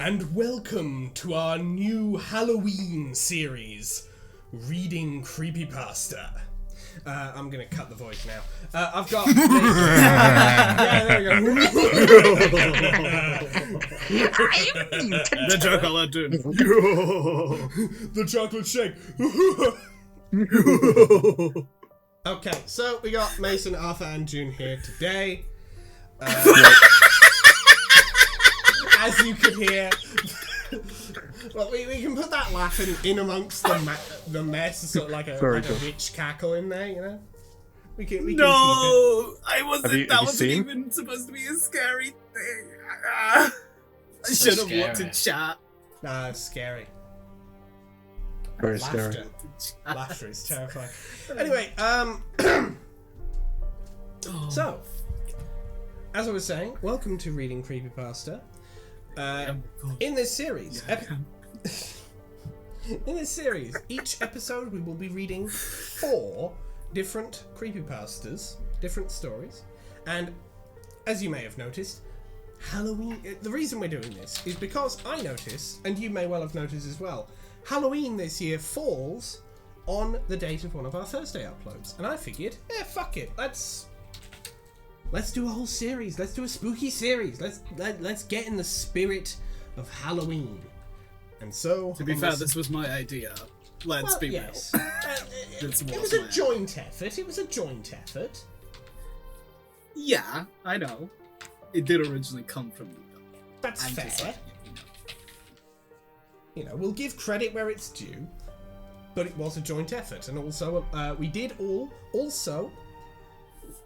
and welcome to our new Halloween series, Reading Creepypasta. I'm gonna cut the voice now. I've got... yeah, there we go. The chocolate dude. The chocolate shake. Okay, so we got Mason, Arthur, and June here today. As you can hear, well, we can put that laughing in amongst the mess, sort of like a witch cackle in there, you know. We can keep it. I wasn't. Have you wasn't seen? even supposed to be a scary thing. I should have looked at chat. Nah, it's scary. Very scary. Laughter is terrifying. Anyway, so as I was saying, welcome to Reading Creepypasta. In this series, each episode we will be reading 4 different creepypastas, different stories, and as you may have noticed, Halloween. The reason we're doing this is because I notice, and you may well have noticed as well, Halloween this year falls on the date of one of our Thursday uploads, and I figured, fuck it, let's do a whole series. Let's do a spooky series. Let's get in the spirit of Halloween. And so, To be fair, this was my idea. Let's be real. It was a joint effort. It was a joint effort. Yeah, I know. It did originally come from me, though. That's I'm fair. just like, You know, we'll give credit where it's due, but it was a joint effort, and also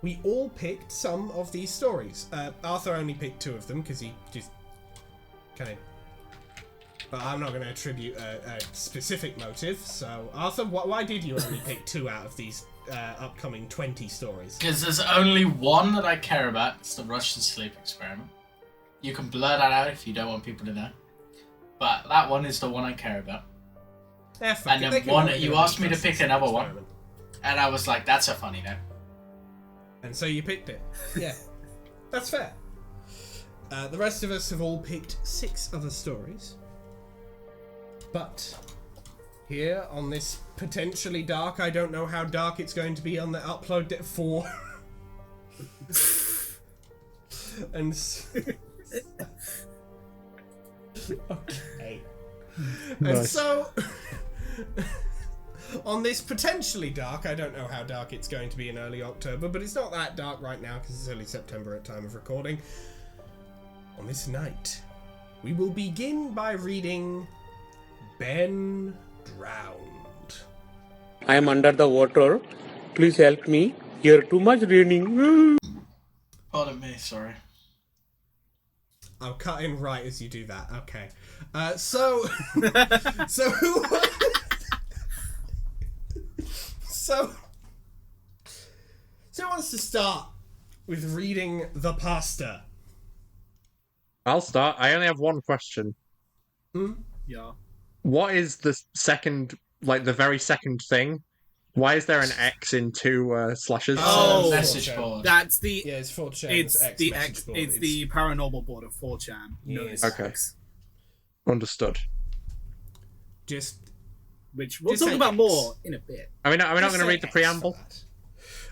we all picked some of these stories. Arthur only picked 2 of them because he just kind of. But I'm not going to attribute a specific motive. So, Arthur, why did you only pick 2 out of these upcoming 20 stories? Because there's only one that I care about. It's the Russian sleep experiment. You can blur that out if you don't want people to know. But that one is the one I care about. And then you asked me to pick another one. And I was like, that's a funny name. And so you picked it. Yeah. That's fair. The rest of us have all picked 6 other stories. But here on this potentially dark, I don't know how dark it's going to be on the upload date 4. And okay. And so on this potentially dark, I don't know how dark it's going to be in early October, but it's not that dark right now because it's early September at time of recording. On this night, we will begin by reading Ben Drowned. I am under the water. Please help me. Here too much raining. Pardon me, sorry. I'll cut in right as you do that. Okay. So who wants to start with reading the pasta? I'll start. I only have one question. yeah. What is the second, like the very second thing? Why is there an X in 2 slashes? Oh, Message board. That's the. Yeah, it's 4chan. It's the X. It's the paranormal board of 4chan. Yes. Okay. Understood. Just Which we'll Just talk say about X. more in a bit. Are we not going to say read the X preamble? for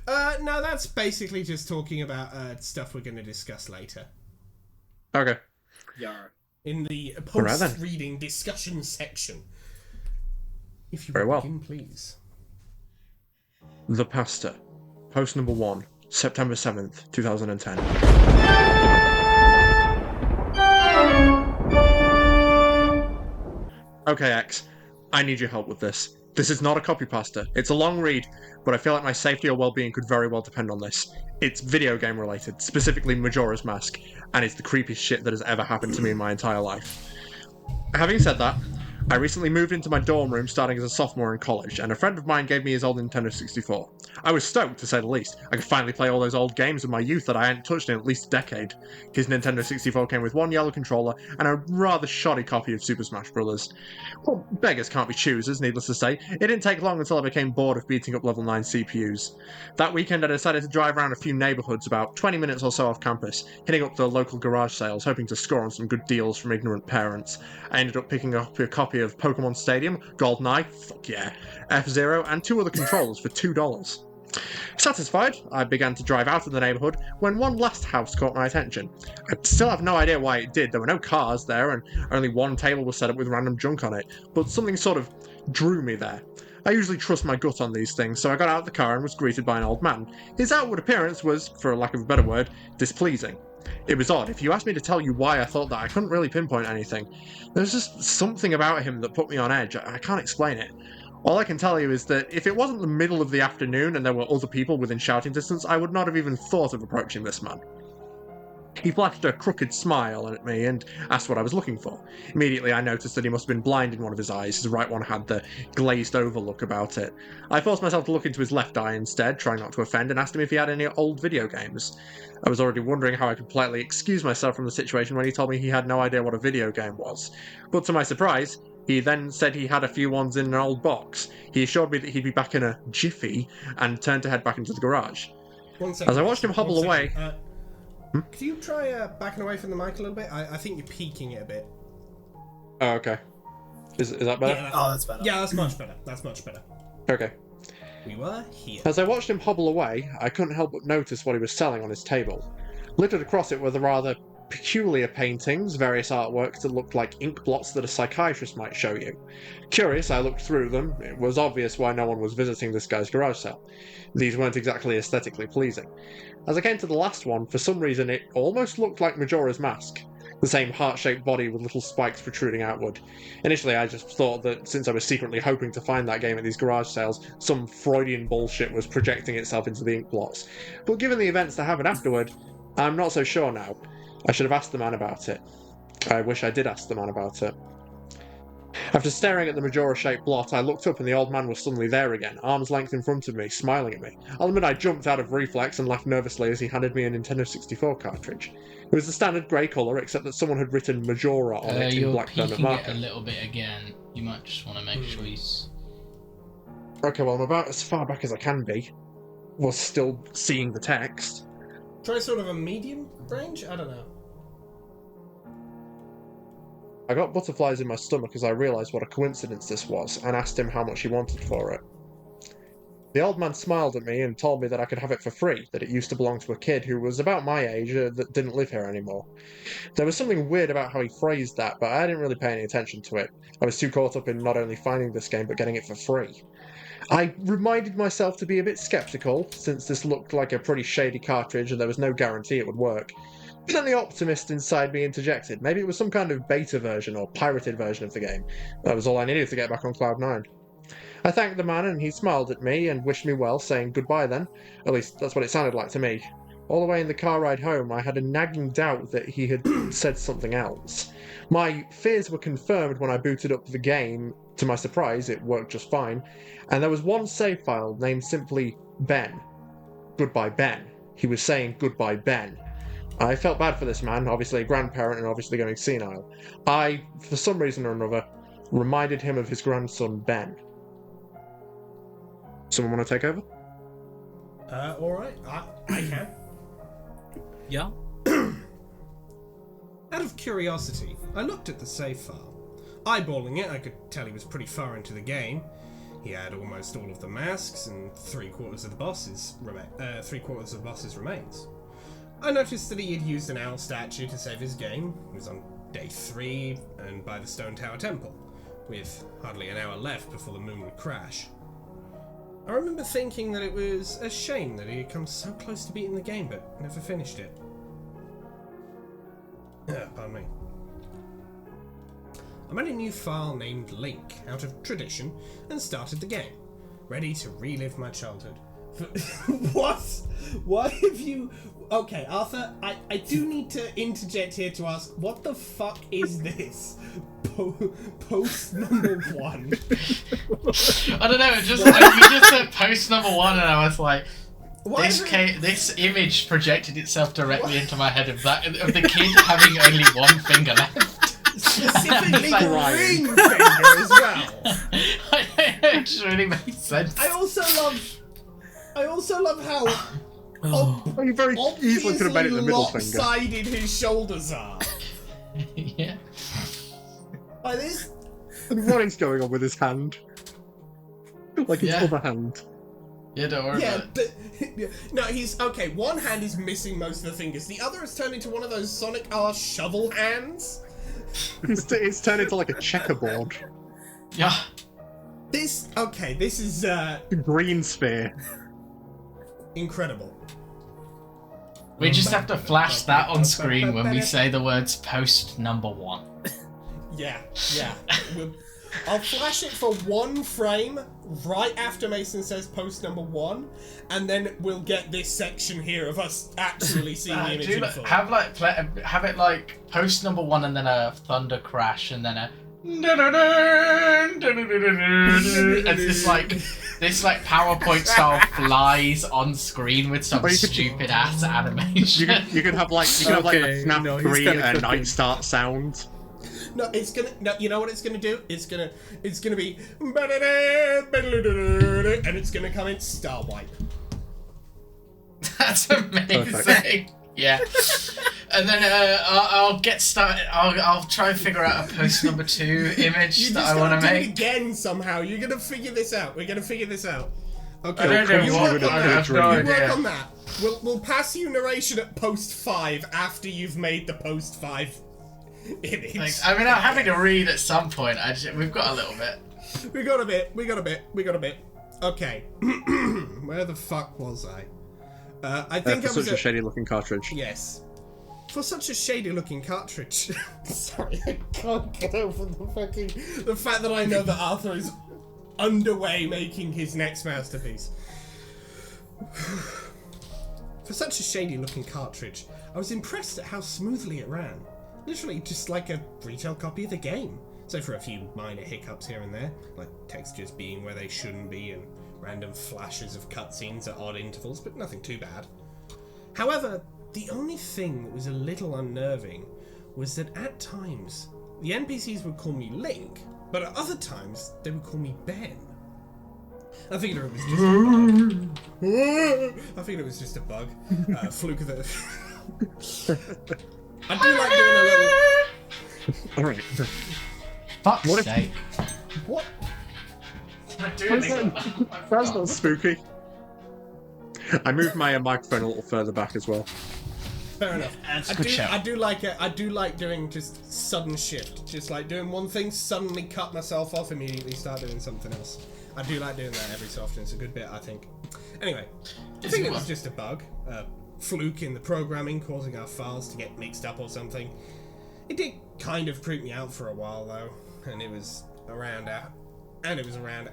that. No, that's basically just talking about stuff we're going to discuss later. Okay. Yeah. In the Alright then. post-reading discussion section. If you Very well. begin, please. The Pasta. Post number 1. September 7th, 2010. Okay, X. I need your help with this. This is not a copy pasta. It's a long read, but I feel like my safety or well-being could very well depend on this. It's video game related, specifically Majora's Mask, and it's the creepiest shit that has ever happened to me in my entire life. Having said that, I recently moved into my dorm room starting as a sophomore in college, and a friend of mine gave me his old Nintendo 64. I was stoked, to say the least. I could finally play all those old games of my youth that I hadn't touched in at least a decade. His Nintendo 64 came with one yellow controller and a rather shoddy copy of Super Smash Bros. Well, beggars can't be choosers, needless to say. It didn't take long until I became bored of beating up level 9 CPUs. That weekend I decided to drive around a few neighbourhoods about 20 minutes or so off campus, hitting up the local garage sales, hoping to score on some good deals from ignorant parents. I ended up picking up a copy of Pokemon Stadium, GoldenEye, fuck yeah, F-Zero, and 2 other controllers for $2. Satisfied, I began to drive out of the neighbourhood when one last house caught my attention. I still have no idea why it did. There were no cars there, and only one table was set up with random junk on it, but something sort of drew me there. I usually trust my gut on these things, so I got out of the car and was greeted by an old man. His outward appearance was, for lack of a better word, displeasing. It was odd. If you asked me to tell you why I thought that, I couldn't really pinpoint anything. There's just something about him that put me on edge. I can't explain it. All I can tell you is that if it wasn't the middle of the afternoon and there were other people within shouting distance, I would not have even thought of approaching this man. He flashed a crooked smile at me and asked what I was looking for. Immediately I noticed that he must have been blind in one of his eyes. His right one had the glazed over look about it. I forced myself to look into his left eye instead, trying not to offend, and asked him if he had any old video games. I was already wondering how I could politely excuse myself from the situation when he told me he had no idea what a video game was. But to my surprise, he then said he had a few ones in an old box. He assured me that he'd be back in a jiffy and turned to head back into the garage. 1 second. As I watched him hobble away... Could you try backing away from the mic a little bit? I think you're peaking it a bit. Oh, okay. Is that better? Yeah, Oh, that's better. Yeah, that's much better. That's much better. Okay. We were here. As I watched him hobble away, I couldn't help but notice what he was selling on his table. Littered across it were the rather peculiar paintings, various artworks that looked like ink blots that a psychiatrist might show you. Curious, I looked through them. It was obvious why no one was visiting this guy's garage sale. These weren't exactly aesthetically pleasing. As I came to the last one, for some reason it almost looked like Majora's Mask. The same heart-shaped body with little spikes protruding outward. Initially I just thought that since I was secretly hoping to find that game at these garage sales, some Freudian bullshit was projecting itself into the ink blots. But given the events that happened afterward, I'm not so sure now. I should have asked the man about it. I wish I did ask the man about it. After staring at the Majora-shaped blot, I looked up and the old man was suddenly there again, arm's length in front of me, smiling at me. I'll admit I jumped out of reflex and laughed nervously as he handed me a Nintendo 64 cartridge. It was the standard grey colour, except that someone had written Majora on it in black permanent marker. It a little bit again. You might just want to make sure he's... Okay, well I'm about as far back as I can be, while still seeing the text. Try sort of a medium range? I don't know. I got butterflies in my stomach as I realised what a coincidence this was, and asked him how much he wanted for it. The old man smiled at me and told me that I could have it for free, that it used to belong to a kid who was about my age that didn't live here anymore. There was something weird about how he phrased that, but I didn't really pay any attention to it. I was too caught up in not only finding this game, but getting it for free. I reminded myself to be a bit sceptical, since this looked like a pretty shady cartridge and there was no guarantee it would work. But then the optimist inside me interjected. Maybe it was some kind of beta version or pirated version of the game. That was all I needed to get back on Cloud 9. I thanked the man and he smiled at me and wished me well, saying goodbye then. At least that's what it sounded like to me. All the way in the car ride home, I had a nagging doubt that he had said something else. My fears were confirmed when I booted up the game. To my surprise, it worked just fine. And there was one save file named simply Ben. Goodbye, Ben. He was saying goodbye, Ben. I felt bad for this man, obviously a grandparent and obviously going senile. I, for some reason or another, reminded him of his grandson, Ben. Someone want to take over? Alright. I can. Yeah? Out of curiosity, I looked at the save file. Eyeballing it, I could tell he was pretty far into the game. He had almost all of the masks and three-quarters of the boss's remains. I noticed that he had used an owl statue to save his game. He was on day 3 and by the Stone Tower Temple, with hardly an hour left before the moon would crash. I remember thinking that it was a shame that he had come so close to beating the game but never finished it. Pardon me. I made a new file named Link out of tradition and started the game, ready to relive my childhood. What? Why have you... Okay, Arthur, I do need to interject here to ask, what the fuck is this? Post number 1. I don't know, just like, you just said post number 1 and I was like, this image projected itself directly into my head of the kid having only one finger left. Specifically Like, ring finger as well. It really makes sense. I also love how You very easily could have made it the middle finger. lopsided his shoulders are. Yeah. Like this. And what is going on with his hand? Like his other hand. Yeah, don't worry about it. No, he's okay. One hand is missing most of the fingers. The other has turned into one of those Sonic R shovel hands. It's turned into like a checkerboard. Yeah. This is Green sphere. incredible. We just have to flash that on screen when we say the words post number 1. Yeah. I'll flash it for 1 frame right after Mason says post number 1, and then we'll get this section here of us actually seeing the image in full. Have it like post number 1 and then a thunder crash and then a and this like PowerPoint style flies on screen with some stupid ass animation. You can have like a snap 3 and night start sound. No, it's gonna. No, you know what it's gonna do? It's gonna be, and it's gonna come in star wipe. That's amazing. Perfect. Yeah. And then I'll get started. I'll try and figure out a post number 2 image that I want to make. It again somehow. You're gonna figure this out. We're gonna figure this out. Okay. I don't know you what. work on I that. have no You idea. work on that. We'll pass you narration at post 5 after you've made the post 5 image. Thanks. I mean, I'm having to read at some point. We've got a little bit. We got a bit. Okay. Where the fuck was I? I think I was such a shady looking cartridge. Yes. For such a shady looking cartridge. Sorry, I can't get over the fact that I know that Arthur is underway making his next masterpiece. For such a shady looking cartridge, I was impressed at how smoothly it ran. Literally just like a retail copy of the game. So for a few minor hiccups here and there, like textures being where they shouldn't be and random flashes of cutscenes at odd intervals, but nothing too bad. However, the only thing that was a little unnerving was that at times, the NPCs would call me Link, but at other times, they would call me Ben. I figured it was just a bug. I figured it was just a bug. Fluke of the... I do like doing a little... Alright. Fuck's sake. What? That's not spooky. I moved my microphone a little further back as well. Fair enough. That's a good shout. I do like doing just sudden shift. Just like doing one thing, suddenly cut myself off, immediately start doing something else. I do like doing that every so often. It's a good bit, I think. Anyway, I think it was just a bug. Fluke in the programming causing our files to get mixed up or something. It did kind of creep me out for a while though, and it was around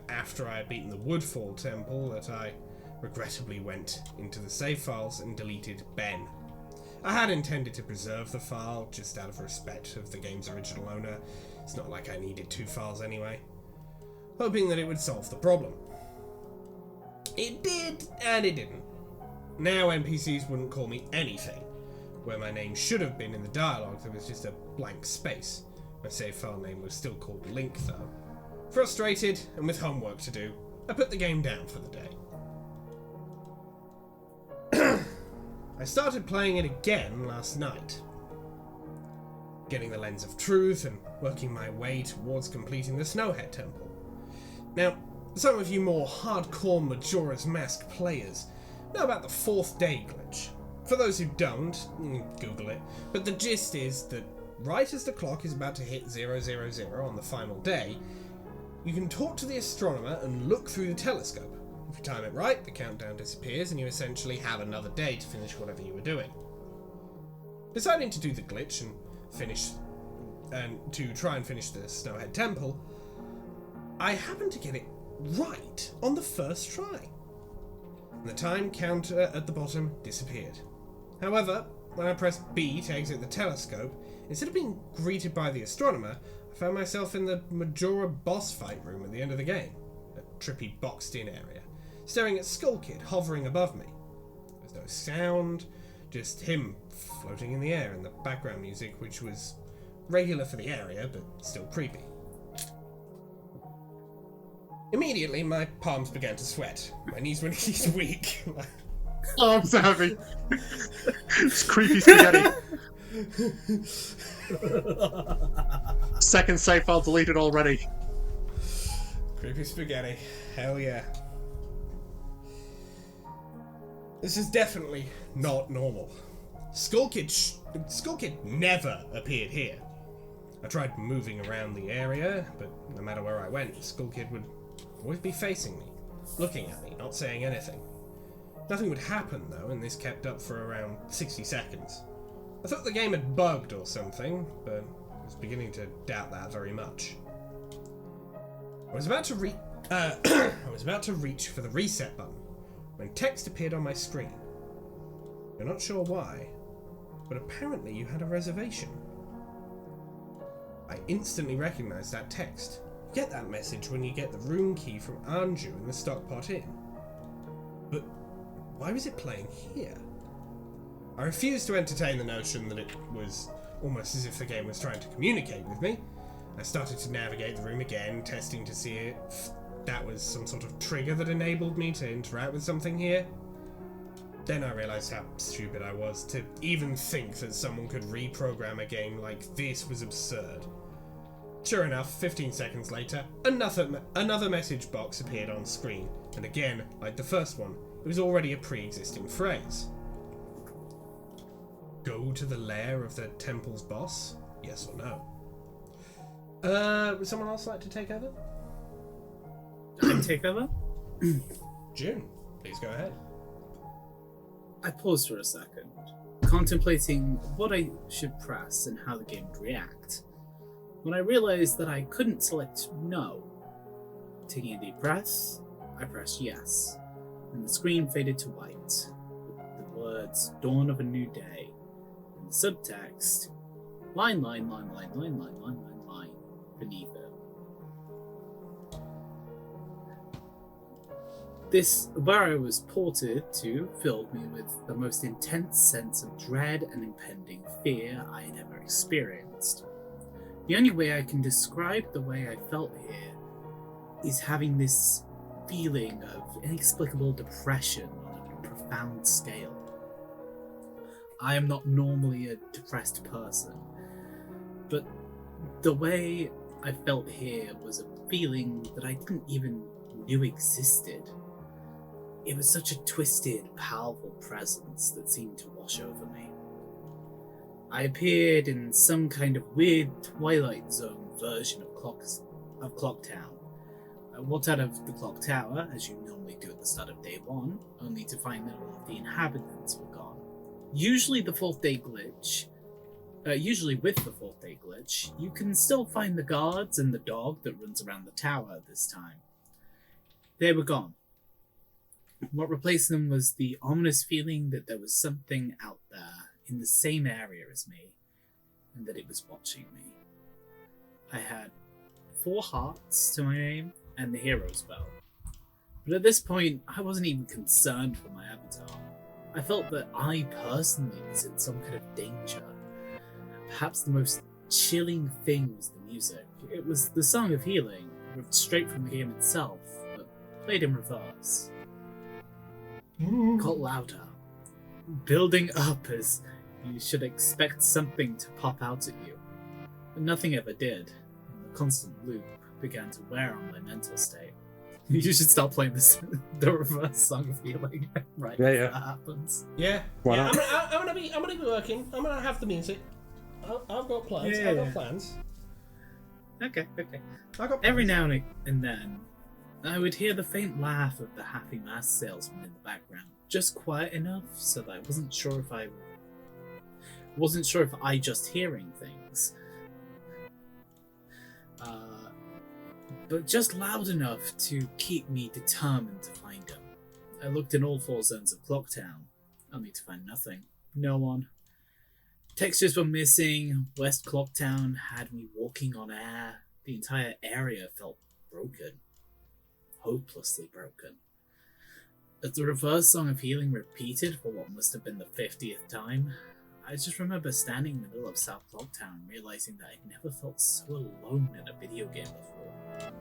after I had beaten the Woodfall Temple that I regrettably went into the save files and deleted Ben. I had intended to preserve the file just out of respect of the game's original owner. It's not like I needed 2 files anyway. Hoping that it would solve the problem. It did, and it didn't. Now NPCs wouldn't call me anything. Where my name should have been in the dialogue, there was just a blank space. My save file name was still called Link though. Frustrated, and with homework to do, I put the game down for the day. I started playing it again last night. Getting the Lens of Truth and working my way towards completing the Snowhead Temple. Now, some of you more hardcore Majora's Mask players know about the 4th day glitch. For those who don't, Google it, but the gist is that right as the clock is about to hit 000 on the final day, you can talk to the astronomer and look through the telescope. If you time it right, the countdown disappears and you essentially have another day to finish whatever you were doing. Deciding to do the glitch and try and finish the Snowhead Temple, I happened to get it right on the first try. and the time counter at the bottom disappeared. However, when I pressed B to exit the telescope, instead of being greeted by the astronomer, I found myself in the Majora boss fight room at the end of the game, a trippy boxed-in area, staring at Skull Kid hovering above me. There's no sound, just him floating in the air and the background music, which was regular for the area, but still creepy. Immediately, my palms began to sweat. My knees were weak. Oh, I'm so happy. It's creepy spaghetti. Second save file deleted already. Creepy spaghetti. Hell yeah. This is definitely not normal. Skull Kid never appeared here. I tried moving around the area, but no matter where I went, Skull Kid would always be facing me, looking at me, not saying anything. Nothing would happen though, and this kept up for around 60 seconds. I thought the game had bugged or something, but I was beginning to doubt that very much. I was about to reach for the reset button when text appeared on my screen. You're not sure why, but apparently you had a reservation. I instantly recognized that text. You get that message when you get the room key from Anju in the Stockpot Inn. But why was it playing here? I refused to entertain the notion that it was almost as if the game was trying to communicate with me. I started to navigate the room again, testing to see if that was some sort of trigger that enabled me to interact with something here. Then I realized how stupid I was. To even think that someone could reprogram a game like this was absurd. Sure enough, 15 seconds later, another message box appeared on screen, and again, like the first one, it was already a pre-existing phrase. Go to the lair of the temple's boss? Yes or no? Would someone else like to take over? I can take over? June, please go ahead. I paused for a second, contemplating what I should press and how the game would react, when I realized that I couldn't select no. Taking a deep breath, I pressed yes, and the screen faded to white, with the words dawn of a new day, and the subtext line beneath it. This, where I was ported to, filled me with the most intense sense of dread and impending fear I had ever experienced. The only way I can describe the way I felt here is having this feeling of inexplicable depression on a profound scale. I am not normally a depressed person, but the way I felt here was a feeling that I didn't even knew existed. It was such a twisted, powerful presence that seemed to wash over me. I appeared in some kind of weird Twilight Zone version of Clock Town. I walked out of the clock tower, as you normally do at the start of day one, only to find that all of the inhabitants were gone. Usually with the fourth day glitch, you can still find the guards and the dog that runs around the tower this time. They were gone. What replaced them was the ominous feeling that there was something out there in the same area as me, and that it was watching me. I had 4 hearts to my name and the hero spell, but at this point I wasn't even concerned for my avatar. I felt that I personally was in some kind of danger. Perhaps the most chilling thing was the music. It was the Song of Healing, ripped straight from the game itself, but played in reverse. Got louder, building up as you should expect something to pop out at you. But nothing ever did, and the constant loop began to wear on my mental state. You should start playing the reverse Song of Healing right Yeah, when that happens. Yeah. Why yeah, not? I'm gonna be working. I'm gonna have the music. I've got plans. Yeah. I've got plans. Okay. I got Every plans. now and then, I would hear the faint laugh of the happy mask salesman in the background, just quiet enough so that I wasn't sure if I just hearing things, but just loud enough to keep me determined to find him. I looked in all 4 zones of Clocktown, only to find nothing. No one. Textures were missing. West Clocktown had me walking on air. The entire area felt broken. Hopelessly broken. As the reverse song of healing repeated for what must have been the 50th time, I just remember standing in the middle of South Clocktown, realizing that I'd never felt so alone in a video game before.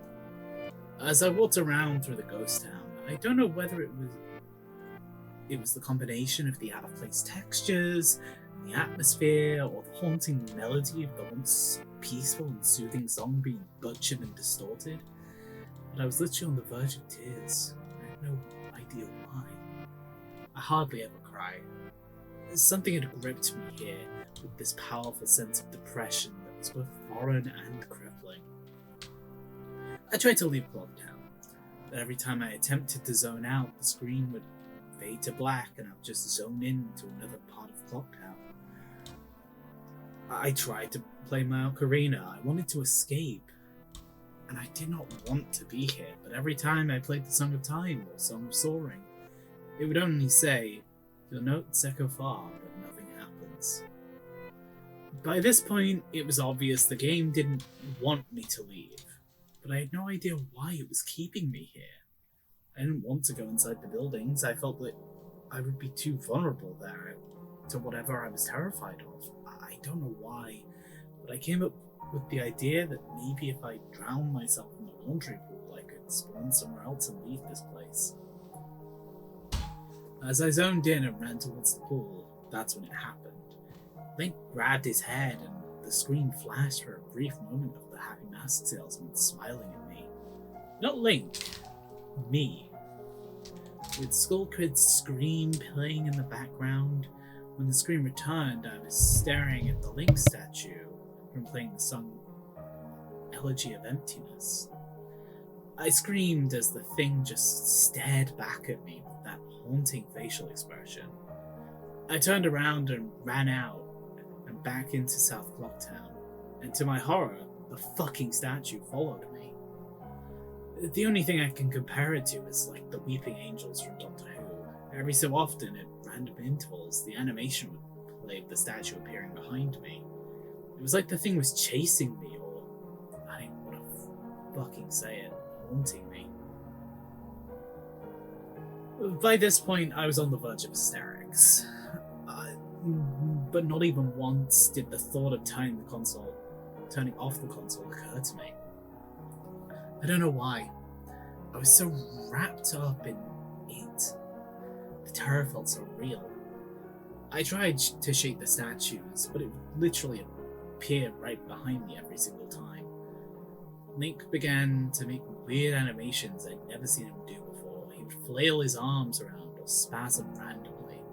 As I walked around through the ghost town, I don't know whether it was the combination of the out-of-place textures, the atmosphere, or the haunting melody of the once peaceful and soothing song being butchered and distorted, but I was literally on the verge of tears. I had no idea why. I hardly ever cry. Something had gripped me here with this powerful sense of depression that was both foreign and crippling. I tried to leave Clocktown, but every time I attempted to zone out, the screen would fade to black and I would just zone in to another part of Clocktown. I tried to play my ocarina. I wanted to escape, and I did not want to be here, but every time I played the Song of Time or Song of Soaring, it would only say, "Your notes echo far, but nothing happens." By this point, it was obvious the game didn't want me to leave, but I had no idea why it was keeping me here. I didn't want to go inside the buildings. I felt that I would be too vulnerable there to whatever I was terrified of. I don't know why, but I came up with the idea that maybe if I drowned myself in the laundry pool, I could spawn somewhere else and leave this place. As I zoned in and ran towards the pool, that's when it happened. Link grabbed his head and the screen flashed for a brief moment of the Happy Master Salesman smiling at me. Not Link, me. With Skullkid's scream playing in the background, when the screen returned, I was staring at the Link statue from playing the song Elegy of Emptiness. I screamed as the thing just stared back at me with that haunting facial expression. I turned around and ran out and back into South Clocktown, and to my horror, the fucking statue followed me. The only thing I can compare it to is like the Weeping Angels from Doctor Who. Every so often, at random intervals, the animation would play of the statue appearing behind me. It was like the thing was chasing me, or I don't want to fucking say it, haunting me. By this point, I was on the verge of hysterics. But not even once did the thought of turning off the console occur to me. I don't know why. I was so wrapped up in it. The terror felt so real. I tried to shake the statues, but it would literally appear right behind me every single time. Link began to make weird animations I'd never seen him do before. He would flail his arms around or spasm randomly,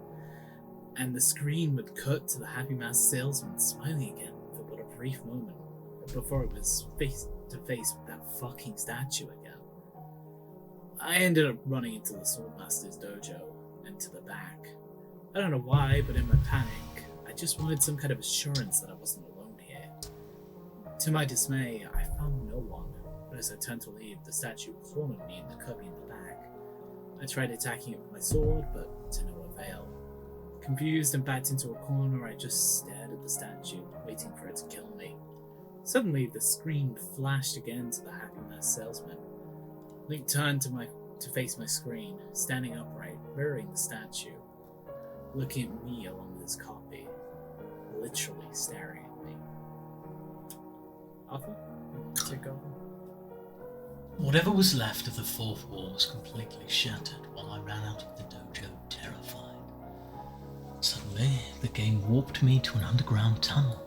and the screen would cut to the Happy Mask Salesman smiling again for but a brief moment before it was face to face with that fucking statue again. I ended up running into the Swordmaster's dojo and to the back. I don't know why, but in my panic, I just wanted some kind of assurance that I wasn't alone here. To my dismay, I found no one, but as I turned to leave, the statue cornered me in the cubby in the back. I tried attacking it with my sword, but to no avail. Confused and backed into a corner, I just stared at the statue, waiting for it to kill me. Suddenly, the screen flashed again to the Happy Mask Salesman. Link turned to face my screen, standing upright, mirroring the statue, looking at me along with his copy, literally staring at me. Arthur, take over. Whatever was left of the fourth wall was completely shattered while I ran out of the dojo terrified. Suddenly, the game warped me to an underground tunnel,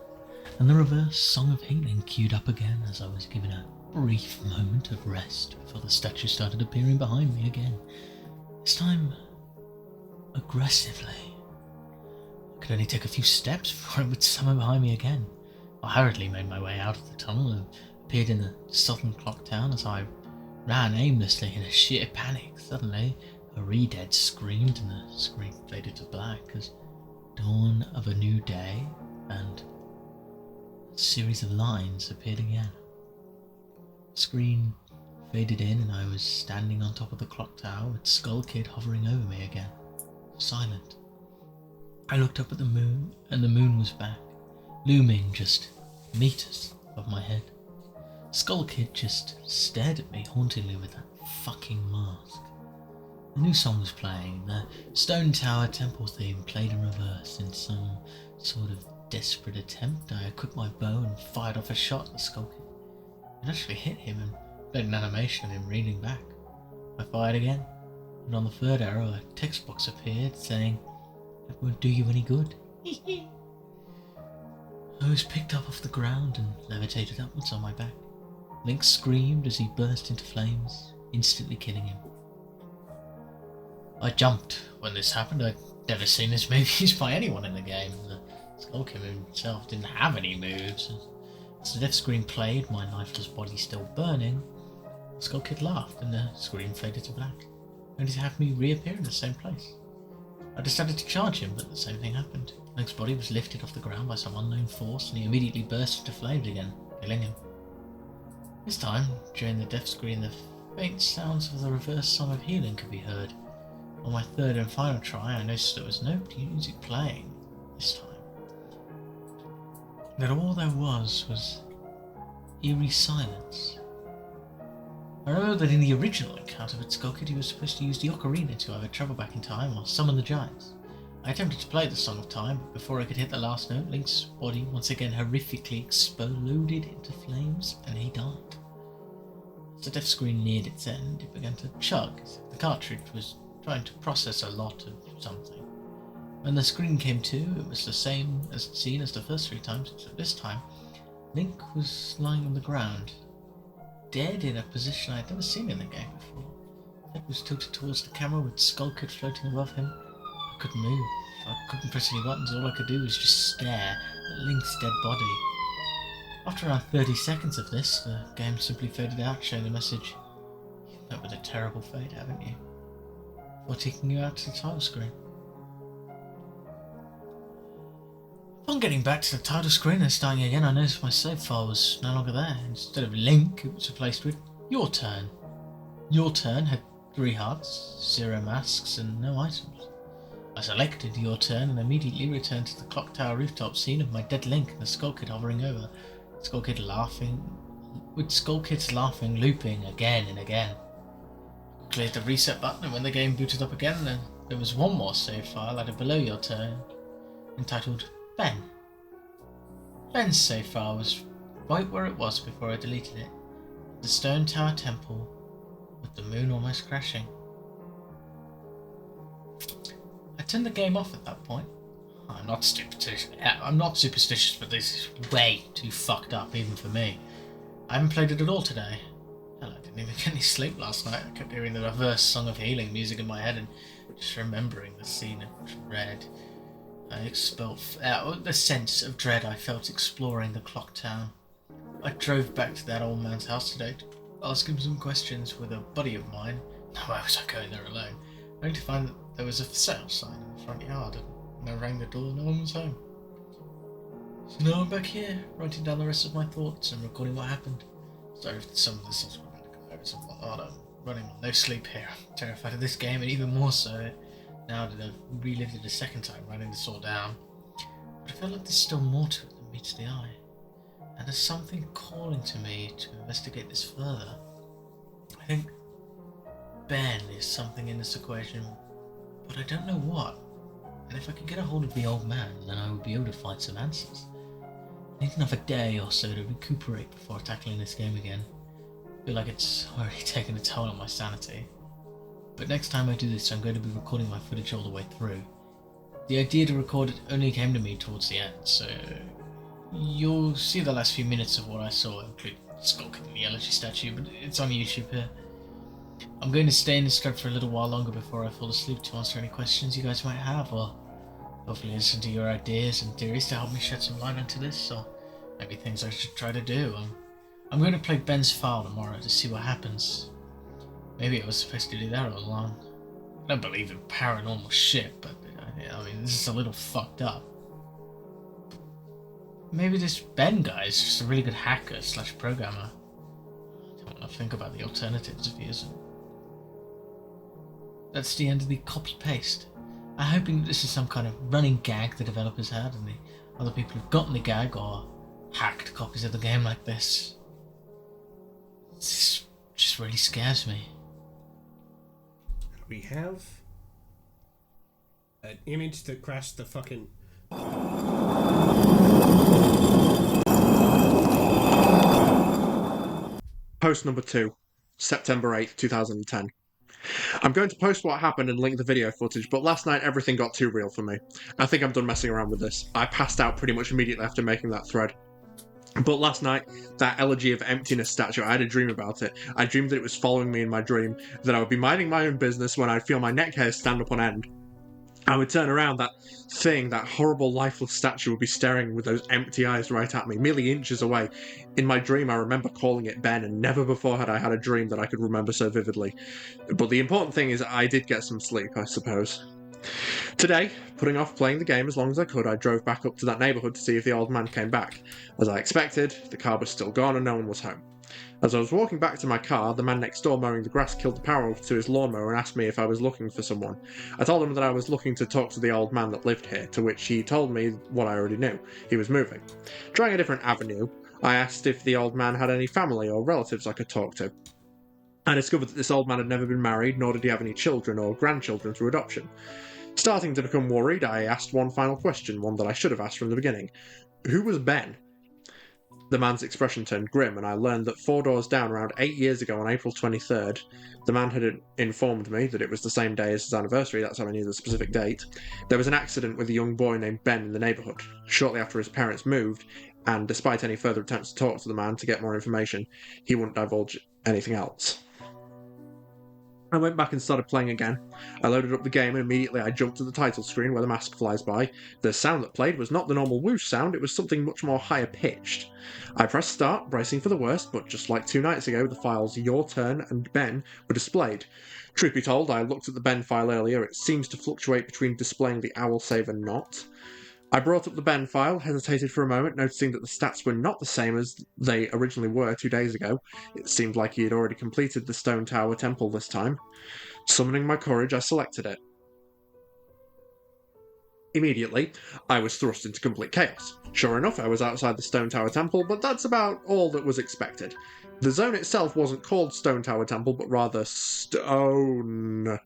and the reverse Song of Healing queued up again as I was given a brief moment of rest before the statue started appearing behind me again, this time aggressively. I could only take a few steps before it would summon behind me again. I hurriedly made my way out of the tunnel and appeared in the southern clock town. As I ran aimlessly in a sheer panic, suddenly a re-dead screamed and the screen faded to black as dawn of a new day, and a series of lines appeared again. The screen faded in and I was standing on top of the clock tower with Skull Kid hovering over me again, silent. I looked up at the moon, and the moon was back, looming just meters above my head. Skull Kid just stared at me hauntingly with that fucking mask. The new song was playing. The Stone Tower Temple theme played in reverse. In some sort of desperate attempt, I equipped my bow and fired off a shot at the Skull Kid. It actually hit him and played an animation of him reeling back. I fired again, and on the third arrow a text box appeared saying, "That won't do you any good." I was picked up off the ground and levitated upwards on my back. Link screamed as he burst into flames, instantly killing him. I jumped when this happened. I'd never seen this move used by anyone in the game. The Skull Kid himself didn't have any moves. As the death screen played, my lifeless body still burning, the Skull Kid laughed and the screen faded to black, only to have me reappear in the same place. I decided to charge him, but the same thing happened. Link's body was lifted off the ground by some unknown force, and he immediately burst into flames again, killing him. This time, during the death screen, the faint sounds of the reverse song of healing could be heard. On my third and final try, I noticed there was no music playing this time. That all there was eerie silence. I remember that in the original encounter with Skull Kid, he was supposed to use the ocarina to either travel back in time or summon the giants. I attempted to play the Song of Time, but before I could hit the last note, Link's body once again horrifically exploded into flames, and he died. As the death screen neared its end, it began to chug. The cartridge was trying to process a lot of something. When the screen came to, it was the same scene as the first 3 times, except this time, Link was lying on the ground, dead in a position I had never seen in the game before. His head was tilted towards the camera with Skull Kid floating above him. I couldn't move. I couldn't press any buttons. All I could do was just stare at Link's dead body. After around 30 seconds of this, the game simply faded out, showing the message, "You've met with a terrible fate, haven't you?" Before taking you out to the title screen. Upon getting back to the title screen and starting again, I noticed my save file was no longer there. Instead of Link, it was replaced with Your Turn. Your Turn had 3 hearts, 0 masks, and no items. I selected Your Turn and immediately returned to the clock tower rooftop scene of my dead Link and the Skull Kid hovering over, Skull Kid laughing, with Skull Kid's laughing looping again and again. I cleared the reset button, and when the game booted up again, there was one more save file added below Your Turn, entitled Ben. Ben's save file was right where it was before I deleted it. The Stone Tower Temple, with the moon almost crashing. I turned the game off at that point. I'm not superstitious, but this is way too fucked up even for me. I haven't played it at all today. Hell, I didn't even get any sleep last night. I kept hearing the reverse Song of Healing music in my head and just remembering the scene of dread. I expelled the sense of dread I felt exploring the clock tower. I drove back to that old man's house today to ask him some questions with a buddy of mine. Why was I going there alone? Only to find that there was a for sale sign in the front yard, and when I rang the door, no one was home. So now I'm back here, writing down the rest of my thoughts and recording what happened. Sorry if some of this is some whatnot. I'm running on no sleep here. I'm terrified of this game, and even more so now that I've relived it a second time, writing this all down. But I feel like there's still more to it than meets the eye. And there's something calling to me to investigate this further. I think Ben is something in this equation, but I don't know what. And if I could get a hold of the old man, then I would be able to find some answers. I need another day or so to recuperate before tackling this game again. I feel like it's already taken a toll on my sanity. But next time I do this, I'm going to be recording my footage all the way through. The idea to record it only came to me towards the end, so you'll see the last few minutes of what I saw, including Skull Kid and the elegy statue, but it's on YouTube here. I'm going to stay in this dread for a little while longer before I fall asleep to answer any questions you guys might have, or hopefully listen to your ideas and theories to help me shed some light onto this, or maybe things I should try to do. I'm going to play Ben's file tomorrow to see what happens. Maybe I was supposed to do that all along. I don't believe in paranormal shit, but I mean, this is a little fucked up. Maybe this Ben guy is just a really good hacker / programmer. I don't I think about the alternatives if he isn't. That's the end of the copy-paste. I'm hoping this is some kind of running gag the developers had and the other people who've gotten the gag or hacked copies of the game like this. This just really scares me. We have an image that crashed the fucking... Post number 2, September 8th, 2010. I'm going to post what happened and link the video footage, but last night everything got too real for me. I think I'm done messing around with this. I passed out pretty much immediately after making that thread. But last night, that elegy of emptiness statue, I had a dream about it. I dreamed that it was following me in my dream, that I would be minding my own business when I'd feel my neck hairs stand up on end. I would turn around, that thing, that horrible lifeless statue would be staring with those empty eyes right at me, merely inches away. In my dream, I remember calling it Ben, and never before had I had a dream that I could remember so vividly. But the important thing is I did get some sleep, I suppose. Today, putting off playing the game as long as I could, I drove back up to that neighbourhood to see if the old man came back. As I expected, the car was still gone and no one was home. As I was walking back to my car, the man next door mowing the grass killed the power to his lawnmower and asked me if I was looking for someone. I told him that I was looking to talk to the old man that lived here, to which he told me what I already knew. He was moving. Trying a different avenue, I asked if the old man had any family or relatives I could talk to. I discovered that this old man had never been married, nor did he have any children or grandchildren through adoption. Starting to become worried, I asked one final question, one that I should have asked from the beginning. Who was Ben? The man's expression turned grim, and I learned that 4 doors down, around 8 years ago on April 23rd, the man had informed me that it was the same day as his anniversary, that's how I knew the specific date. There was an accident with a young boy named Ben in the neighbourhood, shortly after his parents moved, and despite any further attempts to talk to the man to get more information, he wouldn't divulge anything else. I went back and started playing again. I loaded up the game and immediately I jumped to the title screen where the mask flies by. The sound that played was not the normal whoosh sound, it was something much more higher pitched. I pressed start, bracing for the worst, but just like 2 nights ago, the files Your Turn and Ben were displayed. Truth be told, I looked at the Ben file earlier, it seems to fluctuate between displaying the owl save and not. I brought up the Ben file, hesitated for a moment, noticing that the stats were not the same as they originally were 2 days ago. It seemed like he had already completed the Stone Tower Temple this time. Summoning my courage, I selected it. Immediately, I was thrust into complete chaos. Sure enough, I was outside the Stone Tower Temple, but that's about all that was expected. The zone itself wasn't called Stone Tower Temple, but rather Stone.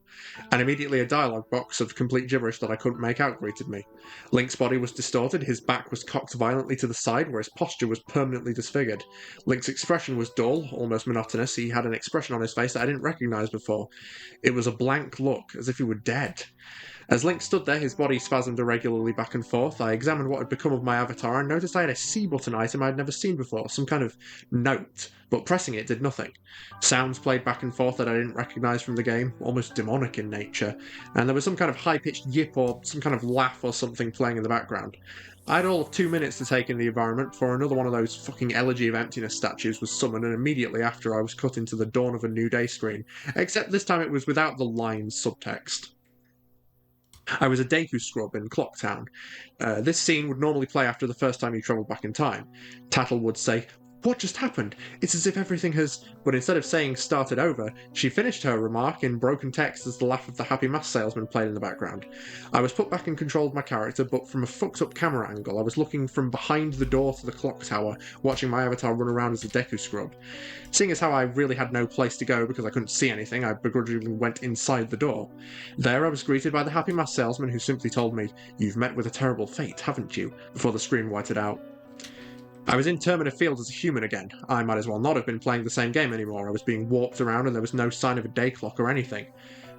And immediately a dialogue box of complete gibberish that I couldn't make out greeted me. Link's body was distorted, his back was cocked violently to the side, where his posture was permanently disfigured. Link's expression was dull, almost monotonous. He had an expression on his face that I didn't recognise before. It was a blank look, as if he were dead. As Link stood there, his body spasmed irregularly back and forth. I examined what had become of my avatar and noticed I had a C button item I had never seen before, some kind of note, but pressing it did nothing. Sounds played back and forth that I didn't recognise from the game, almost demonic in nature, and there was some kind of high-pitched yip or some kind of laugh or something playing in the background. I had all of 2 minutes to take in the environment before another one of those fucking Elegy of Emptiness statues was summoned, and immediately after I was cut into the Dawn of a New Day screen, except this time it was without the lines subtext. I was a Deku scrub in Clocktown. This scene would normally play after the first time you travelled back in time. Tattle would say, "What just happened? It's as if everything has..." But instead of saying "started over," she finished her remark in broken text as the laugh of the happy mask salesman played in the background. I was put back in control of my character, but from a fucked up camera angle. I was looking from behind the door to the clock tower, watching my avatar run around as a Deku scrub. Seeing as how I really had no place to go because I couldn't see anything, I begrudgingly went inside the door. There I was greeted by the happy mask salesman who simply told me, "You've met with a terrible fate, haven't you?" before the screen whited out. I was in Termina Field as a human again. I might as well not have been playing the same game anymore. I was being warped around and there was no sign of a day clock or anything.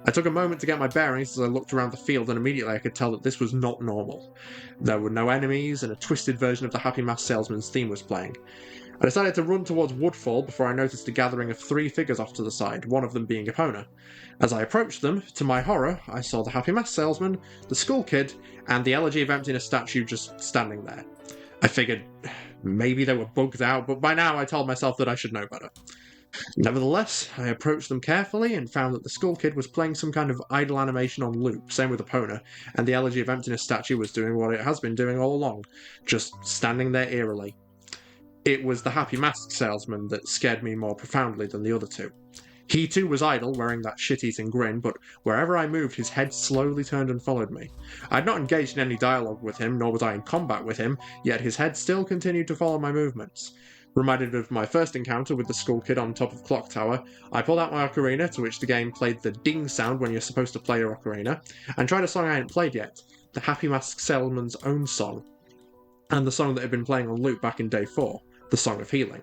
I took a moment to get my bearings as I looked around the field, and immediately I could tell that this was not normal. There were no enemies, and a twisted version of the Happy Mask Salesman's theme was playing. I decided to run towards Woodfall before I noticed a gathering of 3 figures off to the side, one of them being Epona. As I approached them, to my horror, I saw the Happy Mask Salesman, the Skull Kid, and the Elegy of Emptiness statue just standing there. I figured maybe they were bugged out, but by now I told myself that I should know better. Nevertheless, I approached them carefully and found that the Skull Kid was playing some kind of idle animation on loop, same with Epona, and the Elegy of Emptiness statue was doing what it has been doing all along, just standing there eerily. It was the Happy Mask salesman that scared me more profoundly than the other two. He too was idle, wearing that shit-eating grin, but wherever I moved, his head slowly turned and followed me. I had not engaged in any dialogue with him, nor was I in combat with him, yet his head still continued to follow my movements. Reminded of my first encounter with the school kid on top of Clock Tower, I pulled out my ocarina, to which the game played the ding sound when you're supposed to play your ocarina, and tried a song I hadn't played yet, the Happy Mask salesman's own song, and the song that had been playing on loop back in Day 4, the Song of Healing.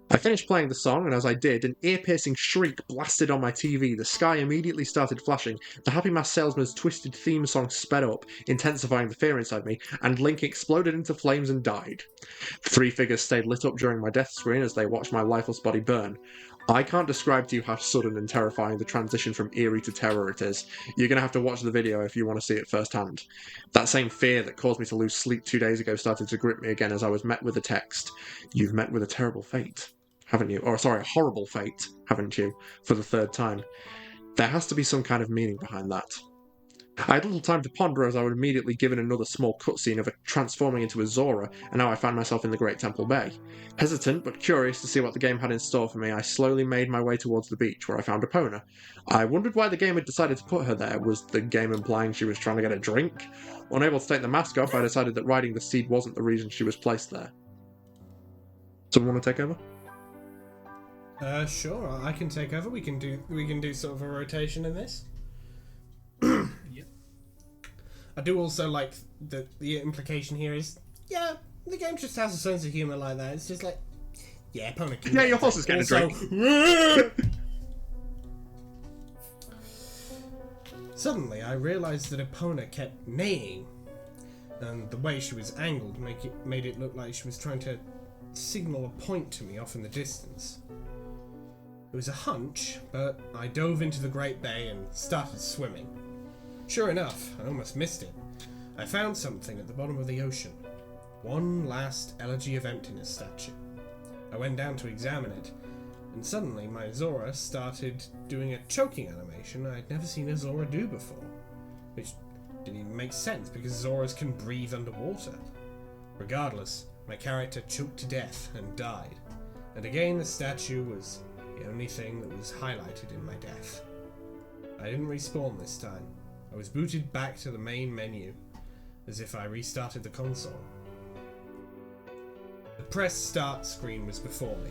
I finished playing the song, and as I did, an ear-piercing shriek blasted on my TV, the sky immediately started flashing, the Happy Mask salesman's twisted theme song sped up, intensifying the fear inside me, and Link exploded into flames and died. Three figures stayed lit up during my death screen as they watched my lifeless body burn. I can't describe to you how sudden and terrifying the transition from eerie to terror it is. You're going to have to watch the video if you want to see it firsthand. That same fear that caused me to lose sleep 2 days ago started to grip me again as I was met with a text. You've met with a terrible fate, haven't you? Or sorry, a horrible fate, haven't you? For the third time. There has to be some kind of meaning behind that. I had little time to ponder as I was immediately given another small cutscene of it transforming into a Zora, and now I found myself in the Great Temple Bay. Hesitant, but curious to see what the game had in store for me, I slowly made my way towards the beach, where I found Epona. I wondered why the game had decided to put her there. Was the game implying she was trying to get a drink? Unable to take the mask off, I decided that riding the steed wasn't the reason she was placed there. Someone want to take over? Sure, I can take over. We can do sort of a rotation in this. Yep. I do also like the implication here is, yeah, the game just has a sense of humour like that. It's just like, yeah, Epona can. Yeah, your horse is getting a drink. Suddenly, I realised that Epona kept neighing, and the way she was angled made it look like she was trying to signal a point to me off in the distance. It was a hunch, but I dove into the Great Bay and started swimming. Sure enough, I almost missed it. I found something at the bottom of the ocean. One last Elegy of Emptiness statue. I went down to examine it, and suddenly my Zora started doing a choking animation I'd never seen a Zora do before. Which didn't even make sense, because Zoras can breathe underwater. Regardless, my character choked to death and died. And again the statue was the only thing that was highlighted in my death. I didn't respawn this time. I was booted back to the main menu, as if I restarted the console. The press start screen was before me.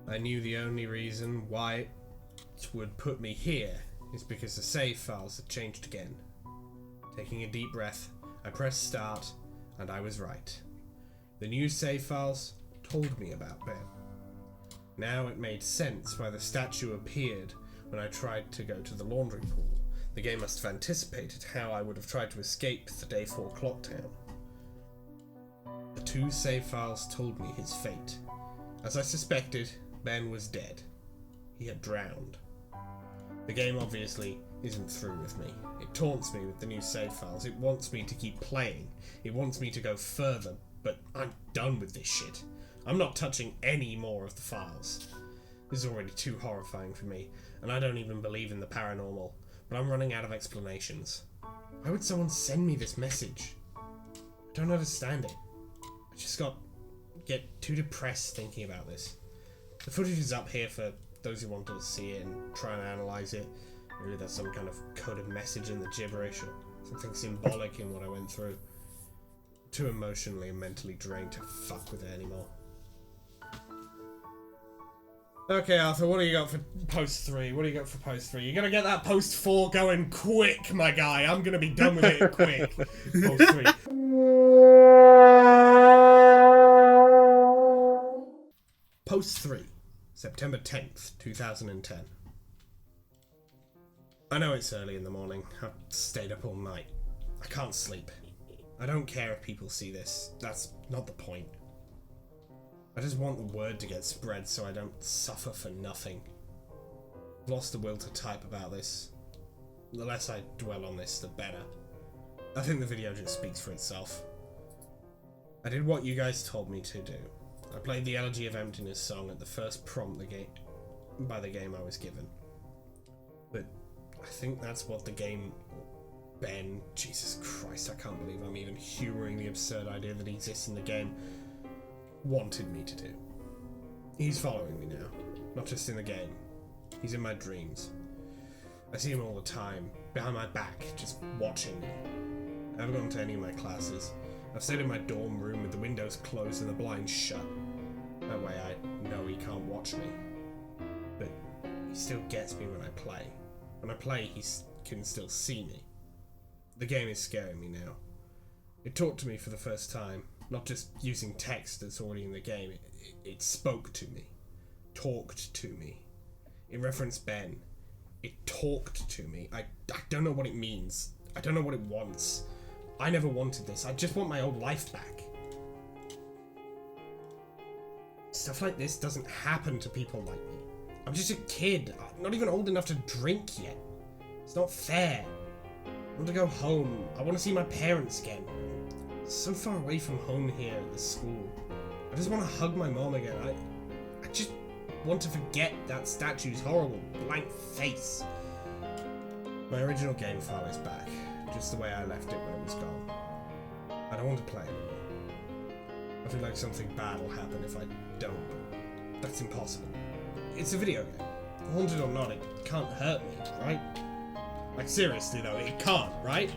I knew the only reason why it would put me here is because the save files had changed again. Taking a deep breath, I pressed start, and I was right. The new save files told me about Ben. Now it made sense why the statue appeared when I tried to go to the laundry pool. The game must have anticipated how I would have tried to escape the Day 4 clock town. The two save files told me his fate. As I suspected, Ben was dead. He had drowned. The game obviously isn't through with me. It taunts me with the new save files. It wants me to keep playing. It wants me to go further, but I'm done with this shit. I'm not touching any more of the files. This is already too horrifying for me, and I don't even believe in the paranormal, but I'm running out of explanations. Why would someone send me this message? I don't understand it. I just get too depressed thinking about this. The footage is up here for those who want to see it and try and analyse it. Maybe there's some kind of coded message in the gibberish or something symbolic in what I went through. Too emotionally and mentally drained to fuck with it anymore. Okay, Arthur, what do you got for post 3? What do you got for post 3? You're gonna get that post 4 going quick, my guy. I'm gonna be done with it quick. Post 3. Post 3, September 10th, 2010. I know it's early in the morning. I've stayed up all night. I can't sleep. I don't care if people see this. That's not the point. I just want the word to get spread so I don't suffer for nothing. I've lost the will to type about this. The less I dwell on this, the better. I think the video just speaks for itself. I did what you guys told me to do. I played the Elegy of Emptiness song at the first prompt by the game I was given. But I think that's what the game... Ben, Jesus Christ, I can't believe I'm even humouring the absurd idea that exists in the game. wanted me to do. He's following me now, not just in the game. He's in my dreams. I see him all the time, behind my back, just watching me. I haven't gone to any of my classes. I've stayed in my dorm room with the windows closed and the blinds shut. That way I know he can't watch me. But he still gets me when I play. When I play, he can still see me. The game is scaring me now. It talked to me for the first time, not just using text that's already in the game. It spoke to me, talked to me. It referenced Ben. It talked to me. I don't know what it means. I don't know what it wants. I never wanted this. I just want my old life back. Stuff like this doesn't happen to people like me. I'm just a kid. I'm not even old enough to drink yet. It's not fair. I want to go home. I want to see my parents again. So far away from home here at the school. I just want to hug my mom again. I just want to forget that statue's horrible blank face. My original game file is back, just the way I left it when it was gone. I don't want to play anymore. I feel like something bad will happen if I don't, but that's impossible. It's a video game. Haunted or not, it can't hurt me, right? Like seriously though, it can't, right?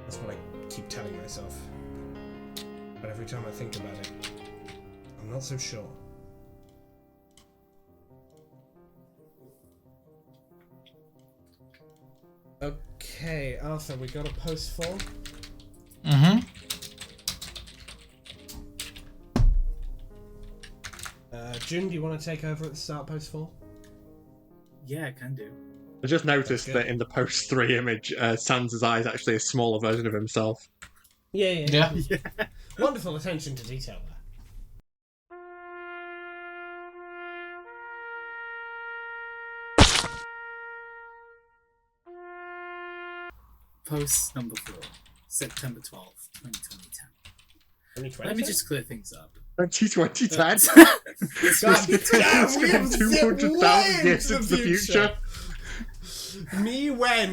That's what I keep telling myself. But every time I think about it, I'm not so sure. Okay, Arthur, we got a post for? Mm-hmm. June, do you want to take over at the start post for? Yeah, I can do. I just noticed that in the post 3 image, Sans' eye is actually a smaller version of himself. Yeah. Wonderful attention to detail there. Post number 4, September 12th, 2020. Let me just clear things up. 2020, Ted? God damn, we have 200,000 years into the future. Me when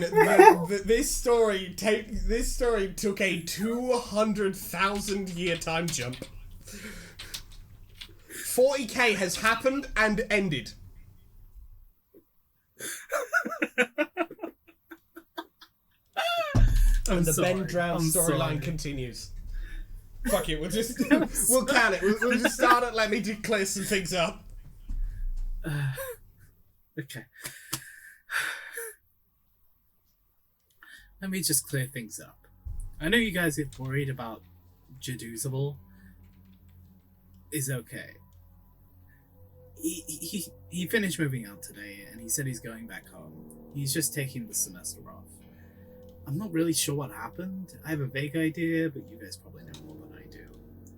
this story took a 200,000 year time jump. 40k has happened and ended. And the Ben Drown storyline continues. Fuck it, we'll count it. We'll just start it. Let me clear some things up. Okay. Let me just clear things up. I know you guys get worried about Jedusable. Is okay. He finished moving out today, and he said he's going back home. He's just taking the semester off. I'm not really sure what happened. I have a vague idea, but you guys probably know more than I do.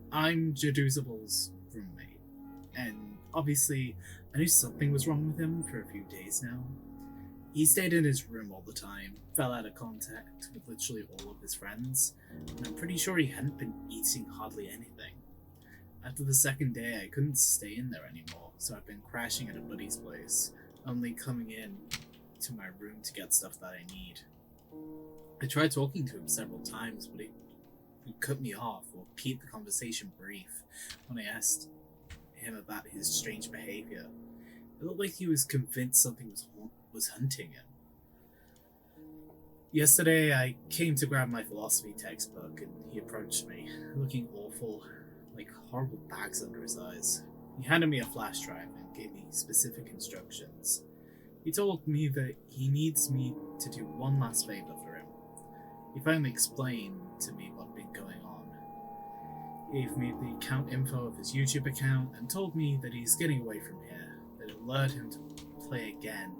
I'm Jedusable's roommate, and obviously I knew something was wrong with him for a few days now. He stayed in his room all the time, fell out of contact with literally all of his friends, and I'm pretty sure he hadn't been eating hardly anything. After the second day, I couldn't stay in there anymore, so I've been crashing at a buddy's place, only coming in to my room to get stuff that I need. I tried talking to him several times, but he cut me off or keep the conversation brief when I asked him about his strange behavior. It looked like he was convinced something was hunting him. Yesterday, I came to grab my philosophy textbook, and he approached me, looking awful, like horrible bags under his eyes. He handed me a flash drive and gave me specific instructions. He told me that he needs me to do one last favor for him. He finally explained to me what had been going on. He gave me the account info of his YouTube account and told me that he's getting away from here, that it lured him to play again.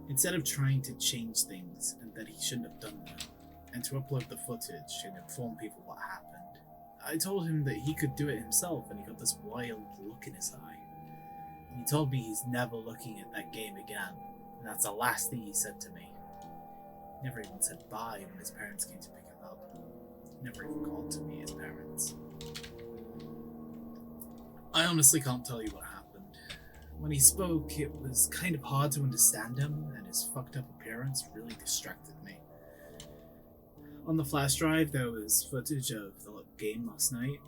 Instead of trying to change things, and that he shouldn't have done that, and to upload the footage and inform people what happened, I told him that he could do it himself, and he got this wild look in his eye. And he told me he's never looking at that game again, and that's the last thing he said to me. He never even said bye when his parents came to pick him up. He never even called to me his parents. I honestly can't tell you what happened. When he spoke, it was kind of hard to understand him, and his fucked up appearance really distracted me. On the flash drive, there was footage of the game last night,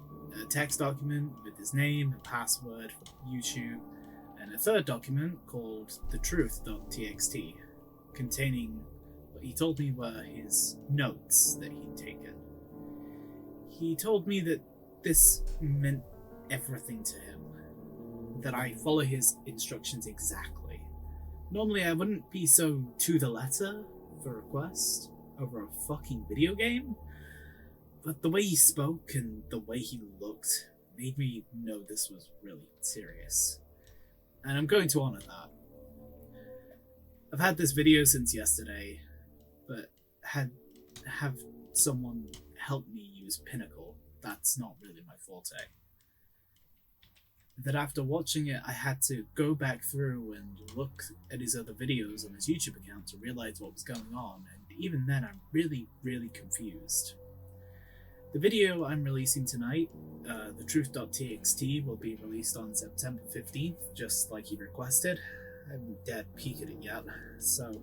a text document with his name and password from YouTube, and a third document called thetruth.txt, containing what he told me were his notes that he'd taken. He told me that this meant everything to him, that I follow his instructions exactly. Normally I wouldn't be so to the letter for a request over a fucking video game, but the way he spoke and the way he looked made me know this was really serious. And I'm going to honor that. I've had this video since yesterday, but have someone help me use Pinnacle. That's not really my forte. That after watching it, I had to go back through and look at his other videos on his YouTube account to realize what was going on, and even then I'm really, really confused. The video I'm releasing tonight, the truth.txt, will be released on September 15th, just like he requested. I haven't dared peek at it yet, so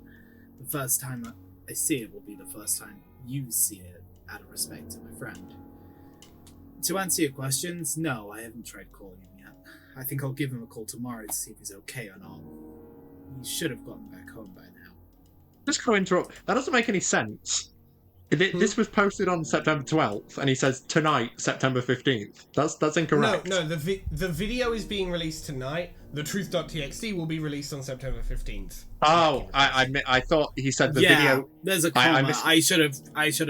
the first time I see it will be the first time you see it, out of respect to my friend. To answer your questions, no, I haven't tried calling him yet. I think I'll give him a call tomorrow to see if he's okay or not. He should have gotten back home by now. Just going to interrupt. That doesn't make any sense. This was posted on September 12th, and he says tonight, September 15th. That's incorrect. No, the video is being released tonight. The truth.txt will be released on September 15th. Oh, I thought he said the video. There's a comma. I should have.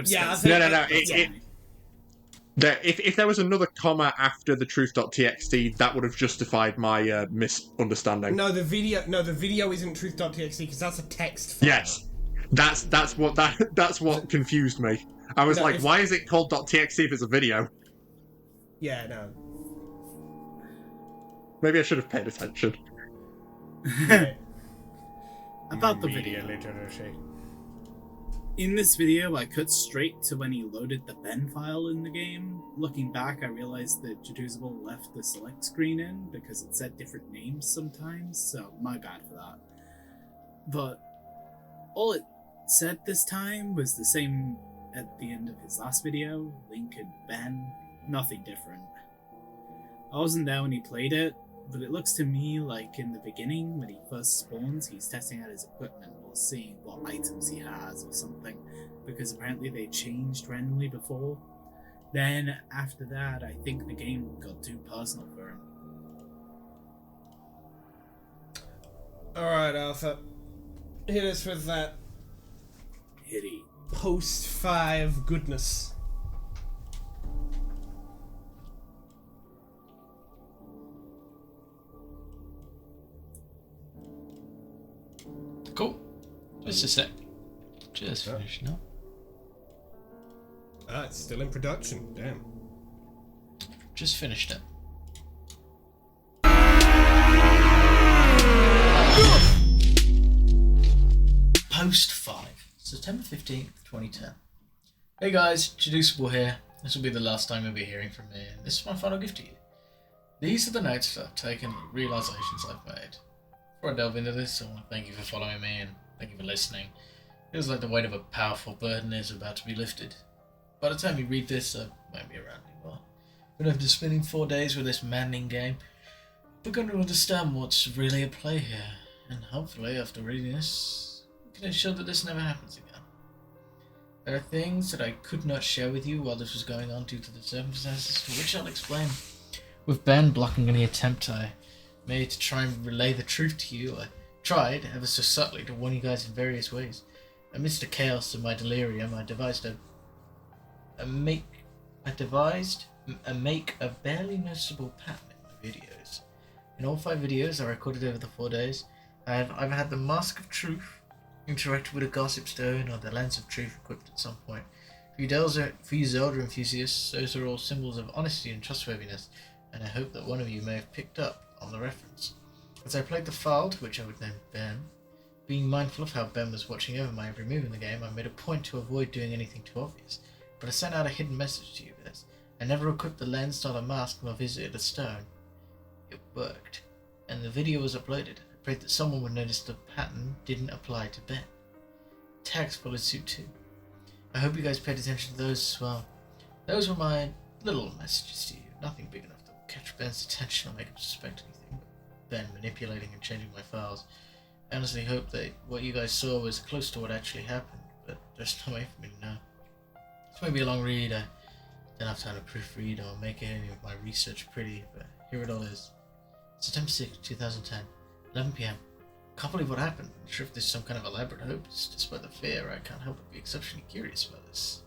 Yeah, No. If there was another comma after the truth.txt, that would have justified my misunderstanding. No, the video isn't truth.txt because that's a text file. Yes, that's what confused me. I was like, why is it called .txt if it's a video? Yeah, no. Maybe I should have paid attention. About the video. literacy. In this video, I cut straight to when he loaded the Ben file in the game. Looking back, I realized that Jaduzable left the select screen in because it said different names sometimes, so my bad for that. But all it said this time was the same at the end of his last video, Link and Ben, nothing different. I wasn't there when he played it, but it looks to me like in the beginning, when he first spawns, he's testing out his equipment or seeing what items he has or something, because apparently they changed randomly before. Then, after that, I think the game got too personal for him. Alright, Arthur. Hit us with that Hitty. post-5 goodness. Cool. Just a sec. Just finishing up. Ah, it's still in production. Damn. Just finished it. Post 5. September 15th, 2010. Hey guys, Jaduzable here. This will be the last time you'll be hearing from me, and this is my final gift to you. These are the notes that I've taken and realizations I've made. Before I delve into this, I want to thank you for following me and thank you for listening. It feels like the weight of a powerful burden is about to be lifted. By the time you read this, I won't be around anymore. But after spending 4 days with this maddening game, I've begun to understand what's really at play here, and hopefully, after reading this, I can ensure that this never happens again. There are things that I could not share with you while this was going on due to the circumstances, for which I'll explain. With Ben blocking any attempt I made to try and relay the truth to you, I tried, ever so subtly, to warn you guys in various ways. Amidst the chaos of my delirium, I devised a make a barely noticeable pattern in my videos. In all 5 videos I recorded over the 4 days, I have either had the Mask of Truth, interacted with a Gossip Stone, or the Lens of Truth equipped at some point. For you Zelda enthusiasts, those are all symbols of honesty and trustworthiness, and I hope that one of you may have picked up on the reference. As I played the file, to which I would name Ben, being mindful of how Ben was watching over my every move in the game, I made a point to avoid doing anything too obvious, but I sent out a hidden message to you with this. I never equipped the lens nor the mask nor visited a stone. It worked, and the video was uploaded. I prayed that someone would notice the pattern didn't apply to Ben. Tags followed suit too. I hope you guys paid attention to those as well. Those were my little messages to you. Nothing big enough to catch Ben's attention or make him suspect anything. But Ben manipulating and changing my files. I honestly hope that what you guys saw was close to what actually happened, but there's no way for me to know. This may be a long read. I don't have time to proofread or make any of my research pretty, but here it all is. September 6, 2010, 11 PM. Can't believe what happened. I'm sure if there's some kind of elaborate hopes, despite the fear, I can't help but be exceptionally curious about this.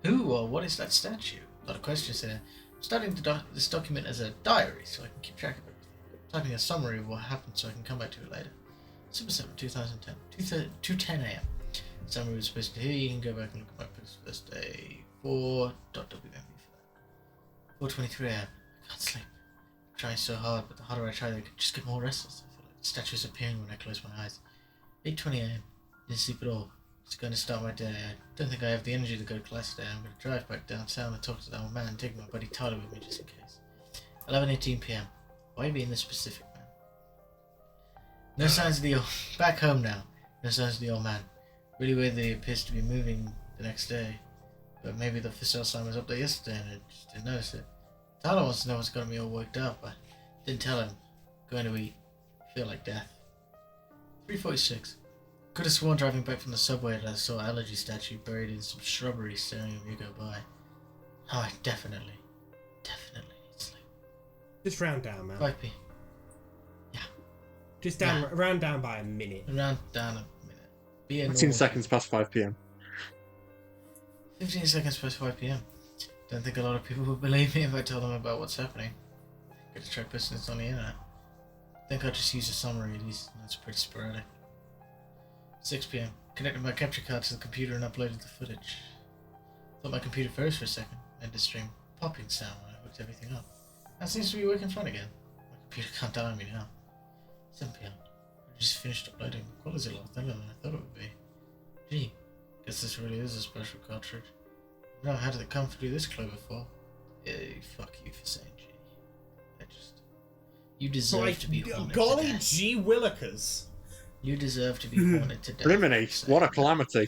Who or what is that statue? A lot of questions here. I'm starting this document as a diary so I can keep track of everything. I'm typing a summary of what happened so I can come back to it later. December 7, 2010, 2:10 AM. Summary was supposed to here. You can go back and look at my post for this day. 4.wmv for that. 4:23 AM. I can't sleep. I'm trying so hard, but the harder I try, I just get more restless. I feel like the statue's appearing when I close my eyes. 8:20 AM. Didn't sleep at all. It's going to start my day. I don't think I have the energy to go to class today. I'm going to drive back downtown and talk to that old man and take my buddy Tyler with me just in case. 11:18 PM. Why being this specific, man? No signs of the old... Back home now. No signs of the old man. Really weird that he appears to be moving the next day. But maybe the for sale sign was up there yesterday and I just didn't notice it. Tyler wants to know what's got me all worked up. I didn't tell him. Going to eat. Feel like death. 3:46. Could have sworn driving back from the subway that I saw an allergy statue buried in some shrubbery staring at me go by. Oh, I definitely need sleep. Just round down, man. 5 p. Yeah. Just round down by a minute. Round down a minute. Be a 15 seconds past 5 PM. 15 seconds past 5 PM. Don't think a lot of people would believe me if I told them about what's happening. Gotta try posting this on the internet. Think I'll just use a summary of these. That's pretty sporadic. 6 PM. Connected my capture card to the computer and uploaded the footage. Thought my computer froze for a second. Made the stream popping sound when I hooked everything up. That seems to be working fine again. My computer can't die on me now. 7 PM. I just finished uploading. The quality's a lot thinner than I thought it would be. Gee, guess this really is a special cartridge. I've never had it come through this close before. Fuck you for saying G. You deserve to be haunted Golly to death. gee willikers. You deserve to be haunted to death. Rimini, what a calamity.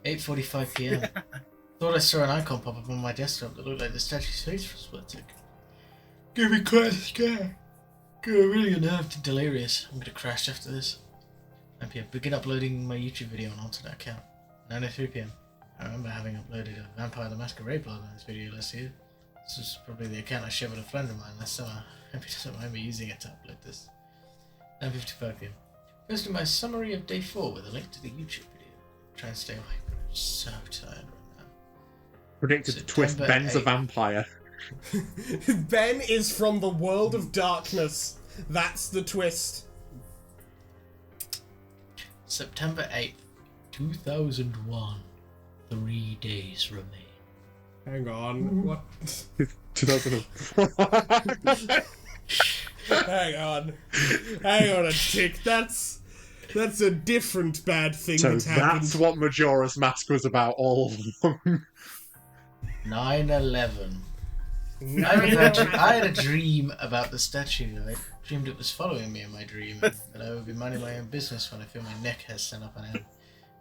8:45 PM. Thought I saw an icon pop up on my desktop that looked like the statue's face for a split second. Give me quite a scare. I'm really gonna have to delirious. I'm gonna crash after this. 9 PM. Begin uploading my YouTube video on alternate account. 9:03 PM. I remember having uploaded a Vampire the Masquerade blog on this video last year. This was probably the account I shared with a friend of mine last summer. I hope he doesn't mind me using it to upload this. 9:55 PM. Posting my summary of day 4 with a link to the YouTube video. Try and stay awake, but I'm so tired right now. Predicted to twist Ben's a vampire. Ben is from the world of darkness. That's the twist. September 8th, 2001. 3 days remain. Hang on. What? 2000. Hang on a tick. That's a different bad thing So that's happened. that's what Majora's Mask was about all along. 9/11. I had a dream about the statue. I dreamed it was following me in my dream, and that I would be minding my own business when I feel my neck hair stand up on end.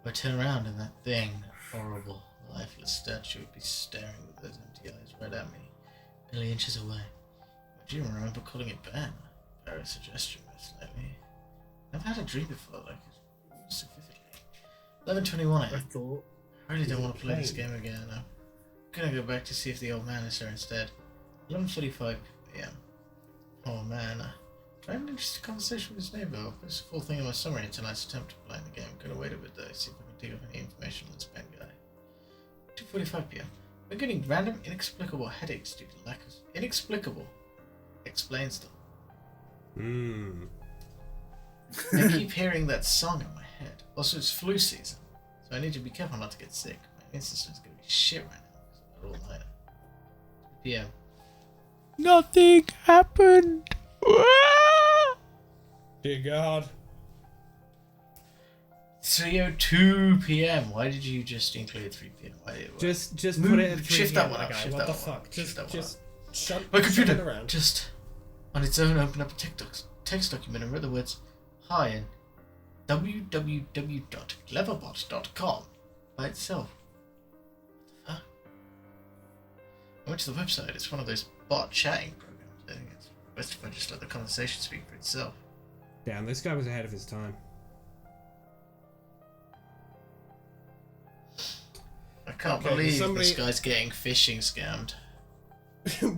I turn around and that thing, that horrible, lifeless statue, would be staring with those empty eyes right at me, barely inches away. I do remember calling it Ben. Very suggestion, most likely. Never had a dream before like it so vividly. 11:21 I thought. I really don't want to play this game again. I'm gonna go back to see if the old man is there instead. 11:45 PM. Oh man, I had an interesting conversation with his neighbor. This full thing in my summary in tonight's attempt to play the game. Gonna wait a bit though, see if I can dig up any information on this Ben guy. 2:45 PM. I'm getting random, inexplicable headaches due to lack of inexplicable. Explains them. I keep hearing that song in my head. Also, it's flu season, so I need to be careful not to get sick. My immune system's gonna be shit right now because of that all night. PM. Nothing happened. Dear God. 3:02 PM. Why did you just include 3 PM? Why? Just Move- put it at 3 shift that PM, one up, guy. shift What that the one fuck? up, shift that one Just shut My shut computer it around. just on its own opened up a text document and read the words "Hi" and www.cleverbot.com by itself. I went to the website. It's one of those bot chatting programs. I think it's best if I just let the conversation speak for itself. Damn, this guy was ahead of his time. I can't believe this guy's getting phishing scammed.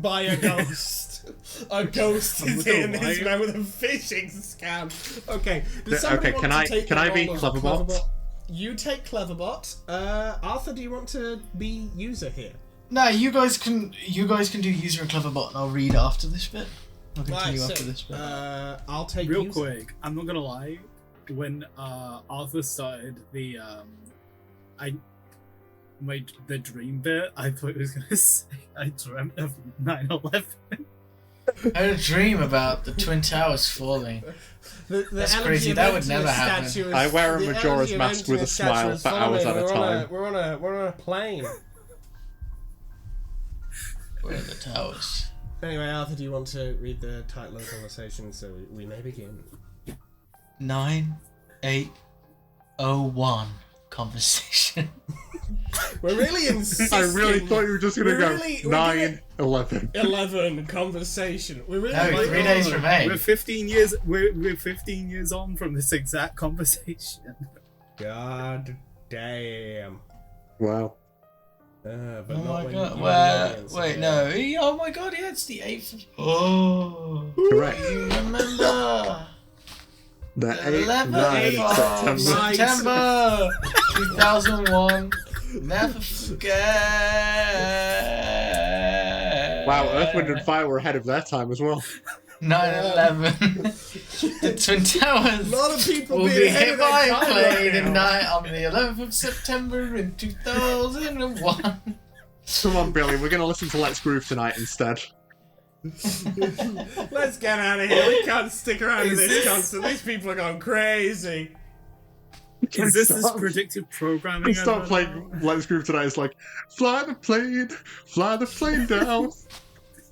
By a ghost. A ghost is hitting this man with a phishing scam. Okay. Does somebody want to take can I be role of Cleverbot? You take Cleverbot. Arthur, do you want to be user here? No, you guys can do user and Cleverbot, and I'll read after this bit. I'll continue after this bit. I'll take Real user. quick, I'm not gonna lie. When Arthur started the the dream bit, I thought it was gonna say I dreamt of 9/11. I had a dream about the Twin Towers falling. That's crazy. That would never happen. I wear a Majora's Mask with a smile for hours at a time. We're on a plane. Where are the towers? Anyway, Arthur, do you want to read the title of the conversation so we may begin? 9801 conversation. We're really insisting. I really thought you were just gonna go 9/11. 11 conversation. We're really No, 3 days remain. We're 15 years. We're 15 years on from this exact conversation. God damn. Wow. But Oh not my when god. you're Well, the audience, wait, yeah. no. Oh my god, yeah, it's the 8th. Oh. Correct. You remember? The 11th 8th of September. September 2001. Never forget. Wow, Earth, Wind and Fire were ahead of their time as well. 9/11. The Twin Towers A lot of people will being be ahead hit of their by a time plane right in now. on the 11th of September in 2001. Come on, Billy, we're gonna listen to Let's Groove tonight instead. Let's get out of here. We can't stick around with this concert. These people are going crazy. Is this predictive programming? Start playing Let's Groove tonight. It's like, fly the plane down.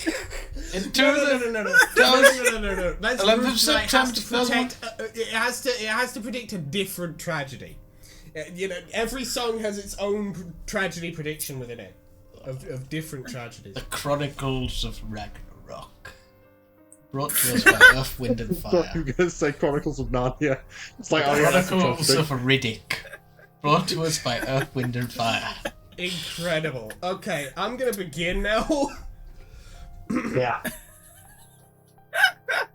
No. Let's 11th Groove of tonight has to September protect. It has to predict a different tragedy. Every song has its own tragedy prediction within it of different tragedies. The Chronicles of Ragnarok. Brought to us by Earth, Wind and I thought you Fire. were gonna say Chronicles of Narnia. It's like, oh yeah, that's Chronicles interesting. of Riddick. Brought to us by Earth, Wind and Fire. Incredible. Okay, I'm gonna begin now. Yeah.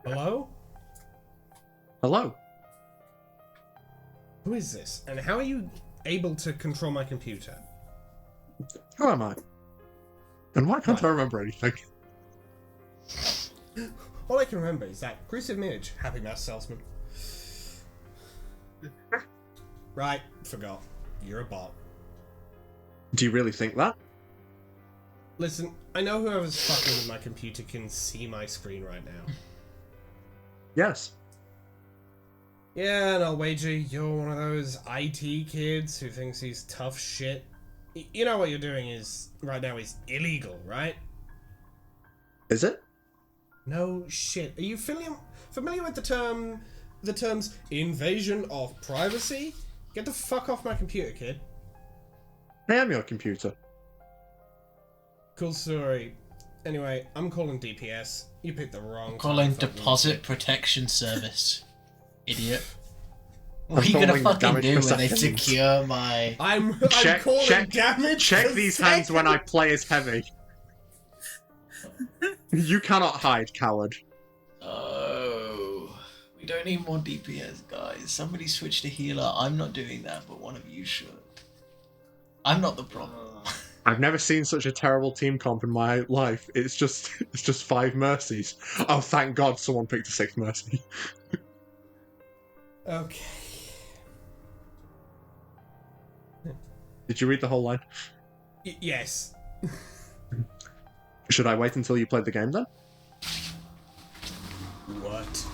Hello? Hello. Who is this? And how are you able to control my computer? Who am I? And why can't I remember anything? All I can remember is that Gruesome Image, Happy Mass Salesman. Right, forgot. You're a bot. Do you really think that? Listen, I know whoever's fucking with my computer can see my screen right now. Yes. Yeah, and I'll wager you're one of those IT kids who thinks he's tough shit. You know what you're doing is, right now, is illegal, right? Is it? No shit. Are you familiar with the terms invasion of privacy? Get the fuck off my computer, kid. I am your computer. Cool story. Anyway, I'm calling DPS. You picked the wrong Calling time, fucking Deposit shit. Protection Service. Idiot. I'm What are you gonna calling fucking damage do per when they second. secure my... I'm calling damage. Check per these hands when I second. play as heavy. You cannot hide, coward. Oh... We don't need more DPS, guys. Somebody switch to healer. I'm not doing that, but one of you should. I'm not the problem. I've never seen such a terrible team comp in my life. It's just 5 mercies. Oh, thank God someone picked a 6th mercy. Okay. Did you read the whole line? Yes. Should I wait until you played the game then? What?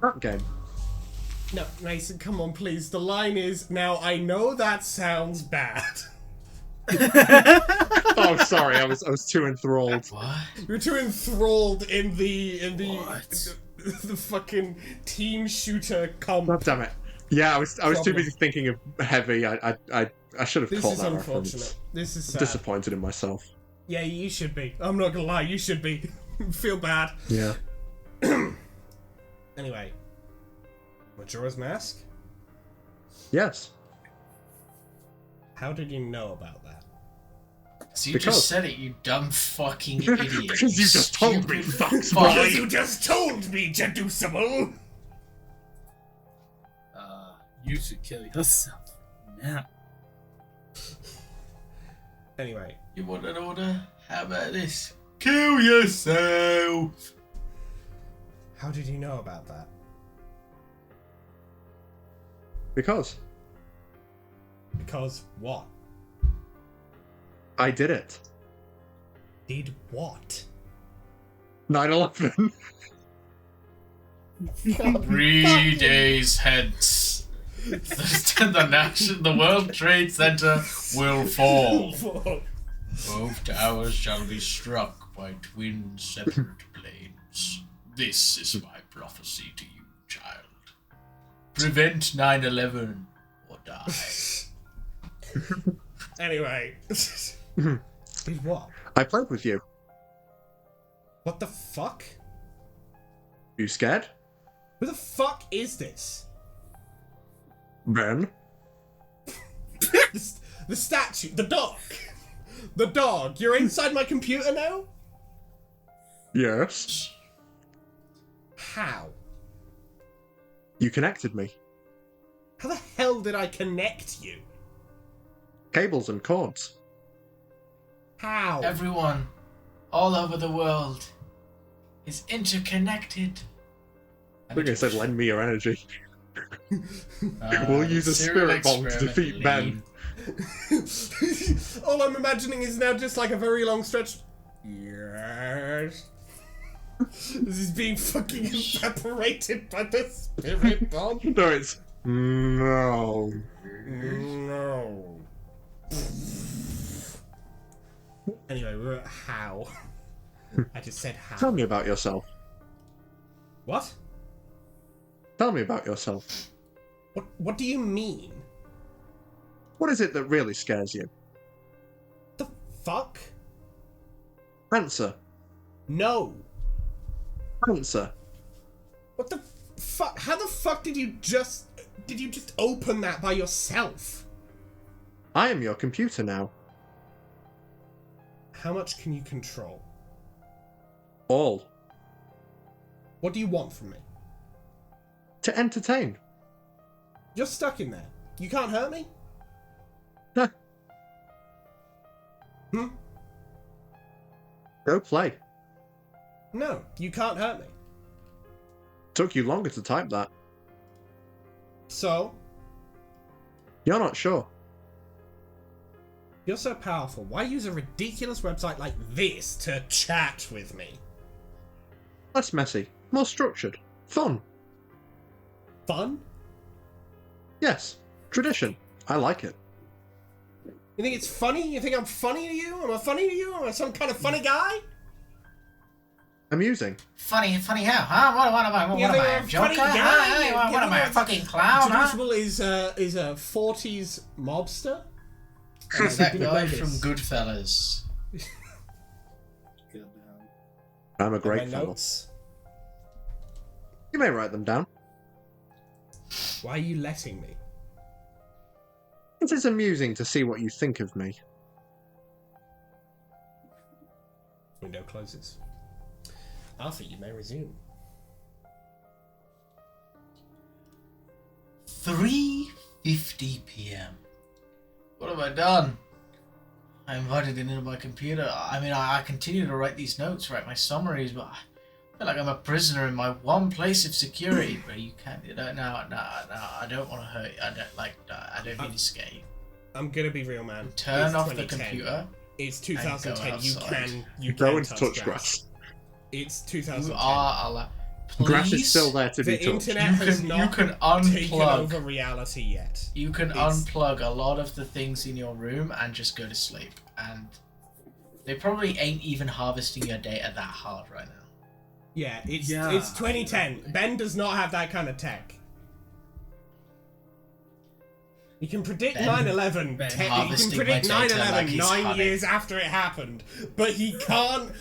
That game. No, Mason, come on, please. The line is, now I know that sounds bad. Oh, sorry, I was too enthralled. What? You're too enthralled in the What? the fucking team shooter comp. God damn it. Yeah, I was too Problem. busy thinking of heavy. I should have This caught is that unfortunate. reference. This is I'm sad. disappointed in myself. Yeah, you should be. I'm not gonna lie, you should be. Feel bad. Yeah. Anyway. Majora's Mask? Yes. How did you know about that? So you Because- just said it, you dumb fucking idiot. Because you just told me, stupid fucks, fuck. boy. You just told me, Jeduceable! You should kill yourself now. Anyway. You want an order? How about this? Kill yourself! How did you know about that? Because Because what? I did it. Did what? 9/11. 3 days hence, the World Trade Center will fall. Both towers shall be struck by twin separate planes. This is my prophecy to you, child. Prevent 9/11 or die. Anyway. Did what? I played with you. What the fuck? You scared? Who the fuck is this? Ben? The statue, the dog. The dog. You're inside my computer now? Yes. How? You connected me. How the hell did I connect you? Cables and cords. How? Everyone, all over the world, is interconnected. We're gonna say, lend me your energy. We'll use a serial spirit bomb to experiment defeat Ben. All I'm imagining is now just like a very long stretch. Yes. This is being fucking evaporated by the spirit bomb. No, it's... No. No. Anyway, we're at how. I just said how. Tell me about yourself. What? Tell me about yourself. What do you mean? What is it that really scares you? The fuck? Answer. No. Answer. What the fuck? How the fuck did you just open that by yourself? I am your computer now. How much can you control? All. What do you want from me? To entertain. You're stuck in there. You can't hurt me? Huh. Hmm? Go play. No, you can't hurt me. Took you longer to type that. So, You're not sure. you're so powerful. Why use a ridiculous website like this to chat with me? Less messy. More structured. Fun. Fun? Yes. Tradition. I like it. You think it's funny? You think I'm funny to you? Am I funny to you? Am I some kind of funny guy? Amusing. Funny how? Huh? What am I? What You am think I? I'm A a joker? funny guy? Huh? What am I? A fucking clown? Huh? Jeduceable is a 40s mobster. Is that Didn't know guy this. from Goodfellas? I'm a My great fellow. notes. You may write them down. Why are you letting me? It is amusing to see what you think of me. Window closes. Arthur, you may resume. 3:50 p.m. What have I done? I invited it into my computer. I mean, I continue to write these notes, write my summaries, but I feel like I'm a prisoner in my one place of security. But you can't. No, I don't want to hurt you. I don't mean to scare you. I'm gonna be real, man. Turn It's off the 2010. computer. It's and go 2010. outside. You Go can into touch grass. It's You 2010. are allowed. Please, Grass is still there to be The touched. internet You has can- not you can taken unplug. over reality yet. You can It's- unplug a lot of the things in your room and just go to sleep. And they probably ain't even harvesting your data that hard right now. Yeah, it's 2010. Ben does not have that kind of tech. You can predict Ben- 9/11. Ben He can harvesting predict my data 9/11 like he's 9 honey. years after it happened, but he can't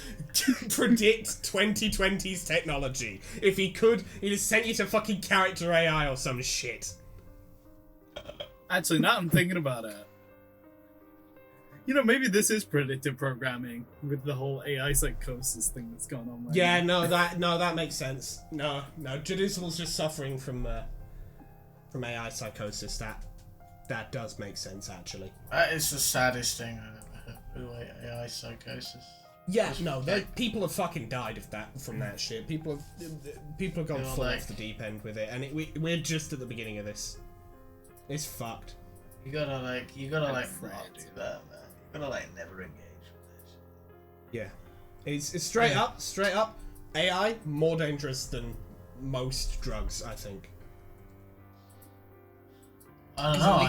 predict 2020's technology. If he could, he'd have sent you to fucking character AI or some shit. Actually, now I'm thinking about it. You know, maybe this is predictive programming with the whole AI psychosis thing that's going on right Yeah, now. that makes sense. No, Jerusalem's just suffering from AI psychosis. That does make sense, actually. That is the saddest thing I've ever heard. AI psychosis. Yeah, no, people have fucking died from that shit. People have gone full off the deep end with it, and we're just at the beginning of this. It's fucked. You gotta not do that, man. You gotta never engage with this. Yeah, it's straight up. AI more dangerous than most drugs, I think. I don't know.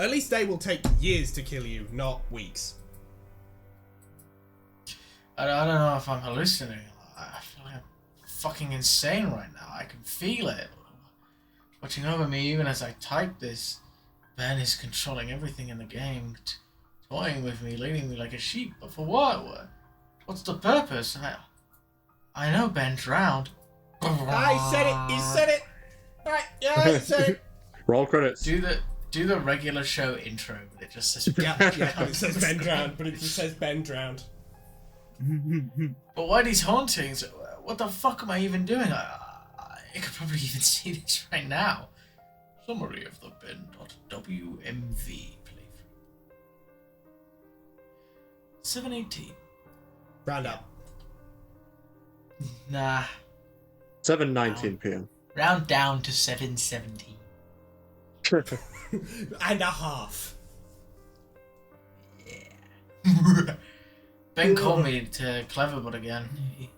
At least they will take years to kill you, not weeks. I don't know if I'm hallucinating. I feel like I'm fucking insane right now. I can feel it. Watching over me even as I type this. Ben is controlling everything in the game. Toying with me, leading me like a sheep. But for what? What's the purpose? I know Ben drowned. He said it! Alright, yeah, he said it! Roll credits. Do the regular show intro, but it just says Yeah, but it says Ben drowned, but it just says Ben drowned. But why these hauntings? What the fuck am I even doing? I could probably even see this right now. Summary of the Ben.wmv playthrough. 7:18. Round up. Nah. 7:19 p.m. Round down to 7:17. And a half. Yeah. Ben called me to Cleverbot again. He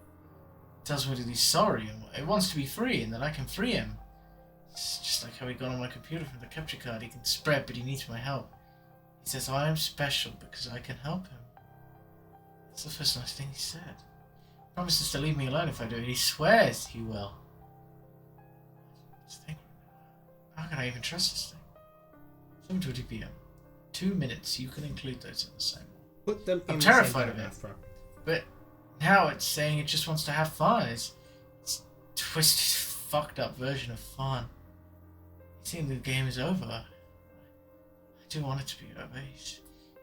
tells me that he's sorry and he wants to be free and that I can free him. It's just like how he got on my computer from the capture card. He can spread, but he needs my help. He says I am special because I can help him. That's the first nice thing he said. He promises to leave me alone if I do it. He swears he will. How can I even trust this thing? 7:20 p.m. 2 minutes. You can include those in the same one. Put them I'm in terrified the same of it. paragraph, But now it's saying it just wants to have fun. It's a twisted, fucked up version of fun. It seems the game is over. I do want it to be over. He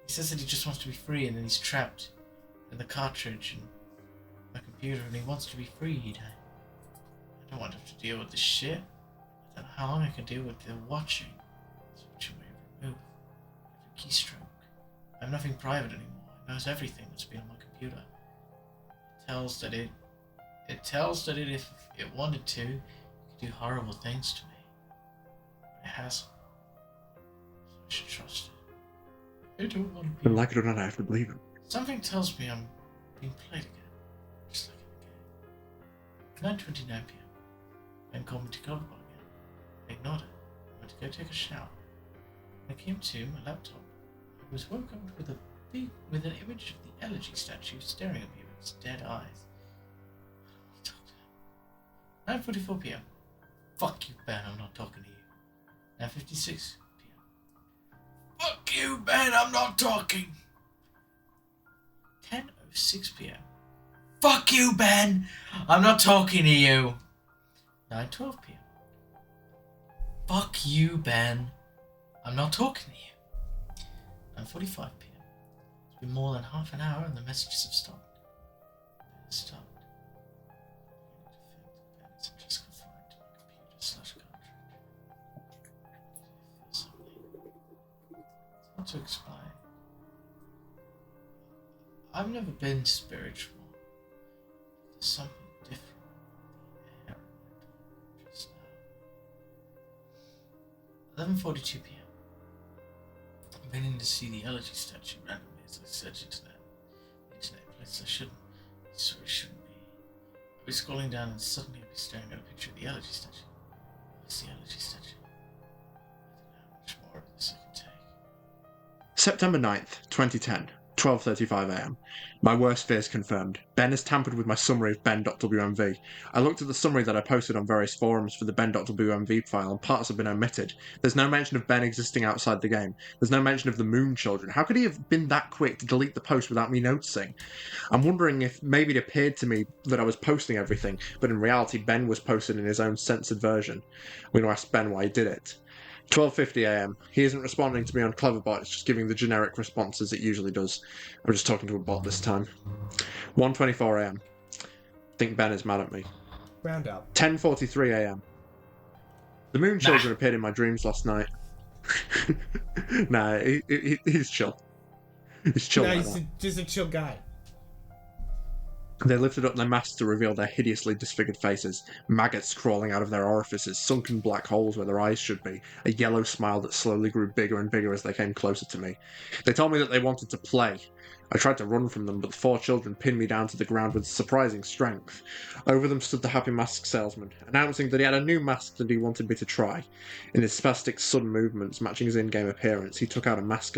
says that he just wants to be free and then he's trapped in the cartridge and my computer and he wants to be freed. I don't want to have to deal with this shit. I don't know how long I can deal with the watching. Switch away and remove. Every keystroke. I have nothing private anymore. It knows everything that's been on my computer. It tells that if it wanted to, it could do horrible things to me. But it hasn't. So I should trust it. I don't want to And be. like it or not, I have to believe him. Something tells me I'm being played again. Just like in the game. 9:29 p.m. Ben called me to Cove again. I ignored it. I went to go take a shower. When I came to my laptop, I was woken up with an image of the elegy statue staring at me with its dead eyes. I don't want to talk to him. 9:44 p.m. Fuck you, Ben, I'm not talking to you. 9:56 p.m. Fuck you, Ben, I'm not talking. 10:06 p.m. Fuck you, Ben, I'm not talking to you. 9:12 p.m. Fuck you, Ben, I'm not talking to you. 9:45 p.m. It's been more than half an hour and the messages have stopped. It's stopped. Ben isn't just confined to my computer/cartridge. I feel something. It's hard to explain. I've never been spiritual. There's something different in the air in my body just now. 11:42 p.m. I'm beginning to see the elegy statue randomly as I search internet places I shouldn't. So it shouldn't be. I'll be scrolling down and suddenly I'll be staring at a picture of the elegy statue. What's the elegy statue? I don't know how much more of this I can take. September 9th, 2010, 12:35 a.m. My worst fears confirmed. Ben has tampered with my summary of ben.wmv. I looked at the summary that I posted on various forums for the ben.wmv file, and parts have been omitted. There's no mention of Ben existing outside the game. There's no mention of the Moon Children. How could he have been that quick to delete the post without me noticing? I'm wondering if maybe it appeared to me that I was posting everything, but in reality Ben was posted in his own censored version. I'm going to ask Ben why he did it. 12:50 a.m. He isn't responding to me on Cleverbot, it's just giving the generic responses it usually does. I'm just talking to a bot this time. 1:24 a.m. Think Ben is mad at me. Round up. 10:43 a.m. The Moon Children appeared in my dreams last night. Nah, he's chill. He's chill. No, like he's that. just a chill guy. They lifted up their masks to reveal their hideously disfigured faces, maggots crawling out of their orifices, sunken black holes where their eyes should be, a yellow smile that slowly grew bigger and bigger as they came closer to me. They told me that they wanted to play. I tried to run from them, but the 4 children pinned me down to the ground with surprising strength. Over them stood the Happy Mask salesman, announcing that he had a new mask that he wanted me to try. In his spastic sudden movements matching his in-game appearance, he took out a mask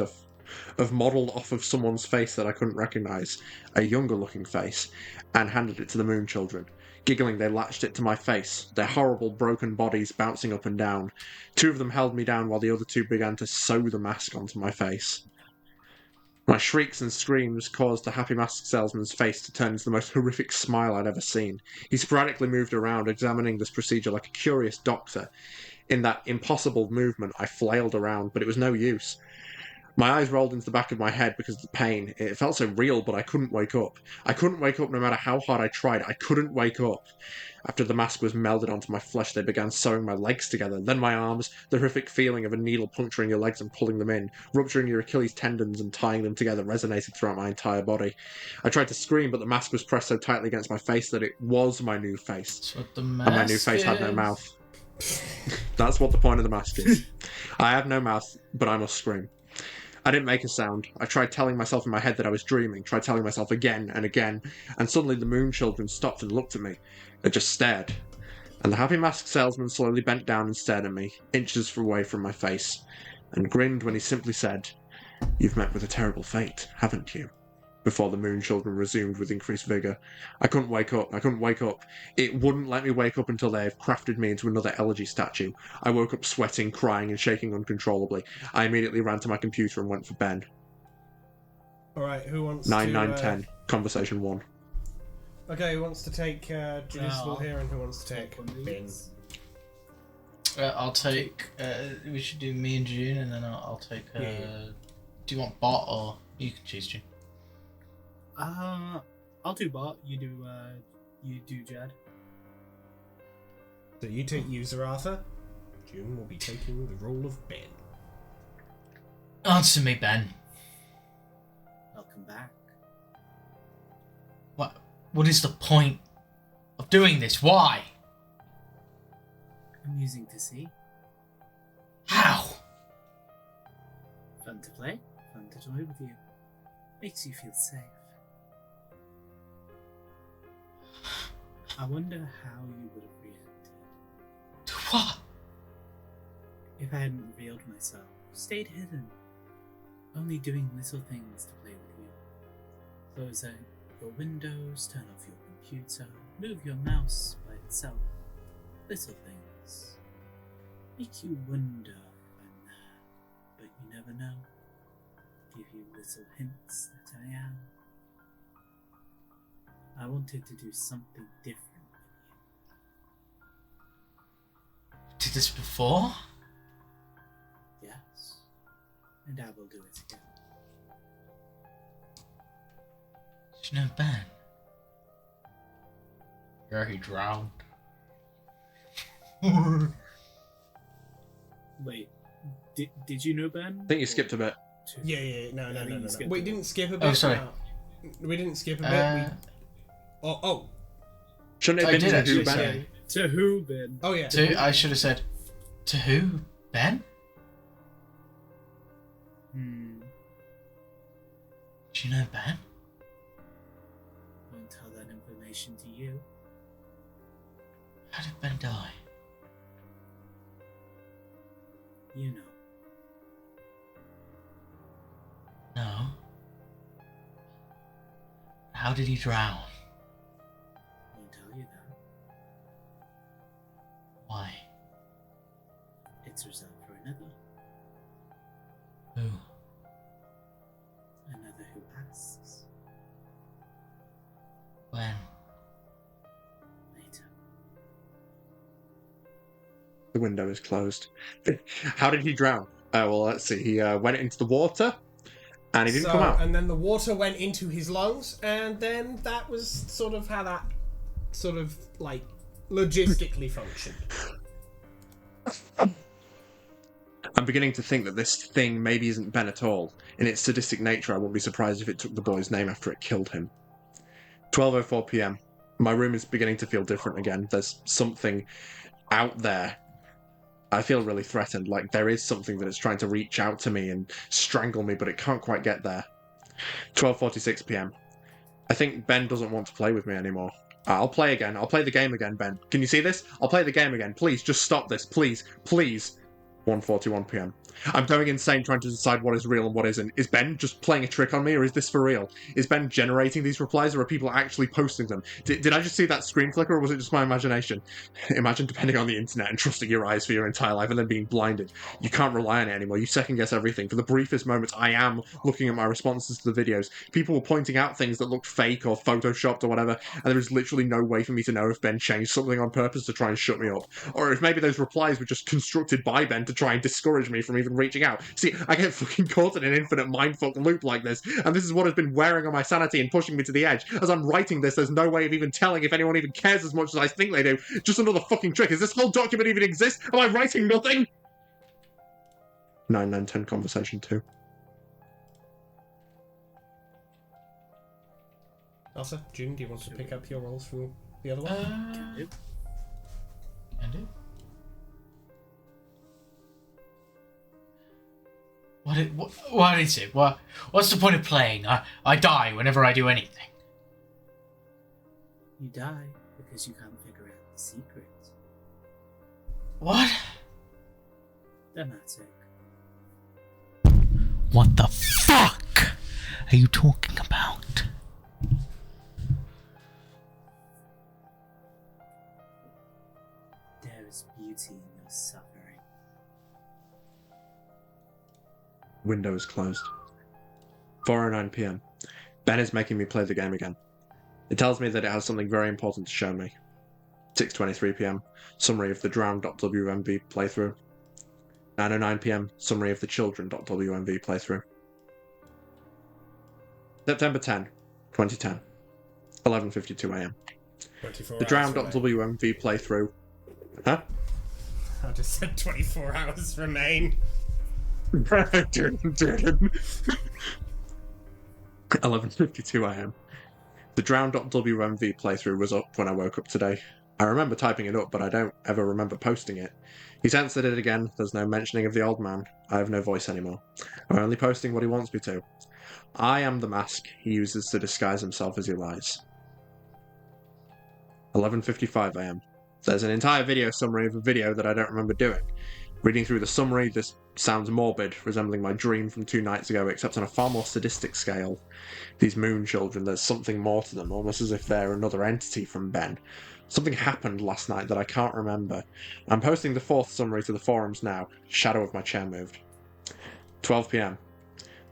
modelled off of someone's face that I couldn't recognise, a younger-looking face, and handed it to the Moon Children. Giggling, they latched it to my face, their horrible broken bodies bouncing up and down. 2 of them held me down while the other 2 began to sew the mask onto my face. My shrieks and screams caused the Happy Mask salesman's face to turn into the most horrific smile I'd ever seen. He sporadically moved around, examining this procedure like a curious doctor. In that impossible movement, I flailed around, but it was no use. My eyes rolled into the back of my head because of the pain. It felt so real, but I couldn't wake up. I couldn't wake up no matter how hard I tried. I couldn't wake up. After the mask was melded onto my flesh, they began sewing my legs together, then my arms, the horrific feeling of a needle puncturing your legs and pulling them in, rupturing your Achilles tendons and tying them together resonated throughout my entire body. I tried to scream, but the mask was pressed so tightly against my face that it was my new face. That's what the mask And my new face had no mouth. That's what the point of the mask is. I have no mouth, but I must scream. I didn't make a sound. I tried telling myself in my head that I was dreaming, tried telling myself again and again, and suddenly the Moon Children stopped and looked at me. They just stared. And the Happy Mask salesman slowly bent down and stared at me, inches away from my face, and grinned when he simply said, "You've met with a terrible fate, haven't you?" Before the Moon Children resumed with increased vigour. I couldn't wake up. It wouldn't let me wake up until they have crafted me into another elegy statue. I woke up sweating, crying, and shaking uncontrollably. I immediately ran to my computer and went for Ben. Alright, who wants 9-9-10. Conversation 1. Okay, who wants to take Judicial here and who wants to take Ben? I'll take. We should do me and June, and then I'll take. Yeah. Do you want bot or you can choose June? I'll do bot. You do Jed. So you take user Arthur. June will be taking the role of Ben. Answer me, Ben. Welcome back. What is the point of doing this? Why? Amusing to see. How? Fun to play. Fun to toy with you. Makes you feel safe. I wonder how you would have reacted. To what? If I hadn't revealed myself, stayed hidden, only doing little things to play with you. Close out your windows, turn off your computer, move your mouse by itself. Little things. Make you wonder if I'm there, but you never know. Give you little hints that I am. I wanted to do something different with Did this before? you. Yes. And I will do it again. Did you know Ben? Yeah, he drowned. Wait, did you know Ben? I think you skipped a bit. Yeah. No. skipped We a bit. didn't skip a bit. Oh, sorry. No. We didn't skip a bit. Oh. Shouldn't it I have been did to who, actually Ben? say- To who, Ben? Oh yeah. I should have said, to who? Ben? Do you know Ben? Won't tell that information to you. How did Ben die? You know. No. How did he drown? I won't tell you that. Why? It's reserved for another. Who? Another who asks. When? Later. The window is closed. How did he drown? Well, let's see. He went into the water, and he didn't come out. And then the water went into his lungs, and then that was sort of how that sort of, like, logistically functioned. I'm beginning to think that this thing maybe isn't Ben at all. In its sadistic nature, I wouldn't be surprised if it took the boy's name after it killed him. 12:04 p.m. My room is beginning to feel different again. There's something out there. I feel really threatened, like there is something that is trying to reach out to me and strangle me, but it can't quite get there. 12:46 p.m. I think Ben doesn't want to play with me anymore. I'll play again. I'll play the game again, Ben. Can you see this? I'll play the game again. Please, just stop this. Please. Please. 1:41 p.m. I'm going insane trying to decide what is real and what isn't. Is Ben just playing a trick on me, or is this for real? Is Ben generating these replies, or are people actually posting them? Did I just see that screen flicker, or was it just my imagination? Imagine depending on the internet and trusting your eyes for your entire life and then being blinded. You can't rely on it anymore. You second guess everything. For the briefest moments, I am looking at my responses to the videos. People were pointing out things that looked fake or photoshopped or whatever, and there is literally no way for me to know if Ben changed something on purpose to try and shut me up, or if maybe those replies were just constructed by Ben to try and discourage me from even reaching out. See, I get fucking caught in an infinite mindfuck loop like this, and this is what has been wearing on my sanity and pushing me to the edge. As I'm writing this, there's no way of even telling if anyone even cares as much as I think they do. Just another fucking trick. Does this whole document even exist? Am I writing nothing? 9:10 conversation 2. Elsa, June, do you want to pick up your roles from the other one? Can do. Can do. What is it? What's the point of playing? I die whenever I do anything. You die because you can't figure out the secret. What? Dramatic. What the fuck are you talking about? There is beauty in your suffering. Window is closed. 4:09 p.m. Ben is making me play the game again. It tells me that it has something very important to show me. 6:23 p.m. Summary of the Drown.wmv playthrough. 9:09 p.m. Summary of the Children.wmv playthrough. September 10, 2010. 11:52 a.m. 24 The hours Drown.wmv playthrough. Huh? I just said 24 hours remain. 11:52 a.m. The Drown.wmv playthrough was up when I woke up today. I remember typing it up, but I don't ever remember posting it. He's answered it again. There's no mentioning of the old man. I have no voice anymore. I'm only posting what he wants me to. I am the mask he uses to disguise himself as he lies. 11:55 a.m. There's an entire video summary of a video that I don't remember doing. Reading through the summary, this sounds morbid, resembling my dream from 2 nights ago, except on a far more sadistic scale. These moon children, there's something more to them, almost as if they're another entity from Ben. Something happened last night that I can't remember. I'm posting the 4th summary to the forums now. Shadow of my chair moved. 12 p.m.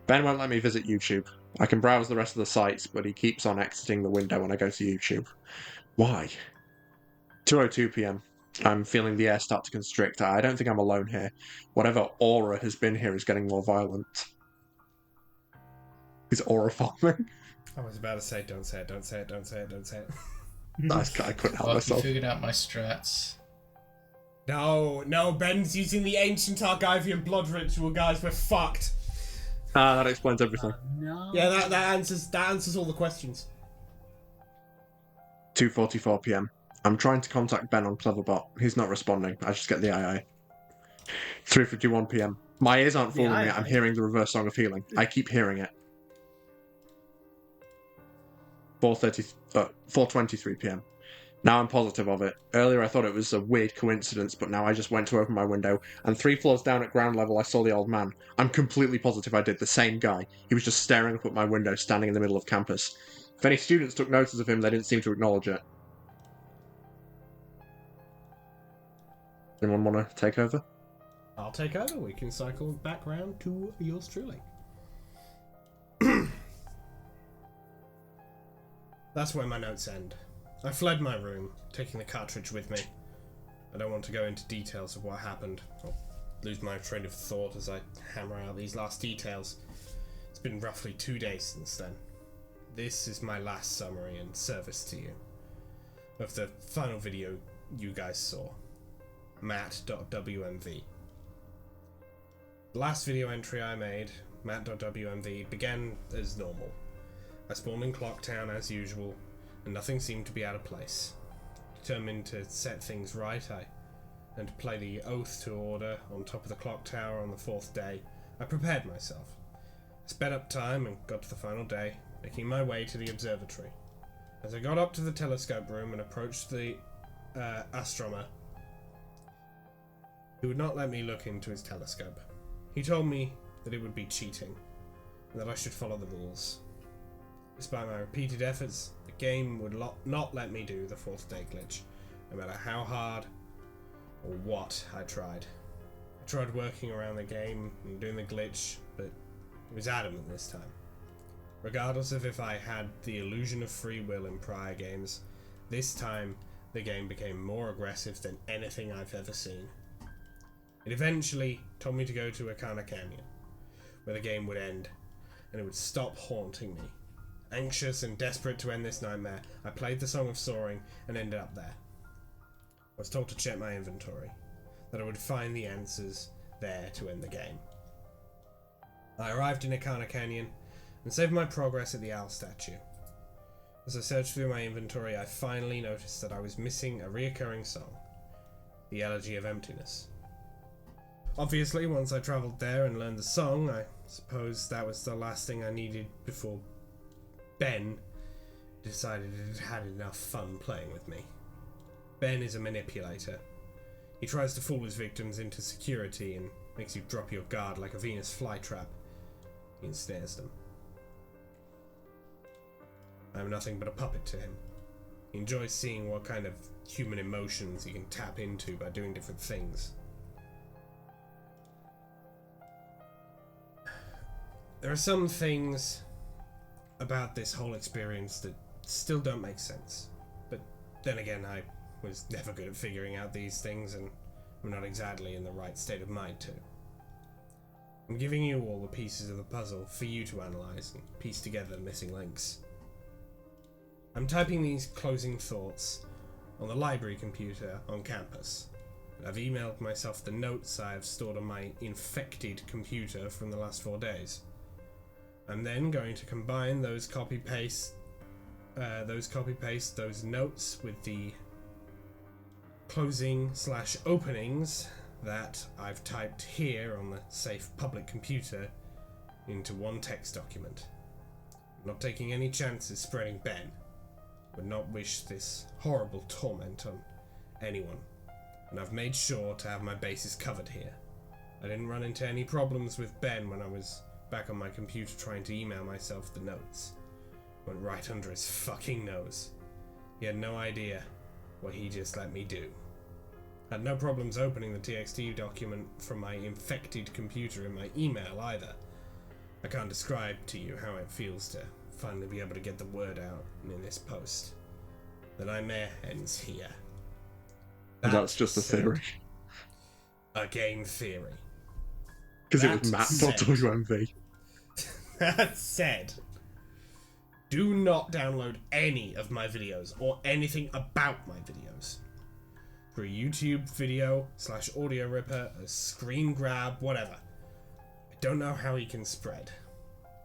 Ben won't let me visit YouTube. I can browse the rest of the sites, but he keeps on exiting the window when I go to YouTube. Why? 2:02 p.m. I'm feeling the air start to constrict. I don't think I'm alone here. Whatever aura has been here is getting more violent. Is aura farming? I was about to say, don't say it, don't say it, don't say it, don't say it. I couldn't help Fuck, you myself. figured out my strats. No, Ben's using the ancient Argivian blood ritual, guys. We're fucked. That explains everything. No. Yeah, that answers all the questions. 2:44 p.m. I'm trying to contact Ben on Cleverbot. He's not responding. I just get the II. 3:51 p.m. My ears aren't fooling me. I'm hearing the reverse song of healing. I keep hearing it. 4:23 p.m. Now I'm positive of it. Earlier I thought it was a weird coincidence, but now I just went to open my window, and 3 floors down at ground level I saw the old man. I'm completely positive I did. The same guy. He was just staring up at my window, standing in the middle of campus. If any students took notice of him, they didn't seem to acknowledge it. Anyone want to take over? I'll take over. We can cycle back round to yours truly. That's where my notes end. I fled my room, taking the cartridge with me. I don't want to go into details of what happened. I'll lose my train of thought as I hammer out these last details. It's been roughly 2 days since then. This is my last summary and service to you of the final video you guys saw. Matt.wmv. The last video entry I made, Matt.wmv, began as normal. I spawned in Clocktown as usual, and nothing seemed to be out of place. Determined to set things right, and to play the Oath to Order on top of the clock tower on the 4th day, I prepared myself. I sped up time and got to the final day, making my way to the observatory. As I got up to the telescope room and approached the astronomer, he would not let me look into his telescope. He told me that it would be cheating, and that I should follow the rules. Despite my repeated efforts, the game would not let me do the 4th day glitch, no matter how hard or what I tried. I tried working around the game and doing the glitch, but it was adamant this time. Regardless of if I had the illusion of free will in prior games, this time the game became more aggressive than anything I've ever seen. It eventually told me to go to Akana Canyon, where the game would end, and it would stop haunting me. Anxious and desperate to end this nightmare, I played the Song of Soaring and ended up there. I was told to check my inventory, that I would find the answers there to end the game. I arrived in Akana Canyon and saved my progress at the owl statue. As I searched through my inventory, I finally noticed that I was missing a reoccurring song, the Elegy of Emptiness. Obviously, once I travelled there and learned the song, I suppose that was the last thing I needed before Ben decided it had enough fun playing with me. Ben is a manipulator. He tries to fool his victims into security and makes you drop your guard like a Venus flytrap. He ensnares them. I am nothing but a puppet to him. He enjoys seeing what kind of human emotions he can tap into by doing different things. There are some things about this whole experience that still don't make sense. But then again, I was never good at figuring out these things, and I'm not exactly in the right state of mind to. I'm giving you all the pieces of the puzzle for you to analyze and piece together the missing links. I'm typing these closing thoughts on the library computer on campus. I've emailed myself the notes I have stored on my infected computer from the last 4 days. I'm then going to combine those copy-paste those notes with the closing/openings that I've typed here on the safe public computer into one text document. I'm not taking any chances spreading Ben. Would not wish this horrible torment on anyone, and I've made sure to have my bases covered here. I didn't run into any problems with Ben when I was back on my computer trying to email myself the notes. Went right under his fucking nose. He had no idea what he just let me do. Had no problems opening the TXT document from my infected computer in my email either. I can't describe to you how it feels to finally be able to get the word out in this post. The nightmare ends here. That's just a theory. A game theory. Because it was Matt.wmv. That said, do not download any of my videos or anything about my videos. For a YouTube video / audio ripper, a screen grab, whatever. I don't know how he can spread,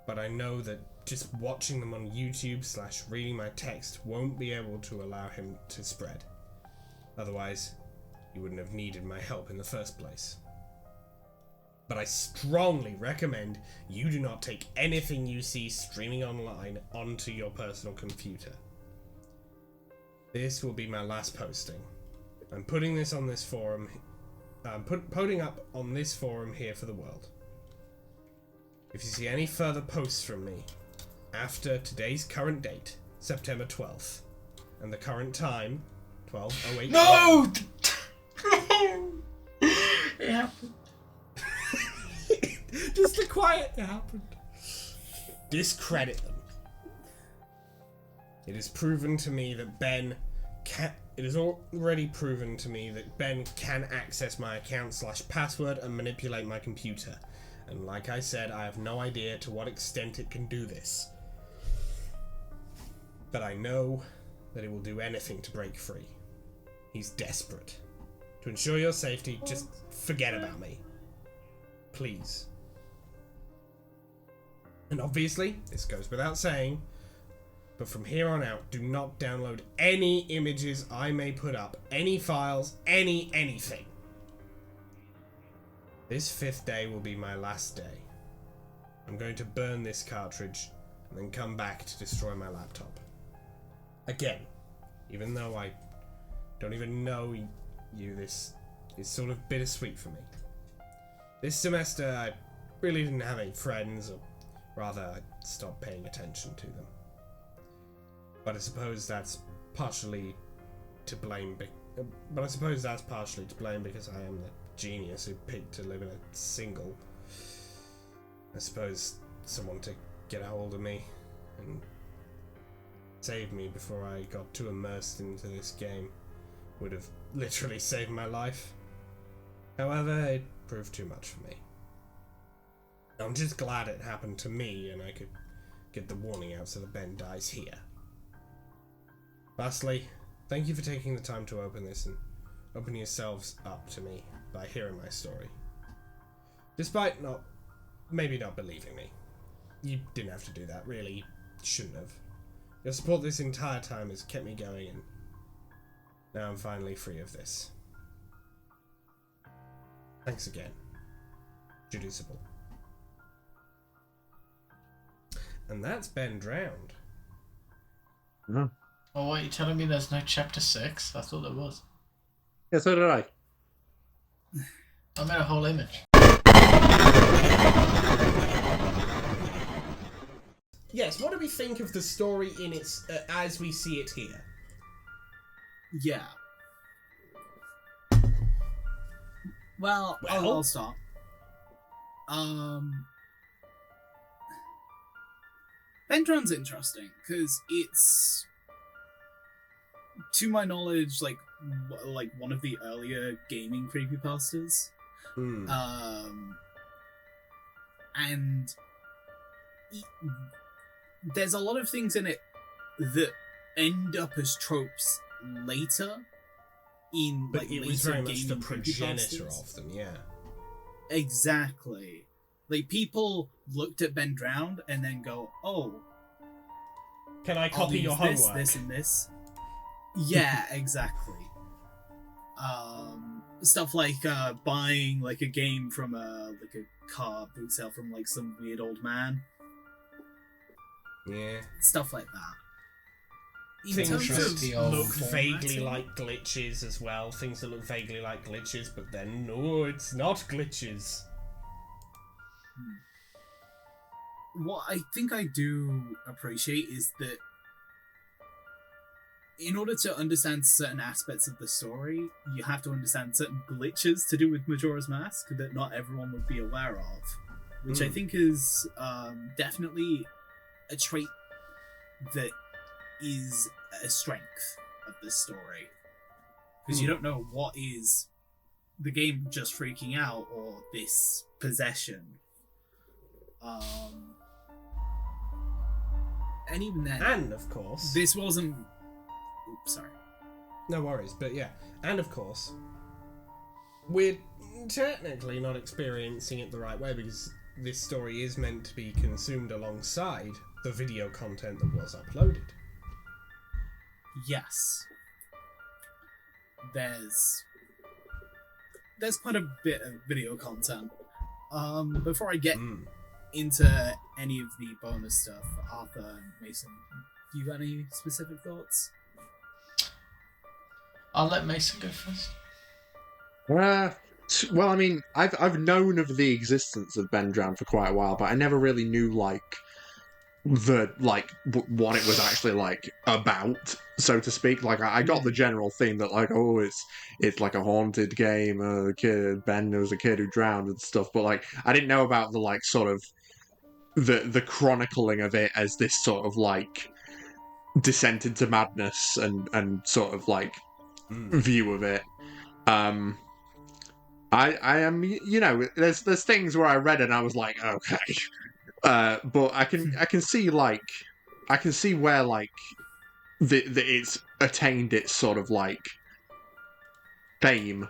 but I know that just watching them on YouTube / reading my text won't be able to allow him to spread. Otherwise, he wouldn't have needed my help in the first place. But I strongly recommend you do not take anything you see streaming online onto your personal computer. This will be my last posting. I'm putting this on this forum. I'm putting up on this forum here for the world. If you see any further posts from me after today's current date, September 12th. And the current time, 12:08. No! It happened. Just the quiet, it happened. Discredit them. It is proven to me that Ben can... It is already proven to me that Ben can access my account/password and manipulate my computer. And like I said, I have no idea to what extent it can do this. But I know that it will do anything to break free. He's desperate. To ensure your safety, just forget about me. Please. And obviously, this goes without saying, but from here on out, do not download any images I may put up, any files, anything. This 5th day will be my last day. I'm going to burn this cartridge and then come back to destroy my laptop. Again, even though I don't even know you, this is sort of bittersweet for me. This semester, I really didn't have any friends, or rather, I stopped paying attention to them. But I suppose that's partially to blame. Because I am the genius who picked to live in a single. I suppose someone to get a hold of me and save me before I got too immersed into this game would have literally saved my life. However, it proved too much for me. I'm just glad it happened to me and I could get the warning out so that Ben dies here. Lastly, thank you for taking the time to open this and open yourselves up to me by hearing my story. Despite maybe not believing me. You didn't have to do that, really. You shouldn't have. Your support this entire time has kept me going, and now I'm finally free of this. Thanks again. Judiceable. And that's Ben Drowned. No. Oh, what, are you telling me there's no chapter 6? I thought there was. Yeah, so did I. I made a whole image. Yes, what do we think of the story in its as we see it here? Yeah. Well, I'll start. Ventron's interesting because it's, to my knowledge, like one of the earlier gaming creepypastas. And there's a lot of things in it that end up as tropes later in, but like, it later was very much the gaming progenitor creepypastas. of them, yeah. Exactly. Like, people looked at Ben Drowned and then go, oh, can I copy your this, homework? this, and this. Yeah, exactly. Stuff like buying like a game from a car boot sale from like some weird old man. Yeah. Stuff like that. In Things terms that of look vaguely formatting- like glitches as well. Things that look vaguely like glitches, but then no, it's not glitches. What I think I do appreciate is that in order to understand certain aspects of the story, you have to understand certain glitches to do with Majora's Mask that not everyone would be aware of, which I think is definitely a trait that is a strength of this story. Because you don't know what is the game just freaking out or this possession. And even then, And of course, this wasn't. Oops, sorry. no worries, but yeah, and of course, we're technically not experiencing it the right way because this story is meant to be consumed alongside the video content that was uploaded. Yes. There's quite a bit of video content. Before I get into any of the bonus stuff, Arthur and Mason, do you got any specific thoughts? I'll let Mason go first. Well, I mean, I've known of the existence of Ben Drowned for quite a while, but I never really knew like what it was actually like about, so to speak. Like I got the general theme that like, oh, it's like a haunted game. Ben was a kid who drowned and stuff, but like I didn't know about the like sort of the chronicling of it as this sort of like descent into madness and sort of like view of it. I am, there's things where I read it and I was like, okay, but I can see where like it's attained its sort of like fame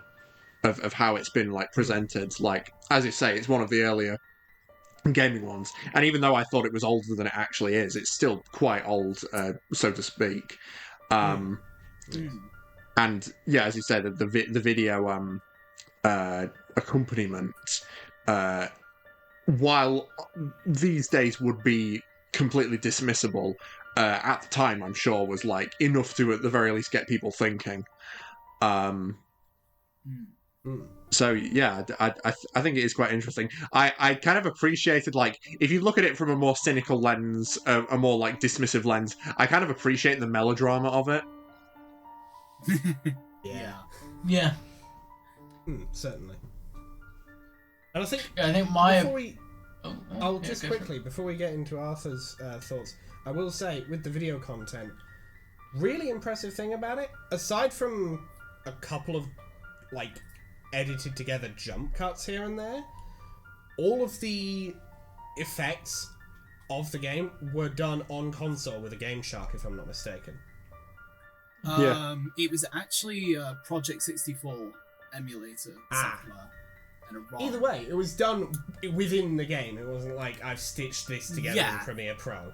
of how it's been like presented. Like as you say, it's one of the earlier gaming ones, and even though I thought it was older than it actually is, it's still quite old, so to speak. And yeah, as you said, the video accompaniment, while these days would be completely dismissible, at the time I'm sure was like enough to at the very least get people thinking. So yeah, I think it is quite interesting. I kind of appreciated, like, if you look at it from a more cynical lens, a more like dismissive lens, I kind of appreciate the melodrama of it. Yeah. Certainly. And I think before we get into Arthur's thoughts, I will say with the video content, really impressive thing about it, aside from a couple of like edited together jump cuts here and there, all of the effects of the game were done on console with a Game Shark, if I'm not mistaken. It was actually a Project 64 emulator software. And a ROM. Either way, it was done within the game. It wasn't like I've stitched this together in Premiere Pro.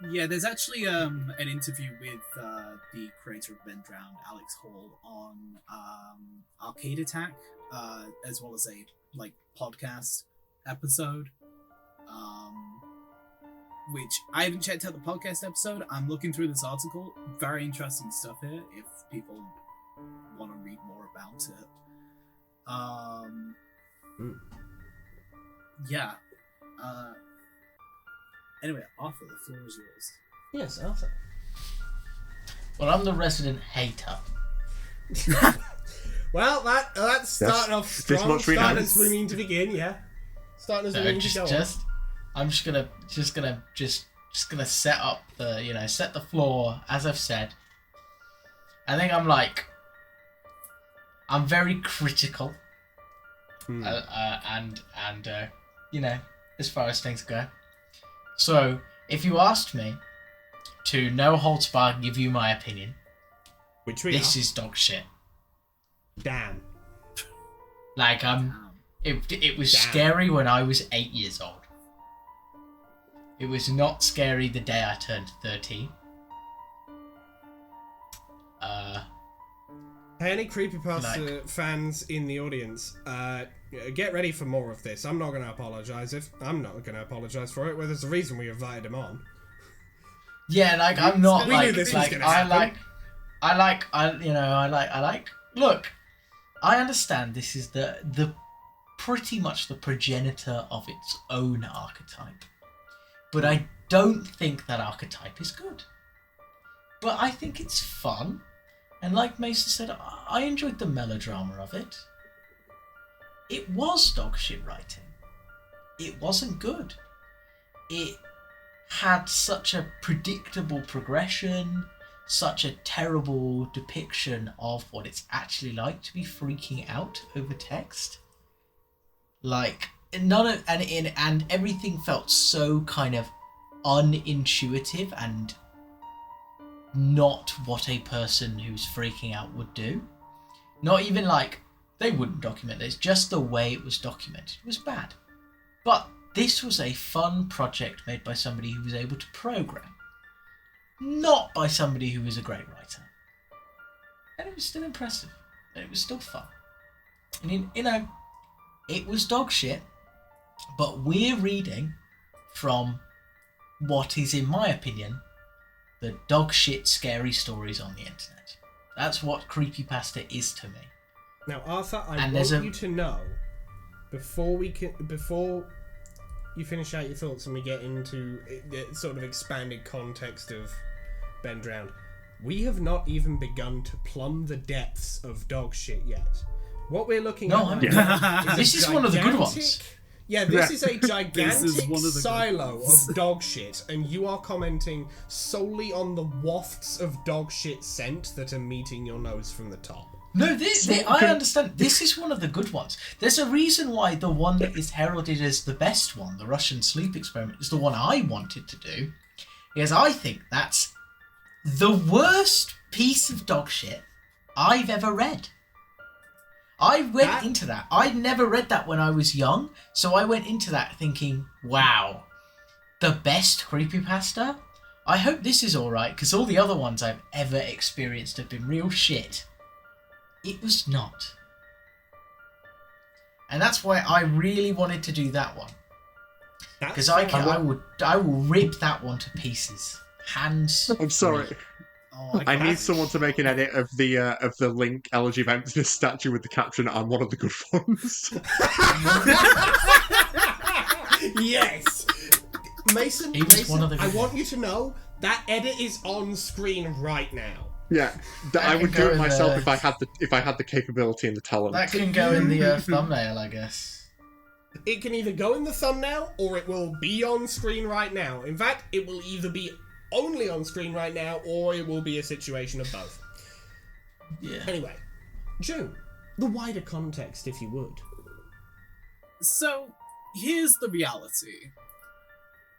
Yeah, there's actually an interview with the creator of Ben Drowned, Alex Hall, on Arcade Attack, as well as a like podcast episode. Which I haven't checked out the podcast episode. I'm looking through this article. Very interesting stuff here. If people want to read more about it. Yeah. Anyway, Arthur, the floor is yours. Yes, Arthur. Well, I'm the resident hater. Well, that's starting off strong. Starting as we mean to begin, yeah. Starting as we mean to go on. I'm just gonna set up the set the floor as I've said. I think I'm very critical, and as far as things go. So if you asked me to no holds barred give you my opinion, this is dog shit. Damn. Like it was scary when I was 8 years old. It was not scary the day I turned 13. Hey, any Creepypasta fans in the audience, get ready for more of this. I'm not going to apologise for it. Well, there's a reason we invited him on. Yeah, like I'm not we knew this was going to happen. Look, I understand this is the pretty much the progenitor of its own archetype. But I don't think that archetype is good. But I think it's fun. And like Mason said, I enjoyed the melodrama of it. It was dog shit writing. It wasn't good. It had such a predictable progression, such a terrible depiction of what it's actually like to be freaking out over text. Like, and everything felt so kind of unintuitive and not what a person who's freaking out would do. Not even like they wouldn't document this, just the way it was documented was bad. But this was a fun project made by somebody who was able to program, not by somebody who was a great writer. And it was still impressive, and it was still fun. I mean, it was dog shit, but we're reading from what is, in my opinion, the dog shit scary stories on the internet. That's what Creepypasta is to me. Now, Arthur, I want you to know, before you finish out your thoughts and we get into the sort of expanded context of Ben Drowned, we have not even begun to plumb the depths of dog shit yet. What we're looking at now this is one of the good ones. Yeah, this is a gigantic silo of dog shit, and you are commenting solely on the wafts of dog shit scent that are meeting your nose from the top. No, I understand. This is one of the good ones. There's a reason why the one that is heralded as the best one, the Russian sleep experiment, is the one I wanted to do. Because I think that's the worst piece of dog shit I've ever read. I went into that. I'd never read that when I was young, so I went into that thinking, wow, the best creepypasta? I hope this is alright, because all the other ones I've ever experienced have been real shit. It was not. And that's why I really wanted to do that one. Because I will rip that one to pieces. Hands. I'm sorry. I need someone to make an edit of the Link Elegy of Emptiness statue with the caption, "I'm one of the good ones." Yes! Mason, I want you to know that edit is on screen right now. Yeah, I would do it myself if I had the capability and the talent. That can go in the thumbnail, I guess. It can either go in the thumbnail or it will be on screen right now. In fact, it will either be only on screen right now, or it will be a situation of both. Yeah. Anyway, June, the wider context, if you would. So, here's the reality.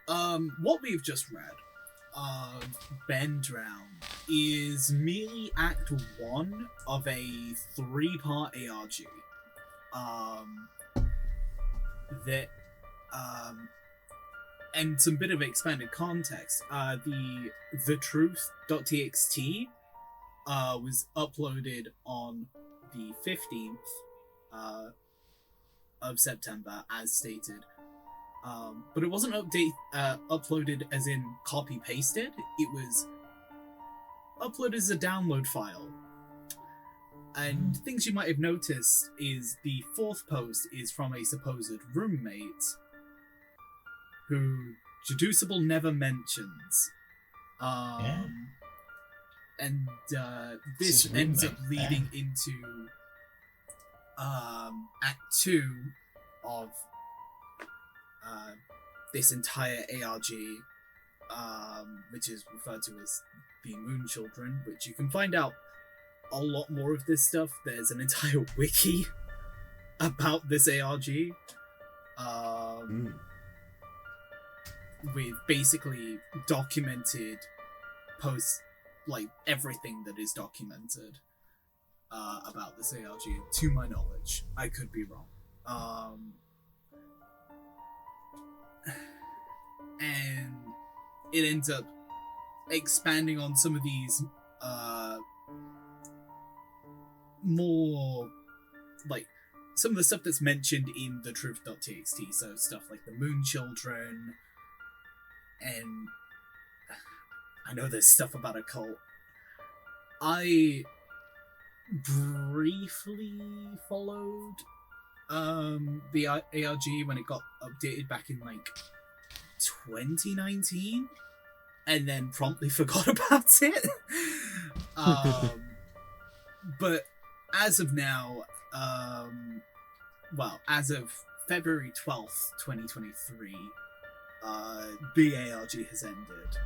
What we've just read of Ben Drowned is merely Act 1 of a 3-part ARG. And some bit of expanded context. The truth.txt was uploaded on the 15th of September, as stated. But it wasn't uploaded as in copy-pasted. It was uploaded as a download file. And things you might have noticed is the 4th post is from a supposed roommate who Deducible never mentions. And this ends up leading into Act 2 of this entire ARG, which is referred to as the Moon Children, which you can find out a lot more of this stuff. There's an entire wiki about this ARG. With basically documented posts, like everything that is documented about this ARG, to my knowledge. I could be wrong. And it ends up expanding on some of these more, like, some of the stuff that's mentioned in the truth.txt, so stuff like the Moon Children, and I know there's stuff about a cult. I briefly followed the ARG when it got updated back in like 2019, and then promptly forgot about it. But as of now, as of February 12th, 2023, the ARG has ended.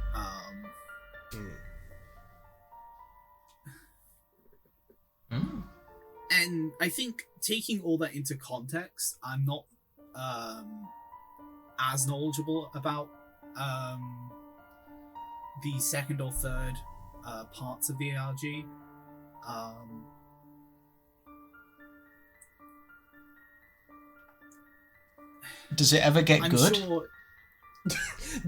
And I think taking all that into context, I'm not as knowledgeable about the second or third parts of the ARG. Does it ever get good? Sure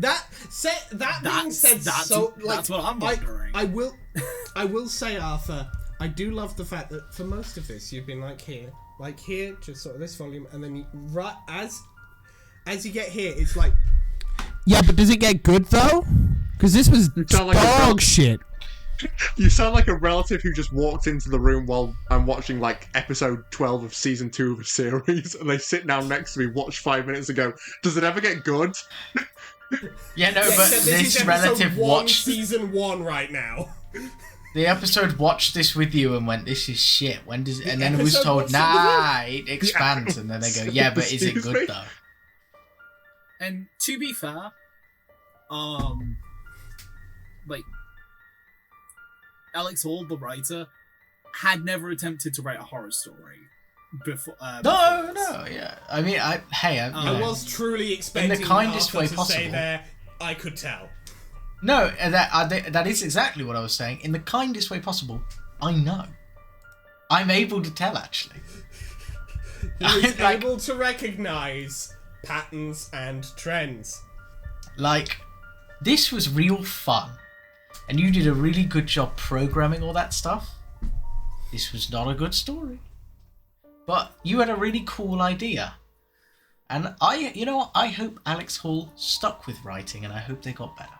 being said, that's what I'm wondering. I will say, Arthur, I do love the fact that for most of this you've been like here, just sort of this volume, and then as you get here, it's like, yeah, but does it get good though? Because this was dog shit. You sound like a relative who just walked into the room while I'm watching like episode 12 of season 2 of a series, and they sit down next to me, watch 5 minutes ago. Does it ever get good? Yeah, no, but this relative watched season 1 right now. The episode watched this with you and went, "This is shit." When does? And then it was told, "Nah, it expands." And then they go, "Yeah, but is it good though?" And to be fair, like Alex Hall, the writer, had never attempted to write a horror story before. No, yeah. I mean, I was truly expecting in the kindest Arthur way to possible. say there, I could tell. No, that is exactly what I was saying. In the kindest way possible, I know. I'm able to tell, actually. He is able to recognise patterns and trends. Like, this was real fun. And you did a really good job programming all that stuff. This was not a good story. But you had a really cool idea. And I hope Alex Hall stuck with writing, and I hope they got better.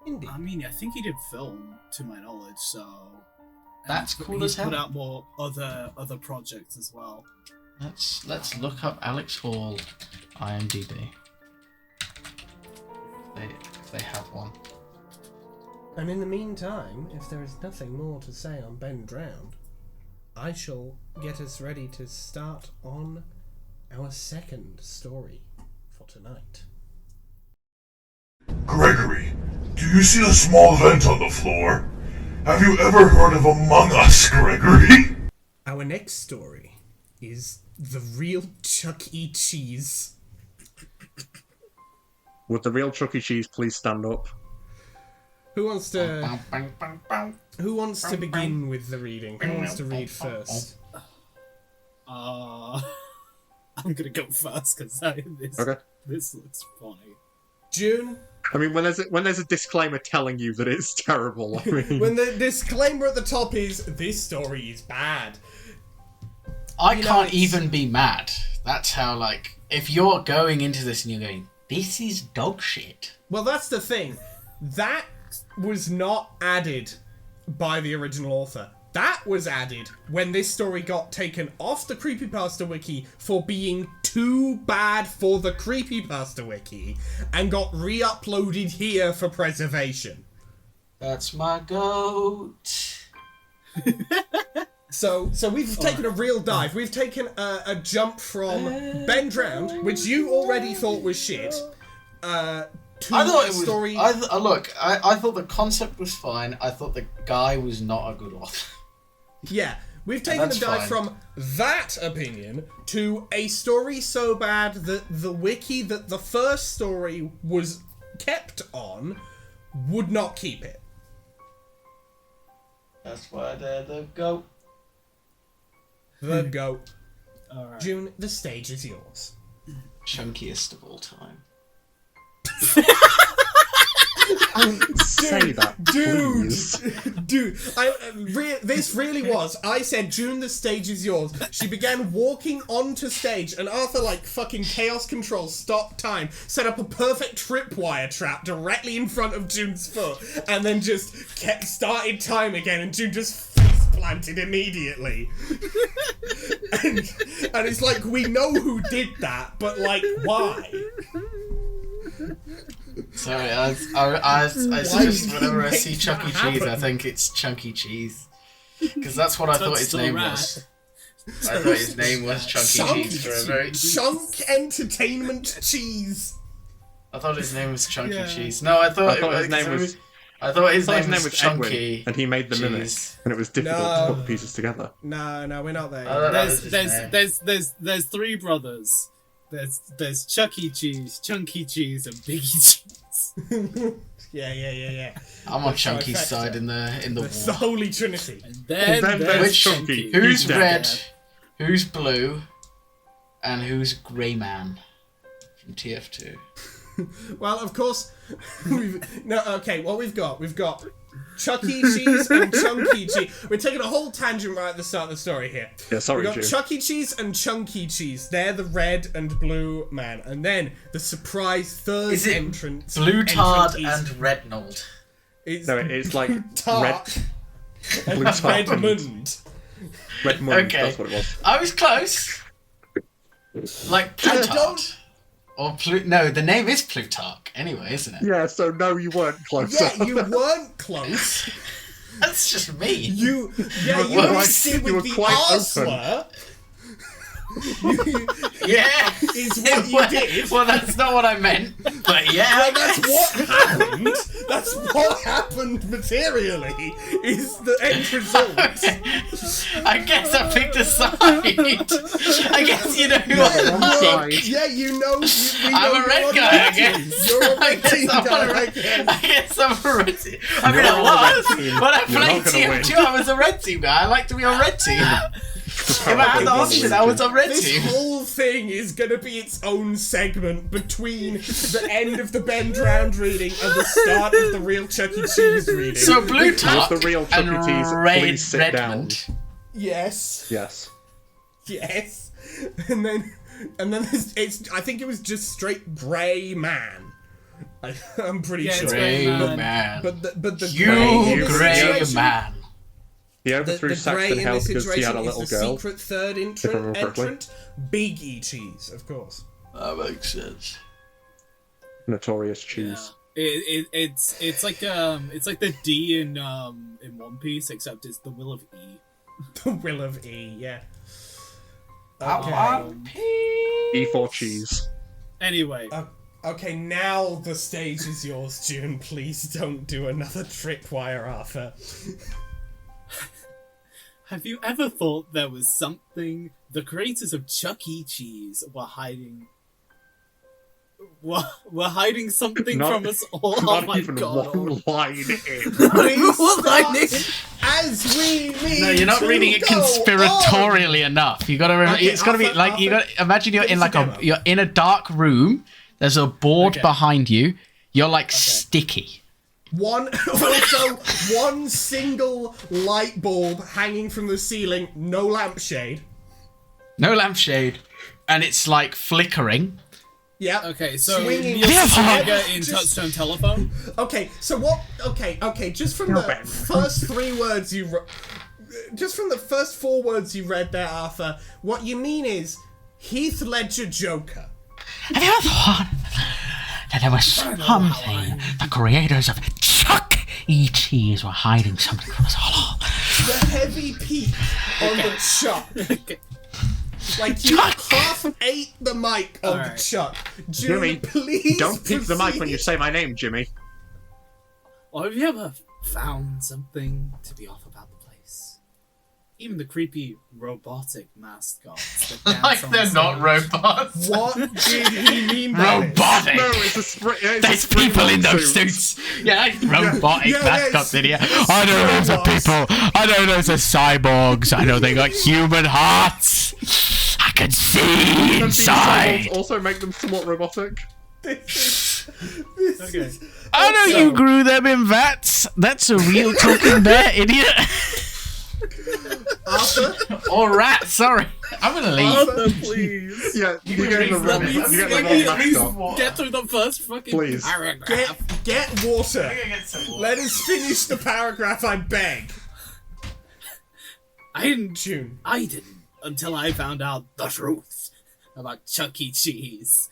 Indeed. I mean, I think he did film, to my knowledge, so... That's cool as hell. He's put out more other projects as well. Let's look up Alex Hall IMDb. If they have one. And in the meantime, if there is nothing more to say on Ben Drowned, I shall get us ready to start on our second story for tonight. Gregory, do you see a small vent on the floor? Have you ever heard of Among Us, Gregory? Our next story is The Real Chuck E. Cheese. Would the real Chuck E. Cheese please stand up? Who wants to begin with the reading? Who wants to read first? I'm gonna go first because this looks funny. June? I mean, when there's a disclaimer telling you that it's terrible, I mean... When the disclaimer at the top is, this story is bad. I can't even be mad. That's how, like, if you're going into this and you're going, this is dog shit. Well, that's the thing. That was not added by the original author. That was added when this story got taken off the Creepypasta wiki for being too bad for the Creepypasta wiki and got re-uploaded here for preservation. That's my goat. So we've taken a real dive. We've taken a jump from Ben Drowned, which you already thought was shit, to I thought a it was. story. I thought the concept was fine. I thought the guy was not a good author. Yeah, we've taken a That's dive fine. from that opinion to a story so bad that the wiki that the first story was kept on would not keep it. That's why they're the goat. The goat. Alright. June, the stage is yours. Chunkiest of all time. Say that, please. Dude, this really was. I said, June, the stage is yours. She began walking onto stage, and Arthur, like fucking Chaos Control, stopped time, set up a perfect tripwire trap directly in front of June's foot, and then just started time again, and June just face planted immediately. and it's like, we know who did that, but like, why? Sorry, I just whenever I see Chuck E. Cheese, I think it's Chunky Cheese, because that's what I thought his name was. I thought his name was Chunky Cheese for a very. Chunk Entertainment Cheese. I thought his name was Chunky Cheese. No, I thought his name was. I thought his name was Chunky. Edwin, and he made the mimic, and it was difficult to put the pieces together. No, we're not there. There's three brothers. There's Chuck E. Cheese, Chunky Cheese, and Biggie Cheese. Yeah. I'm on Chunky's side in the It's the war. Holy Trinity. And then there's Chunky. Who's red? Who's blue? And who's Grey Man from TF2? Well, of course, we've got Chuck E. Cheese and Chunky Cheese. We're taking a whole tangent right at the start of the story here. Yeah, sorry, We've got June. Chuck E. Cheese and Chunky Cheese. They're the red and blue man. And then the surprise third Is it entrance. Blue Tard entrant is- and Rednold? it's like Tart and Blue Tart. Redmond. Redmond, Okay. that's what it was. I was close. Like Plutarch. Or no, the name is Plutarch anyway, isn't it? Yeah, so no, you weren't close. Yeah, you weren't close. That's just me. You were were quite- you were with the quite R open. slur. Yeah. Is what you did. Well, that's not what I meant. But yeah. Well, that's what happened. That's what happened materially. Is the end result. I guess I picked a side. I guess you know who I like. Yeah, you know. We know I'm a red guy, I team. guess. You're a I red guess team I'm guy, a I red- guess. I guess I'm a red team. I mean, You're I on the red was. team. When I You're not played gonna win. TF2, I was a red team guy. I like to be on red team. If I had the option, I was on red This team. whole thing is going to be its own segment between the end of the Ben Drowned reading and the start of the real Chuck E. Cheese reading. So Blue Top the real Chuck E. and Cheese, Red please sit Redmond. Yes. Yes. Yes. And then it's I think it was just straight Grey Man. I'm pretty Yeah, sure. it's Grey Grey man. But the You Grey in this grey situation- man. He The overthrew Grey Saxon in Hell this because he situation had a little is the girl. secret third I remember correctly. entrant, Big E Cheese, of course. That makes sense. Notorious Cheese. It's like the D in One Piece, except it's the Will of E. The Will of E, yeah. E4 Cheese. Anyway, Okay, now the stage is yours, June. Please don't do another tripwire, Arthur. have you ever thought there was something the creators of Chuck E. Cheese were hiding? Were hiding something Not- from us all? Oh Not my even god! one line in. Please What line start is- as we need No, you're not to reading it go conspiratorially enough. You gotta remember. Okay, It's gotta be Arthur, like you Arthur, gotta imagine you're give in us like a a demo. you're in a dark room. There's a board Okay. behind you. You're like sticky. One single light bulb hanging from the ceiling, no lampshade. No lampshade, and it's like flickering. Yep. Okay, so Swinging you're Yeah. in Just- Touchstone Telephone. Okay, so what? Okay. Just from the first 3 words just from the first 4 words you read there, Arthur, what you mean is Heath Ledger Joker. Have you ever thought that there was something the creators of Chuck E. Cheese were hiding something from us all? The heavy peak on the chuck. Like you half ate the mic on the Alright. chuck. Jimmy, please Don't peek the mic when you proceed. say my name, Jimmy. Or have you ever found something to be off about the place? Even the creepy robotic mascots. That dance Like on they're the not stage. What robots. did he mean by this? Robotic. No, it's a There's people in those suits. Yeah, robotic yeah, mascots in here. yes, I know those are robots. people. I know those are cyborgs. I know they got human hearts. I can see Don't these inside. cyborgs also make them somewhat robotic? This Okay. is I know you grew them in vats. That's a real talking bear, idiot. Arthur. Or rat. Sorry, I'm gonna leave. Arthur, please. Yeah, you're getting the Let wrong, me, you're getting let the me wrong at least mascot. get through the first fucking Please. paragraph. Get water. Let us finish the paragraph, I beg. I didn't June. until I found out the truth about Chuck E. Cheese.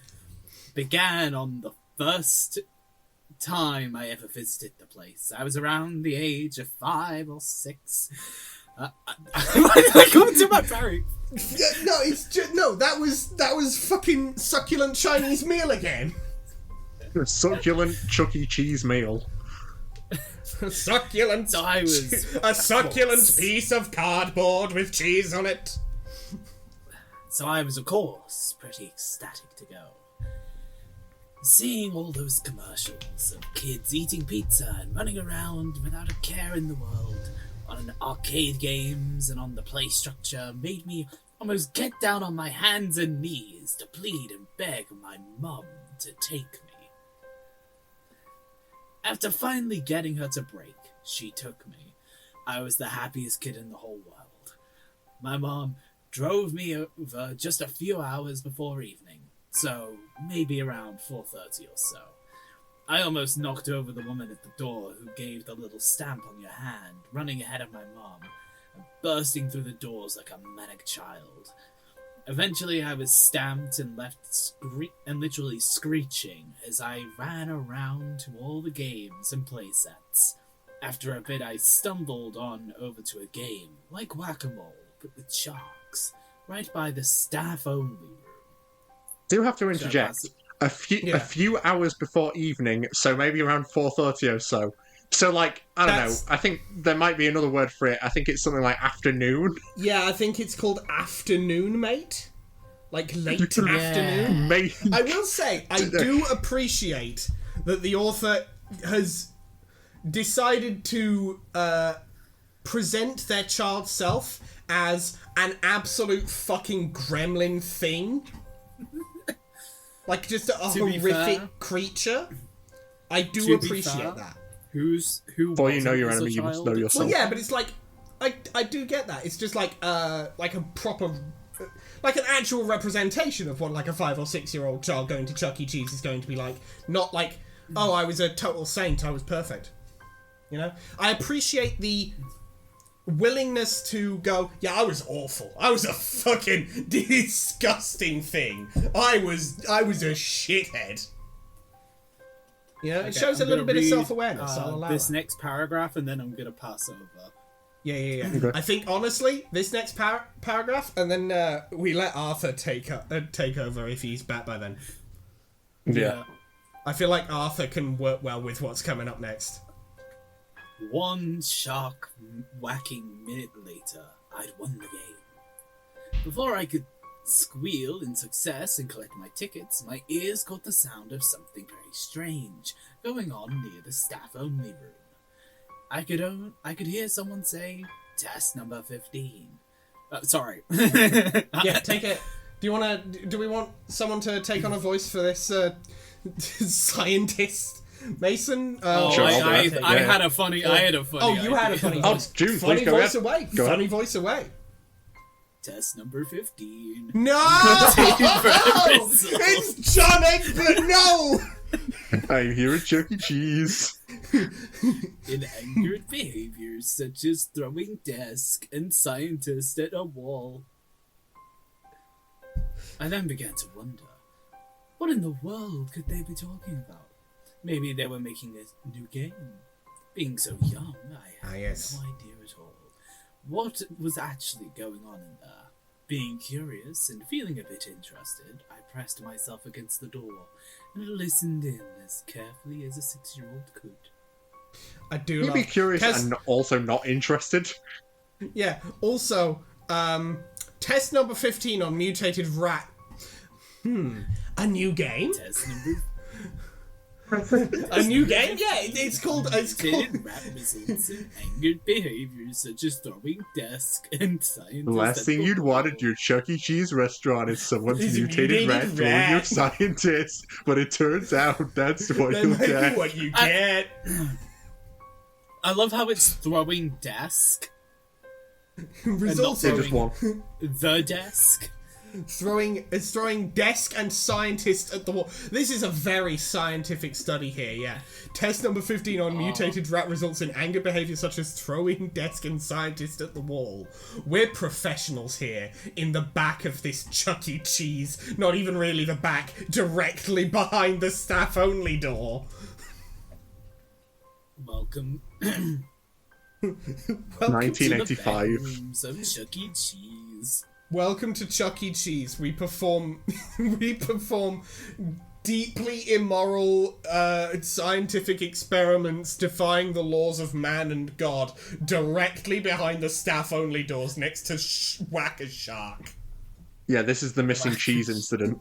Began on the first time I ever visited the place. I was around the age of 5 or 6. Why did I go into my parry? Yeah, no, it's just no. That was fucking succulent Chinese meal again. A succulent Chuck E. Cheese meal. Succulent. So I was A succulent course. piece of cardboard with cheese on it. So I was, of course, pretty ecstatic to go. Seeing all those commercials of kids eating pizza and running around without a care in the world on arcade games and on the play structure made me almost get down on my hands and knees to plead and beg my mum to take me. After finally getting her to break, she took me. I was the happiest kid in the whole world. My mom drove me over just a few hours before evening, so maybe around 4:30 or so. I almost knocked over the woman at the door who gave the little stamp on your hand, running ahead of my mom, and bursting through the doors like a manic child. Eventually, I was stamped and left literally screeching as I ran around to all the games and playsets. After a bit, I stumbled on over to a game, like Whack-A-Mole, but with sharks, right by the staff-only room. Do have to interject. A few hours before evening, so maybe around 4:30 or so. So, like, I don't know. I think there might be another word for it. I think it's something like afternoon. Yeah, I think it's called afternoon, mate. Like late afternoon. Mate. I will say, I do appreciate that the author has decided to present their child self as an absolute fucking gremlin thing. Like, just a horrific creature. I do appreciate that. Who? Before you know your enemy, you must know yourself. Well, yeah, but it's like, I do get that. It's just like a proper, like an actual representation of what like a 5 or 6 year old child going to Chuck E. Cheese is going to be like. Not like, oh, I was a total saint, I was perfect. You know, I appreciate the willingness to go, yeah, I was awful. I was a fucking disgusting thing. I was a shithead. You know, it shows a little bit of self-awareness. I'll allow this that. next paragraph, and then I'm gonna pass over. Yeah. Okay. I think, honestly, this next paragraph, and then we let Arthur take over if he's back by then. Yeah. I feel like Arthur can work well with what's coming up next. One shark whacking minute later, I'd won the game. Before I could squeal in success and collect my tickets, my ears caught the sound of something very strange going on near the staff-only room. I could hear someone say, "Test number 15." Sorry. Yeah, take it. Do we want someone to take on a voice for this scientist? Mason? Sure, I had a funny. Oh, you had a funny voice. June, funny please go voice ahead. away. Go Funny ahead. voice away. Test number 15. No! It's John Egbert, no! I'm here at Chuck E. Cheese. Inaccurate behaviors such as throwing desk and scientist at a wall. I then began to wonder, what in the world could they be talking about? Maybe they were making a new game. Being so young, I had no idea at all what was actually going on in there. Being curious and feeling a bit interested, I pressed myself against the door and listened in as carefully as a 6-year-old could. I do You'd be curious and also not interested. Yeah, also, test number 15 on mutated rat. A new game? Test number... A new game? Yeah, it's called... Mutated rat results in angered behaviors such as throwing desk and scientists. The last thing you'd want at your Chuck E. Cheese restaurant is someone's Is a mutated rat mutated throwing your rat. scientist, but it turns out that's what That you'll might be get. what you get. I love how it's throwing desk. Results They in just won. The desk. It's throwing desk and scientist at the wall. This is a very scientific study here, yeah. Test number 15 on mutated rat results in anger behavior such as throwing desk and scientist at the wall. We're professionals here in the back of this Chuck E. Cheese. Not even really the back, directly behind the staff-only door. Welcome. Welcome to 1985. Rooms of Chuck E. Cheese. Welcome to Chuck E. Cheese. We perform deeply immoral scientific experiments defying the laws of man and God directly behind the staff-only doors next to Whack a Shark. Yeah, this is the missing cheese incident.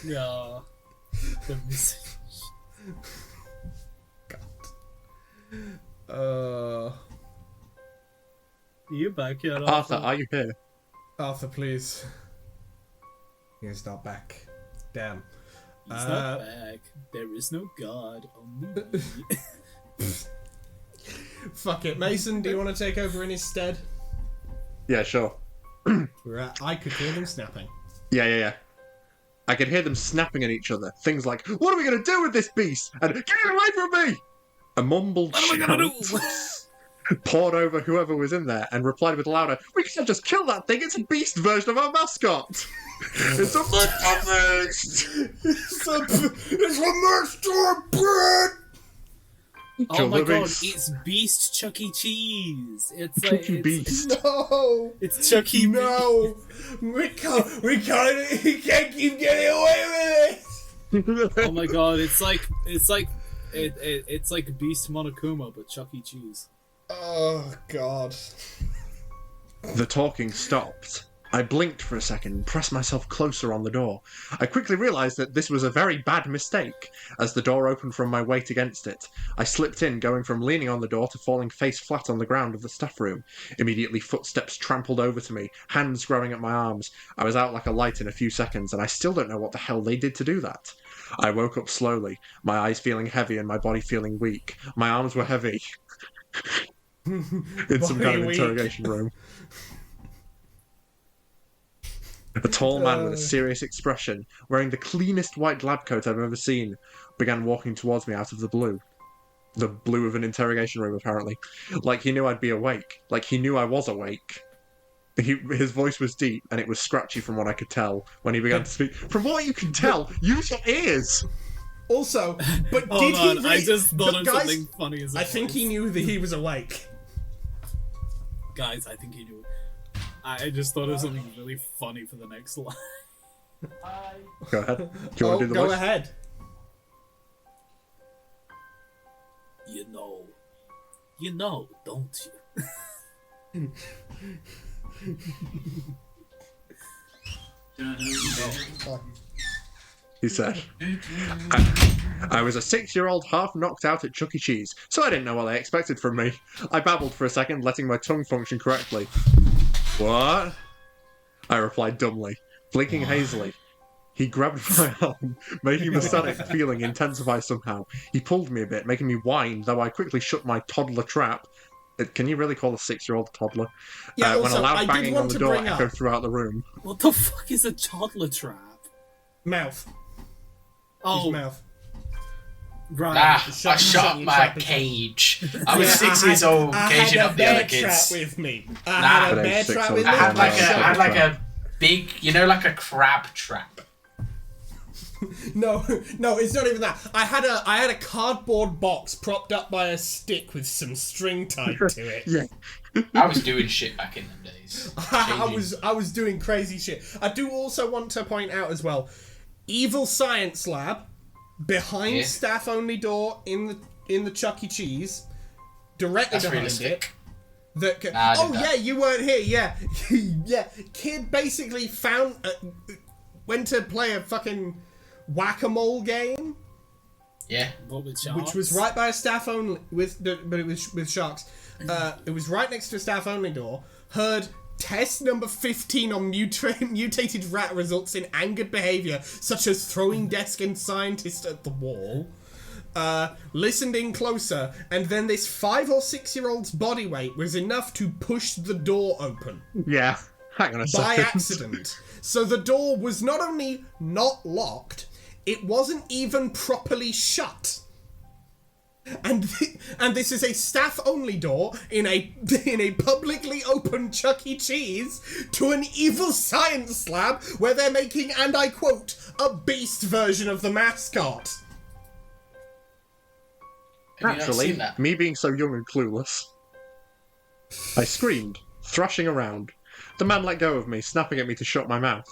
Yeah. The missing. You back yet, Arthur, are you here? Arthur, please. He's not back. Damn. He's not back. There is no God, only me. Fuck it. Mason, do you want to take over in his stead? Yeah, sure. I could hear them snapping. Yeah. I could hear them snapping at each other. Things like, "What are we going to do with this beast?" and "Get it away from me!" A mumbled What am I shout gonna do? poured over whoever was in there and replied with louder, "We can't just kill that thing, it's a beast version of our mascot!" It's a beast! It's a monster bread! Oh my god, Beast. it's Beast Chuck E. Cheese. It's like Chucky Beast. No! It's Chuck E. No! We can't keep getting away with it! Oh my god, it's like Beast Monokuma but Chuck E. Cheese. Oh god. The talking stopped. I blinked for a second and pressed myself closer on the door. I quickly realised that this was a very bad mistake. As the door opened from my weight against it, I slipped in, going from leaning on the door to falling face flat on the ground of the staff room. Immediately, footsteps trampled over to me, hands growing at my arms. I was out like a light in a few seconds, and I still don't know what the hell they did to do that. I woke up slowly, my eyes feeling heavy and my body feeling weak. My arms were heavy. In some kind of interrogation room. A tall man with a serious expression, wearing the cleanest white lab coat I've ever seen, began walking towards me out of the blue. The blue of an interrogation room, apparently. Like he knew I'd be awake. Like he knew I was awake. His voice was deep, and it was scratchy from what I could tell when he began to speak. From what you can tell, use your ears! Also, but Hold did he on, really... I just thought of Guys, something funny as a I think he knew that he was awake. Guys, I think he knew. I just thought of something really funny for the next line. Go ahead. Do you want to do the go voice? ahead. You know, don't you? He said, I was a 6-year-old half knocked out at Chuck E. Cheese, so I didn't know what they expected from me. I babbled for a second, letting my tongue function correctly. What? I replied dumbly, blinking hazily. He grabbed my arm, making the static feeling intensify somehow. He pulled me a bit, making me whine, though I quickly shut my toddler trap. Can you really call a 6-year-old a toddler? Yeah, when also, a loud I did banging on want the to door bring up... echoed throughout the room. What the fuck is a toddler trap? Mouth. Oh, His mouth. right. I Shut shut up your my trap. cage. I was Yeah, 6 years old, caging up the other I had a bear trap kids. with me. Nah, I had a but bear I'm 6 trap old. with me. I had like Trap. a big, like a crab trap. No, it's not even that. I had a cardboard box propped up by a stick with some string tied to it. Yeah. I was doing shit back in them days. I was doing crazy shit. I do also want to point out as well, Evil Science Lab behind staff only door in the Chuck E. Cheese, directly That's behind realistic. it. I did that. Yeah, you weren't here. Yeah, yeah. Kid basically went to play a fucking whack-a-mole game. Yeah. What with Which sharks? was right by a staff only but it was with sharks. It was right next to a staff only door. Heard test number 15 on mutated rat results in angered behaviour, such as throwing desk and scientist at the wall. Listened in closer, and then this 5 or 6 year old's body weight was enough to push the door open. Yeah. Hang on a By second. accident. So the door was not only not locked, it wasn't even properly shut. And this is a staff-only door in a publicly open Chuck E. Cheese to an evil science lab where they're making, and I quote, a beast version of the mascot. Have you not Naturally, seen that? me being so young and clueless, I screamed, thrashing around. The man let go of me, snapping at me to shut my mouth.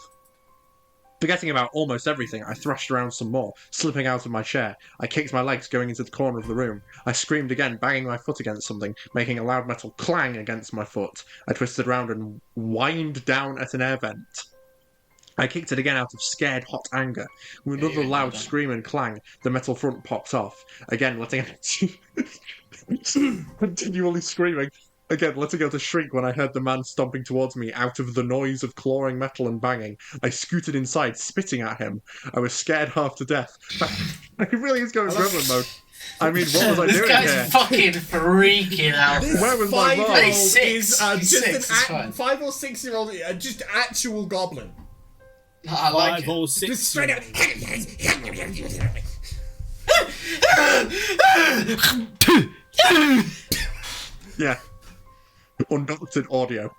Forgetting about almost everything, I thrashed around some more, slipping out of my chair. I kicked my legs, going into the corner of the room. I screamed again, banging my foot against something, making a loud metal clang against my foot. I twisted around and whined down at an air vent. I kicked it again out of scared, hot anger. With another loud scream and clang, the metal front popped off. Again, letting continually screaming. Again, letting out a shriek when I heard the man stomping towards me out of the noise of clawing metal and banging. I scooted inside, spitting at him. I was scared half to death. He really is going gremlin mode. I mean, what was I This doing guy's here? fucking freaking out. Where was my mom? 5-year-old He's six. is He's just six, it's an fine. 5 or 6 year old, just actual goblin. I like 5 it. or 6. Just straight out. Yeah. Unducted audio.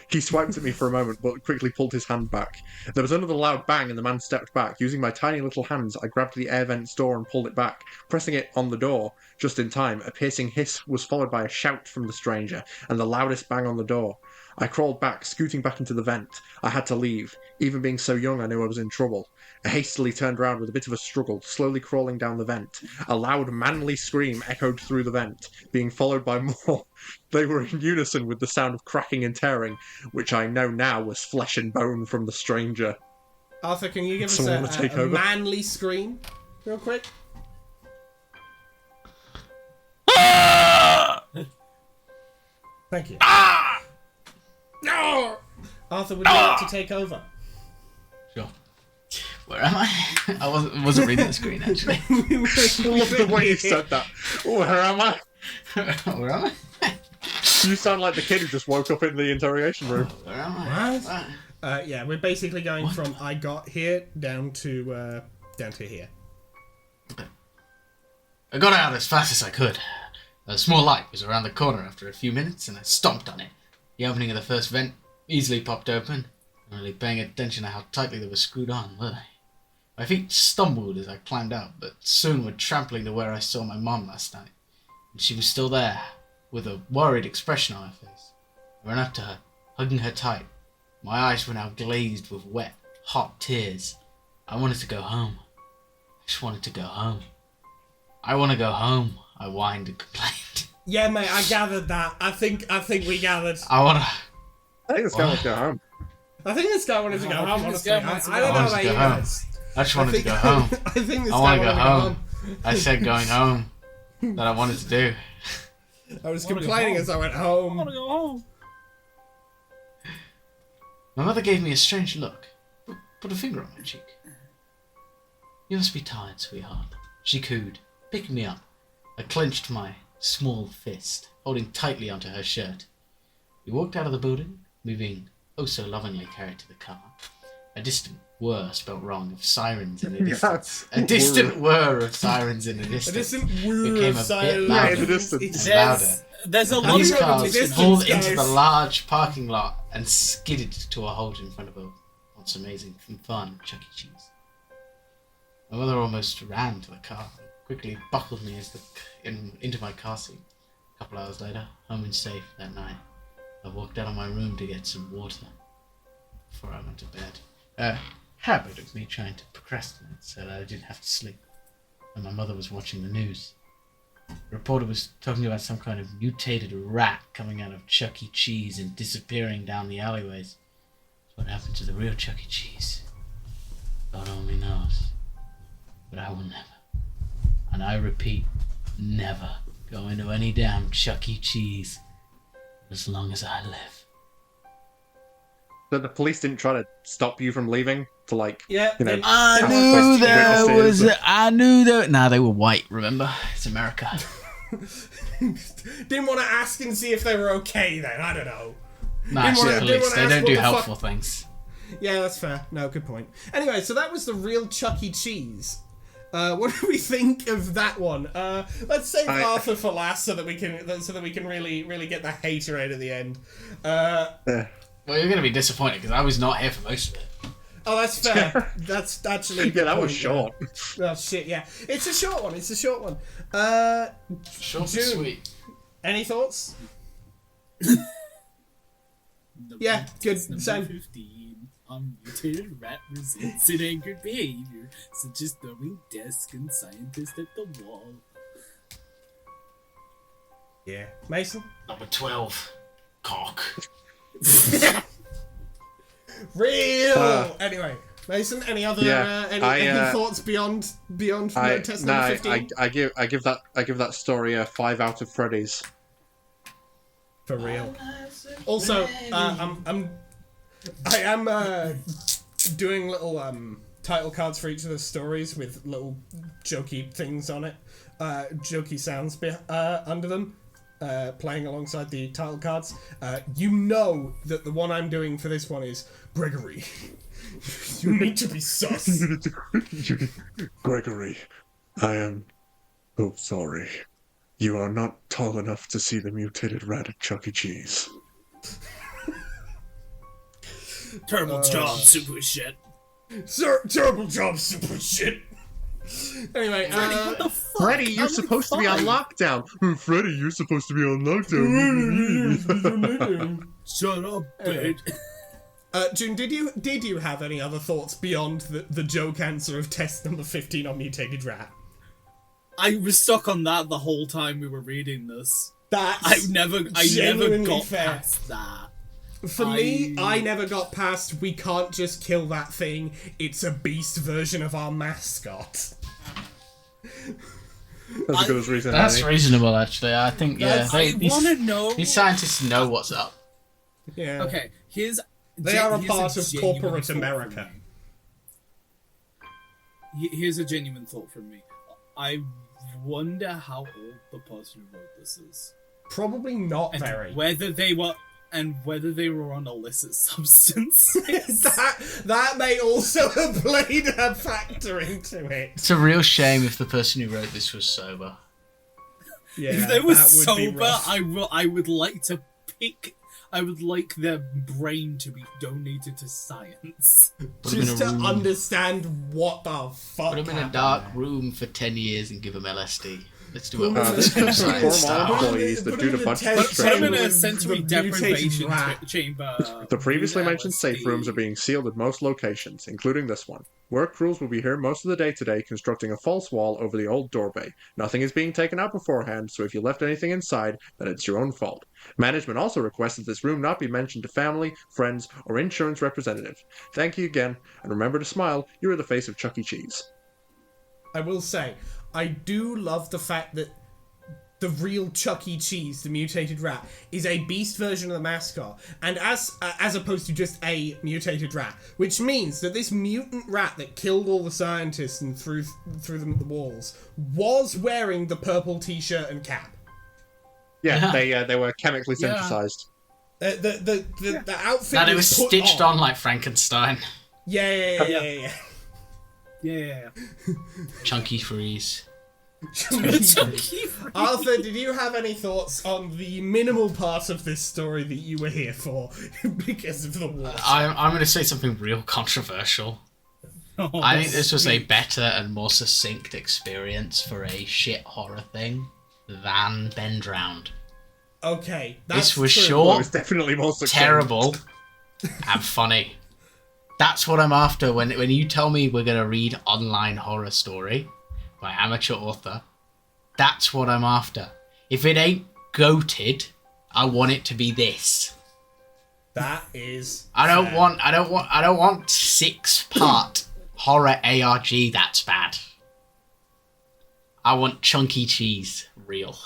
He swiped at me for a moment, but quickly pulled his hand back. There was another loud bang, and the man stepped back. Using my tiny little hands, I grabbed the air vent's door and pulled it back, pressing it on the door. Just in time, a piercing hiss was followed by a shout from the stranger, and the loudest bang on the door. I crawled back, scooting back into the vent. I had to leave. Even being so young, I knew I was in trouble. I hastily turned round with a bit of a struggle, slowly crawling down the vent. A loud, manly scream echoed through the vent, being followed by more. They were in unison with the sound of cracking and tearing, which I know now was flesh and bone from the stranger. Arthur, can you give us Someone wanna take a over? manly scream, real quick? Thank you. No! Arthur, would you like to take over? Sure. Where am I? I wasn't reading the screen, actually. I love the way you said that. Where am I? Where am I? You sound like the kid who just woke up in the interrogation room. Where am I? What? Yeah, we're basically going from I got here down to here. I got out as fast as I could. A small light was around the corner after a few minutes, and I stomped on it. The opening of the first vent easily popped open, not really paying attention to how tightly they were screwed on, were they? My feet stumbled as I climbed out, but soon were trampling to where I saw my mum last night. And she was still there, with a worried expression on her face. I ran up to her, hugging her tight. My eyes were now glazed with wet, hot tears. I wanted to go home. I just wanted to go home. I want to go home, I whined and complained. Yeah, mate, I gathered that. I think we gathered. I think this guy wants to go home. I think this guy wanted to go home, honestly. I don't know I wanted about to go you home. guys. I just wanted to go home. I think this I guy want to wanted go home. I said going home. That I wanted to do. I was complaining as I went home. I want to go home. My mother gave me a strange look, but put a finger on my cheek. You must be tired, sweetheart, she cooed, picking me up. I clenched my small fist, holding tightly onto her shirt. We walked out of the building, moving oh so lovingly carried to the car. A distant whir spelt wrong of sirens in the distance. A distant whir of sirens in the distance. A distant whir became of a sirens. bit louder in the distance. and louder. There's a And lot these of cars distance, pulled guys. into the large parking lot and skidded to a halt in front of a once amazing and fun Chuck E. Cheese. My mother almost ran to the car and quickly buckled me into my car seat. A couple hours later, home and safe that night, I walked out of my room to get some water before I went to bed. A habit of me trying to procrastinate so that I didn't have to sleep. And my mother was watching the news. The reporter was talking about some kind of mutated rat coming out of Chuck E. Cheese and disappearing down the alleyways. What happened to the real Chuck E. Cheese? God only knows. But I will never, and I repeat, never go into any damn Chuck E. Cheese as long as I live. But the police didn't try to stop you from leaving to, like, Yeah, you know. I ask knew questions, there witnesses. was. I knew that. Nah, they were white. Remember, it's America. Didn't want to ask and see if they were okay then. I don't know. Nah, it's the didn't police. wanna They ask don't what do the helpful things. Yeah, that's fair. No, good point. Anyway, so that was the real Chuck E. Cheese. What do we think of that one? Let's save Arthur for last so that we can really get the hater out at the end. Well, you're gonna be disappointed because I was not here for most of it. Oh, that's fair. That's actually a Yeah, good that was point, short. Oh shit, yeah. It's a short one. Short and June. sweet. Any thoughts? Number- Yeah, good. Number Same. 15. Unmutated rat results in angry behavior, such as throwing desk and scientist at the wall. Yeah. Mason? Number 12. Cock. Real! Anyway, Mason, any other any thoughts beyond test number 15? I give that story a 5 out of Freddy's. For real. Also, I am doing little title cards for each of the stories with little jokey things on it, jokey sounds under them, playing alongside the title cards. You know that the one I'm doing for this one is Gregory. You need to be sus. Gregory, I am so sorry. You are not tall enough to see the mutated rat at Chuck E. Cheese. Terrible job, super shit. Terrible job, super shit. Anyway, What the fuck? Freddy, you're supposed to be on lockdown. Freddy, you're supposed to be on lockdown. Shut up, dude. June, did you have any other thoughts beyond the joke answer of test number 15 on mutated rat? I was stuck on that the whole time we were reading this. That's I never got fair. past that. For me, I never got past, we can't just kill that thing, it's a beast version of our mascot. That's as good as reason. That's reasonable, actually. I think, yeah. I want to know. These scientists know what's up. Yeah. Okay, They are a here's part of genuine corporate thought from America. me. Here's a genuine thought from me. I wonder how old the person who wrote this is. Probably not And very. whether they were on illicit substances. that may also have played a factor into it. It's a real shame if the person who wrote this was sober. Yeah, If they were that would be sober, rough. I would like to pick. I would like their brain to be donated to science. Just to understand what the fuck Put him in a happened dark there. room for 10 years and give him LSD. Let's do it. This comes from Science former style. employees that due to budget Put him in a constraints, sensory The mutated deprivation rat. chamber. the previously with mentioned safe LSD. rooms are being sealed at most locations, including this one. Work crews will be here most of the day today constructing a false wall over the old doorway. Nothing is being taken out beforehand, so if you left anything inside, then it's your own fault. Management also requests that this room not be mentioned to family, friends, or insurance representative. Thank you again, and remember to smile, you are the face of Chuck E. Cheese. I will say, I do love the fact that the real Chuck E. Cheese, the mutated rat, is a beast version of the mascot, and as opposed to just a mutated rat, which means that this mutant rat that killed all the scientists and threw them at the walls was wearing the purple t-shirt and cap. Yeah, they were chemically Yeah. synthesized. The outfit That it was put stitched on like Frankenstein. Yeah. Yeah. Chunky freeze. Arthur, did you have any thoughts on the minimal part of this story that you were here for because of the war? I'm going to say something real controversial. I think this was a better and more succinct experience for a shit horror thing than Ben Drowned. Okay, that's This was true. Well, it short, was definitely more successful. terrible, and funny. That's what I'm after. When you tell me we're going to read online horror story by amateur author, that's what I'm after. If it ain't goated, I want it to be this. That is. I don't fair. want 6-part horror ARG. That's bad. I want chunky cheese, real.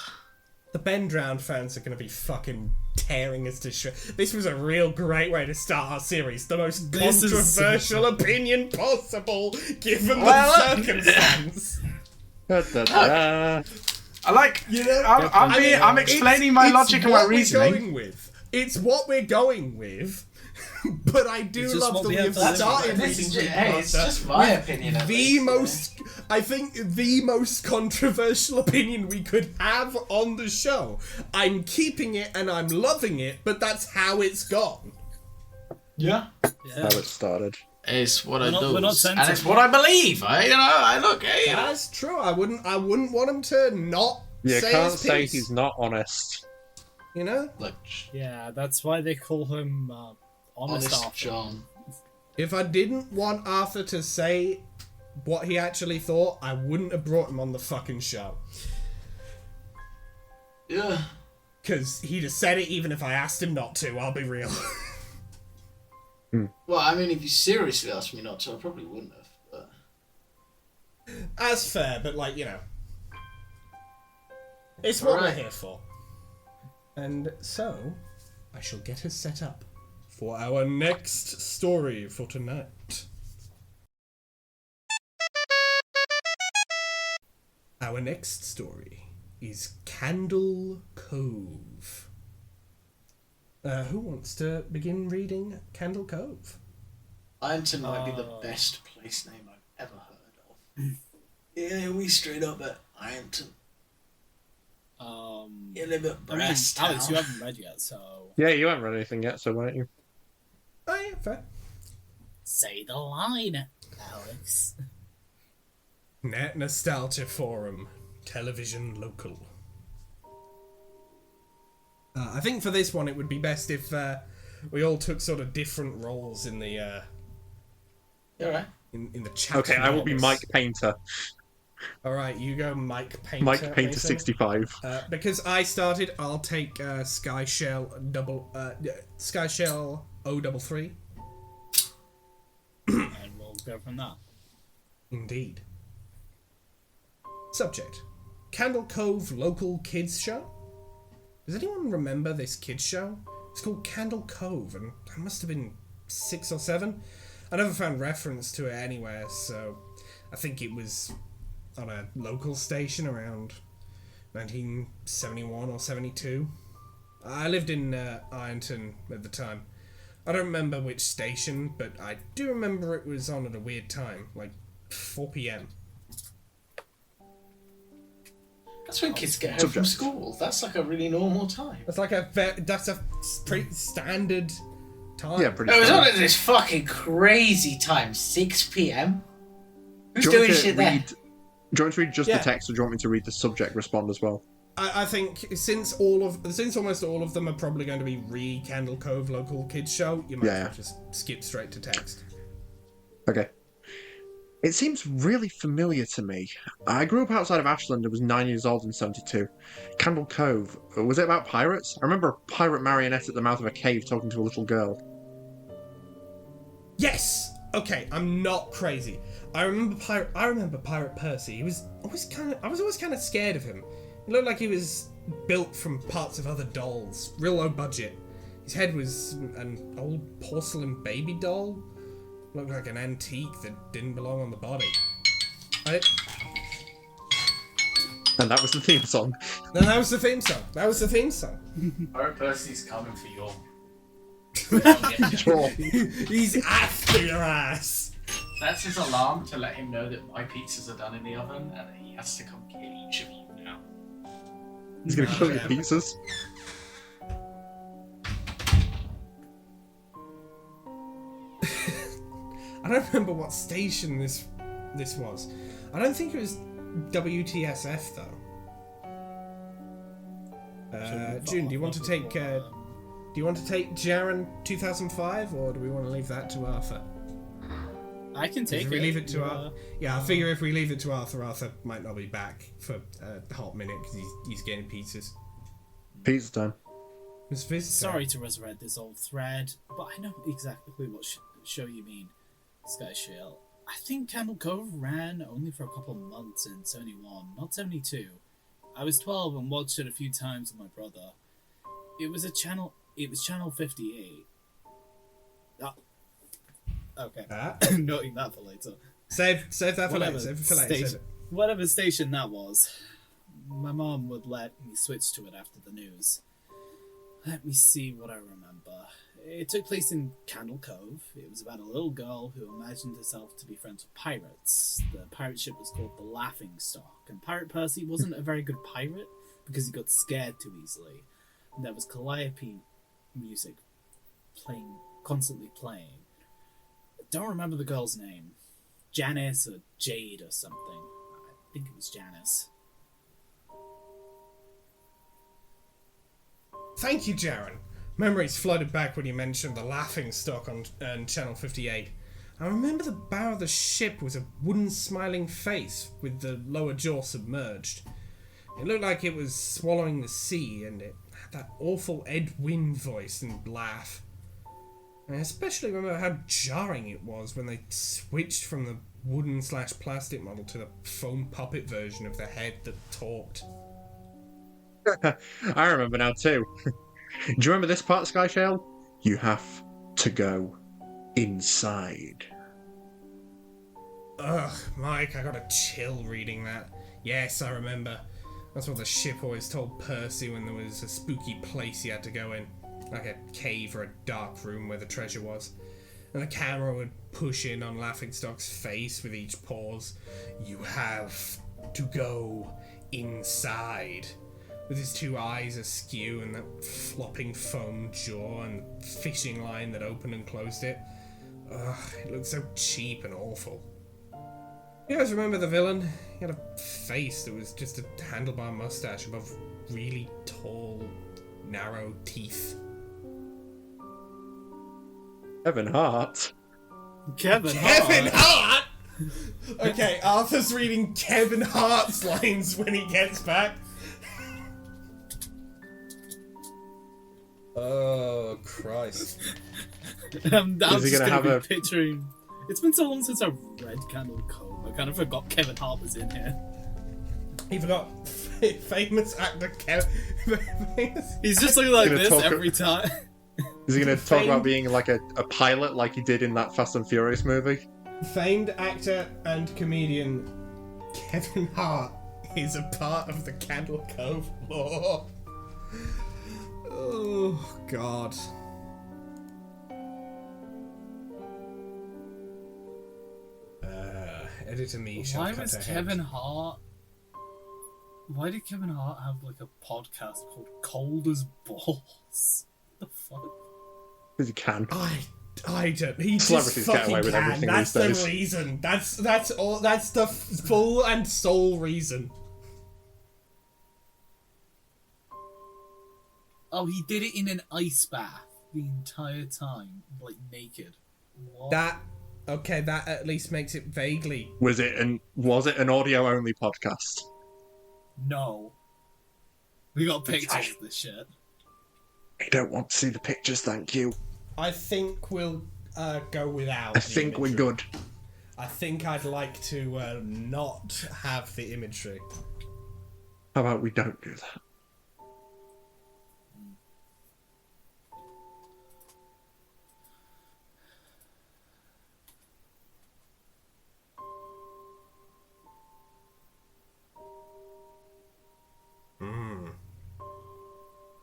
The Ben Drowned fans are going to be fucking tearing us to shit. This was a real great way to start our series. The most This is controversial opinion possible, given the circumstance. Da-da-da. I like. You know, I'm explaining my logic and my reasoning. It's what we're going with. But I do It's just love what that we we have have to live started with. reading it's Creepypasta just my with opinion. At the least, most, I think, the most controversial opinion we could have on the show. I'm keeping it and I'm loving it, but that's how it's gone. Yeah. How it started. It's what We're I not- do, we're not and it's censored. what I believe. I look. Hey, That's true. I wouldn't want him to not You say can't his say piece, he's not honest. You know? look, Yeah, that's why they call him Honest Arthur. John. If I didn't want Arthur to say what he actually thought, I wouldn't have brought him on the fucking show. Yeah. Because he'd have said it even if I asked him not to, I'll be real. Well, I mean, if you seriously asked me not to, I probably wouldn't have. But... That's fair, but like, you know. It's what Alright. we're here for. And so, I shall get us set up for our next story for tonight. Our next story is Candle Cove. Who wants to begin reading Candle Cove? Ironton might be the best place name I've ever heard of. Yeah, we straight up at Ironton. You live at Brass Town. Alex, you haven't read yet, so... Yeah, you haven't read anything yet, so why don't you? Oh, yeah, fair. Say the line, Alex. Net Nostalgia Forum. Television Local. I think for this one it would be best if we all took sort of different roles in the... Alright. In the chat. Okay, I will be Mike Painter. Alright, you go Mike Painter. Mike Painter Mason. 65. Because I started, I'll take Skyshell O33. And we'll go from that. Indeed. Subject. Candle Cove Local Kids Show? Does anyone remember this kids show? It's called Candle Cove, and I must have been 6 or 7. I never found reference to it anywhere, so I think it was on a local station around 1971 or 72. I lived in Ironton at the time. I don't remember which station, but I do remember it was on at a weird time, like 4 p.m. That's when kids get home from school. That's like a really normal time. That's like that's a pretty standard time. Yeah, pretty It was standard. on at this fucking crazy time, 6 p.m. Who's Do you want doing to shit read- there? Do you want to read just the text, or do you want me to read the subject respond as well? I think since almost all of them are probably going to be Candle Cove Local Kids Show, you might as well just skip straight to text. Okay. It seems really familiar to me. I grew up outside of Ashland and was 9 years old in 72. Candle Cove, was it about pirates? I remember a pirate marionette at the mouth of a cave talking to a little girl. Yes! Okay, I'm not crazy. I remember Pirate Percy. I was always kind of scared of him. He looked like he was built from parts of other dolls. Real low budget. His head was an old porcelain baby doll. Looked like an antique that didn't belong on the body. And that was the theme song. No, that was the theme song. Pirate Percy's coming for you. Sure. He's after your ass. That's his alarm to let him know that my pizzas are done in the oven and that he has to come kill each of you now. He's gonna kill your pizzas. I don't remember what station this was. I don't think it was WTSF though. June, do you want to take Jaren 2005, or do we want to leave that to Arthur? I can take it. If we leave it to Arthur, I figure if we leave it to Arthur, Arthur might not be back for a hot minute because he's getting pizzas. Pizza time. Miss Visitor. Sorry to resurrect this old thread, but I know exactly what show you mean, Sky Shale. I think Candle Cove ran only for a couple of months in 71, not 72. I was 12 and watched it a few times with my brother. It was channel 58. Okay. Noting that for later. Save that for later. Save it for later. Save it. Whatever station that was, my mom would let me switch to it after the news. Let me see what I remember. It took place in Candle Cove. It was about a little girl who imagined herself to be friends with pirates. The pirate ship was called the Laughing Stock, and Pirate Percy wasn't a very good pirate because he got scared too easily. And there was calliope music constantly playing. I don't remember the girl's name. Janice or Jade or something. I think it was Janice. Thank you, Jaren. Memories flooded back when you mentioned the Laughing Stock on Channel 58. I remember the bow of the ship was a wooden smiling face with the lower jaw submerged. It looked like it was swallowing the sea, and it had that awful Ed Wynn voice and laugh. And I especially remember how jarring it was when they switched from the wooden/plastic model to the foam puppet version of the head that talked. I remember now too. Do you remember this part, Sky Shale? You have to go inside. Ugh, Mike, I got a chill reading that. Yes, I remember. That's what the ship always told Percy when there was a spooky place he had to go in. Like a cave or a dark room where the treasure was. and the camera would push in on Laughingstock's face with each pause. "You have to go inside." With his two eyes askew and that flopping foam jaw and the fishing line that opened and closed it. Ugh, it looked so cheap and awful. You guys remember the villain? He had a face that was just a handlebar mustache above really tall, narrow teeth. Kevin Hart. Kevin Hart! Okay, Arthur's reading Kevin Hart's lines when he gets back. Oh, Christ. I'm Is he just gonna going to have be picturing... It's been so long since I read Candle Cove. I kind of forgot Kevin Hart was in here. He forgot famous actor Kevin... He's just looking like this every time. Is he going to talk about being like a pilot like he did in that Fast and Furious movie? Famed actor and comedian Kevin Hart is a part of the Candle Cove lore. Oh, God. Editor me shall Why cut was ahead. Kevin Hart... Why did Kevin Hart have like a podcast called Cold as Balls? What the fuck? Because he can. I don't. He just Celebrities get fucking away with can. everything That's these the days. reason. That's all. That's the full and sole reason. Oh, he did it in an ice bath the entire time, like naked. What? That at least makes it vaguely. Was it an audio only podcast? No. We got pictures of this shit. I don't want to see the pictures, thank you. I think we'll go without. I think we're good. I think I'd like to not have the imagery. How about we don't do that?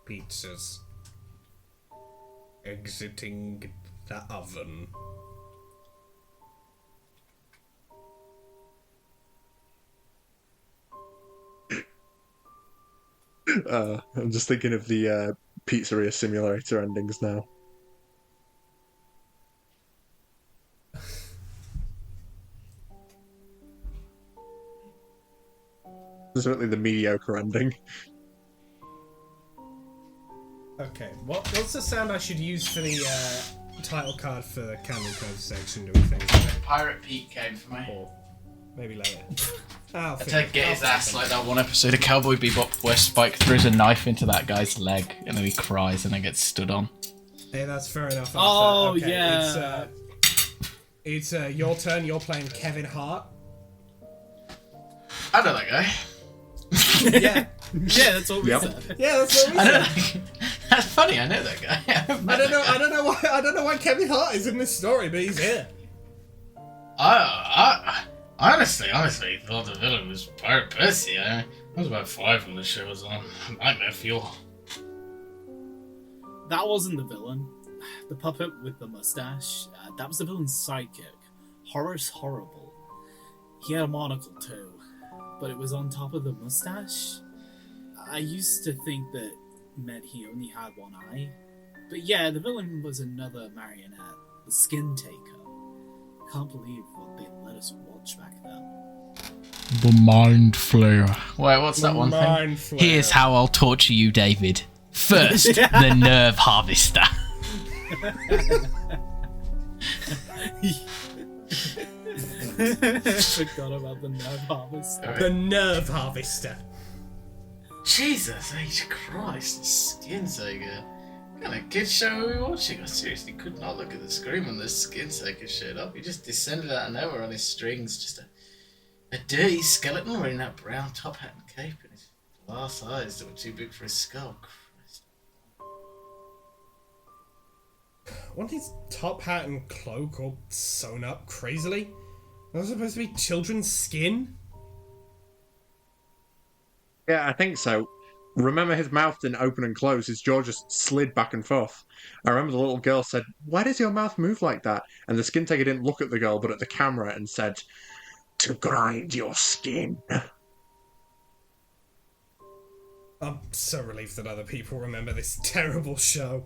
Pizzas exiting the oven. I'm just thinking of the Pizzeria Simulator endings now. Certainly the mediocre ending. Okay, what's the sound I should use for the title card for the Candle Cove section, do we think? Pirate Pete came for me. Or maybe later. I take get his ass like that one episode of Cowboy Bebop where Spike throws a knife into that guy's leg and then he cries and then gets stood on. Hey, that's fair enough. Oh, okay, yeah. It's your turn. You're playing Kevin Hart. I know that guy. Yeah. Yeah, that's what we said. Yeah, that's what we I know said. That's funny. I know that guy. I don't know why Kevin Hart is in this story, but he's here. I honestly thought the villain was Pirate Percy. I was about 5 when the show was on. Nightmare Fuel. That wasn't the villain. The puppet with the mustache, that was the villain's sidekick. Horace Horrible. He had a monocle too, but it was on top of the mustache. I used to think that meant he only had one eye. But yeah, the villain was another marionette, the Skin Taker. Can't believe what they let us watch back then. The Mind Flayer. Wait, what's that one thing? Mind Flayer. Here's how I'll torture you, David. First, the Nerve Harvester. Forgot about the nerve harvester. The Nerve Harvester. Jesus H. Christ, the Skin Taker. What kind of kid show are we watching? I seriously could not look at the screen when the Skin Taker showed up. He just descended out of nowhere on his strings. Just a dirty skeleton wearing that brown top hat and cape and his glass eyes that were too big for his skull. Christ. Wasn't his top hat and cloak all sewn up crazily? That was supposed to be children's skin? Yeah, I think so. Remember, his mouth didn't open and close. His jaw just slid back and forth. I remember the little girl said, "Why does your mouth move like that?" And the skin taker didn't look at the girl, but at the camera, and said, "To grind your skin." I'm so relieved that other people remember this terrible show.